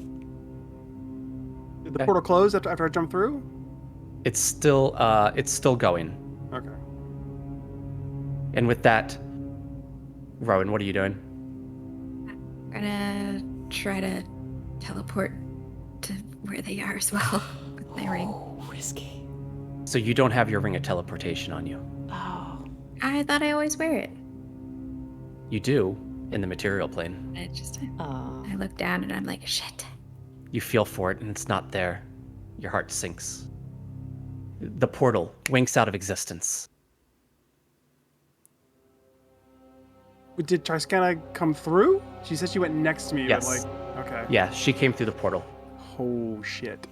S2: Did the portal close after I jumped through?
S3: It's still going.
S2: Okay.
S3: And with that, Rowan, what are you doing?
S5: I'm gonna try to teleport to where they are as well with my ring.
S1: Risky.
S3: So you don't have your ring of teleportation on you.
S1: Oh.
S5: I thought I always wear it.
S3: You do in the material plane.
S5: I look down and I'm like, shit.
S3: You feel for it and it's not there. Your heart sinks. The portal winks out of existence.
S2: Did Triskana come through? She said she went next to me.
S3: Yes.
S2: But okay.
S3: Yeah, she came through the portal.
S2: Oh, shit.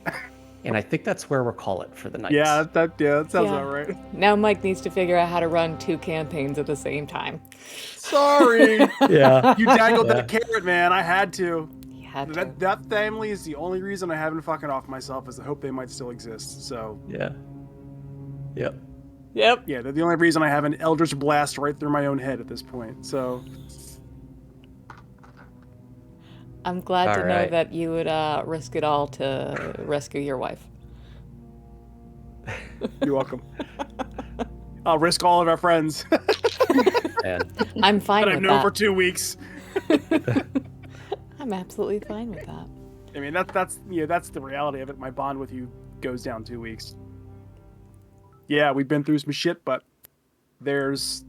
S3: And I think that's where we'll call it for the night.
S2: Yeah, that sounds about right.
S1: Now Mike needs to figure out how to run 2 campaigns at the same time.
S2: Sorry.
S3: Yeah.
S2: You dangled that carrot, man. I had to.
S1: He had to.
S2: That family is the only reason I haven't fucking off myself is I hope they might still exist. So.
S3: Yeah. Yep.
S1: Yep.
S2: Yeah, they're the only reason I have an Eldritch Blast right through my own head at this point. So.
S1: I'm glad
S3: All
S1: to know
S3: right.
S1: that you would risk it all to rescue your wife.
S2: You're welcome. I'll risk all of our friends
S3: And
S1: I'm fine
S2: that
S1: with
S2: I've known
S1: that.
S2: for 2 weeks.
S1: I'm absolutely fine with that.
S2: I mean, that's the reality of it. My bond with you goes down 2 weeks. Yeah, we've been through some shit, but there's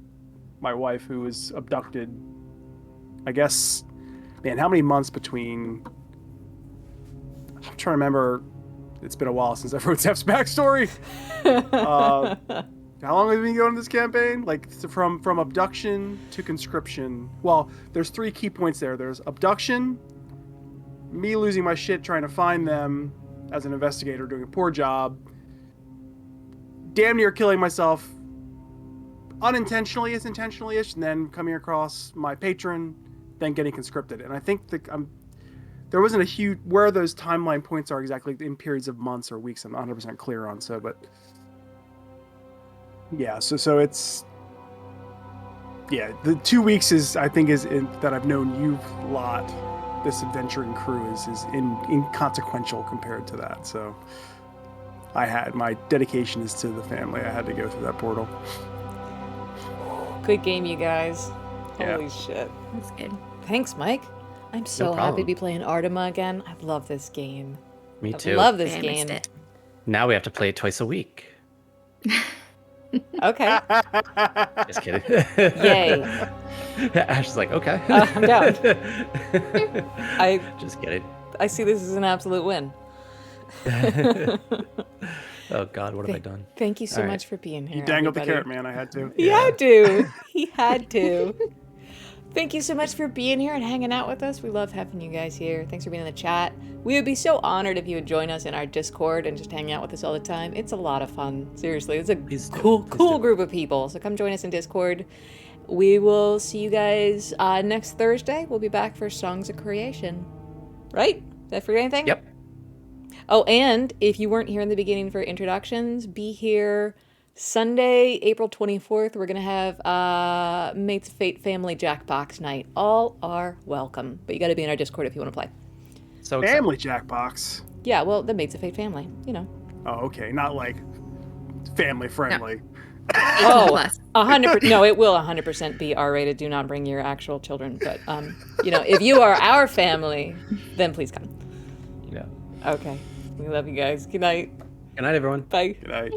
S2: my wife who was abducted. I guess, man, how many months between? I'm trying to remember. It's been a while since I wrote Zeph's backstory. How long have we been going on this campaign? Like from abduction to conscription. Well, there's 3 key points there. There's abduction, me losing my shit trying to find them as an investigator, doing a poor job, damn near killing myself unintentionally, intentionally-ish, and then coming across my patron, then getting conscripted. And I think there wasn't a huge where those timeline points are exactly in periods of months or weeks. I'm not 100% clear on. So, but yeah, so it's the 2 weeks is that I've known you lot. This adventuring crew is inconsequential compared to that. So my dedication is to the family. I had to go through that portal.
S1: Good game, you guys.
S2: Yeah.
S1: Holy shit.
S5: That's good.
S1: Thanks, Mike. I'm so happy
S3: problem.
S1: to be playing Artema again. I love this game.
S3: me
S1: I
S3: too.
S1: love this
S5: I missed
S1: game.
S5: it.
S3: Now we have to play it twice a week.
S1: Okay.
S3: Just kidding.
S1: Yay.
S3: Ash is like, okay.
S1: I'm down.
S3: Just kidding.
S1: I see this as an absolute win.
S3: Oh God, what have I done?
S1: Thank you so
S3: All right.
S1: much for being here.
S2: You dangled the
S1: everybody.
S2: carrot, man. I had to.
S1: He had to. He had to. Thank you so much for being here and hanging out with us. We love having you guys here. Thanks for being in the chat. We would be so honored if you would join us in our Discord and just hang out with us all the time. It's a lot of fun. Seriously, it's a cool group of people. So come join us in Discord. We will see you guys next Thursday. We'll be back for Songs of Creation. Right? Did I forget anything?
S3: Yep.
S1: Oh, and if you weren't here in the beginning for introductions, be here Sunday, April 24th. We're going to have Mates of Fate Family Jackbox night. All are welcome. But you got to be in our Discord if you want to play.
S3: So excited.
S2: Family Jackbox.
S1: Yeah, well, the Mates of Fate family, you know.
S2: Oh, okay. Not like family friendly.
S1: Oh, 100%. No, it will 100% be R-rated. Do not bring your actual children. But, you know, if you are our family, then please come.
S3: Yeah.
S1: Okay. We love you guys. Good night.
S3: Good night, everyone.
S1: Bye.
S2: Good night.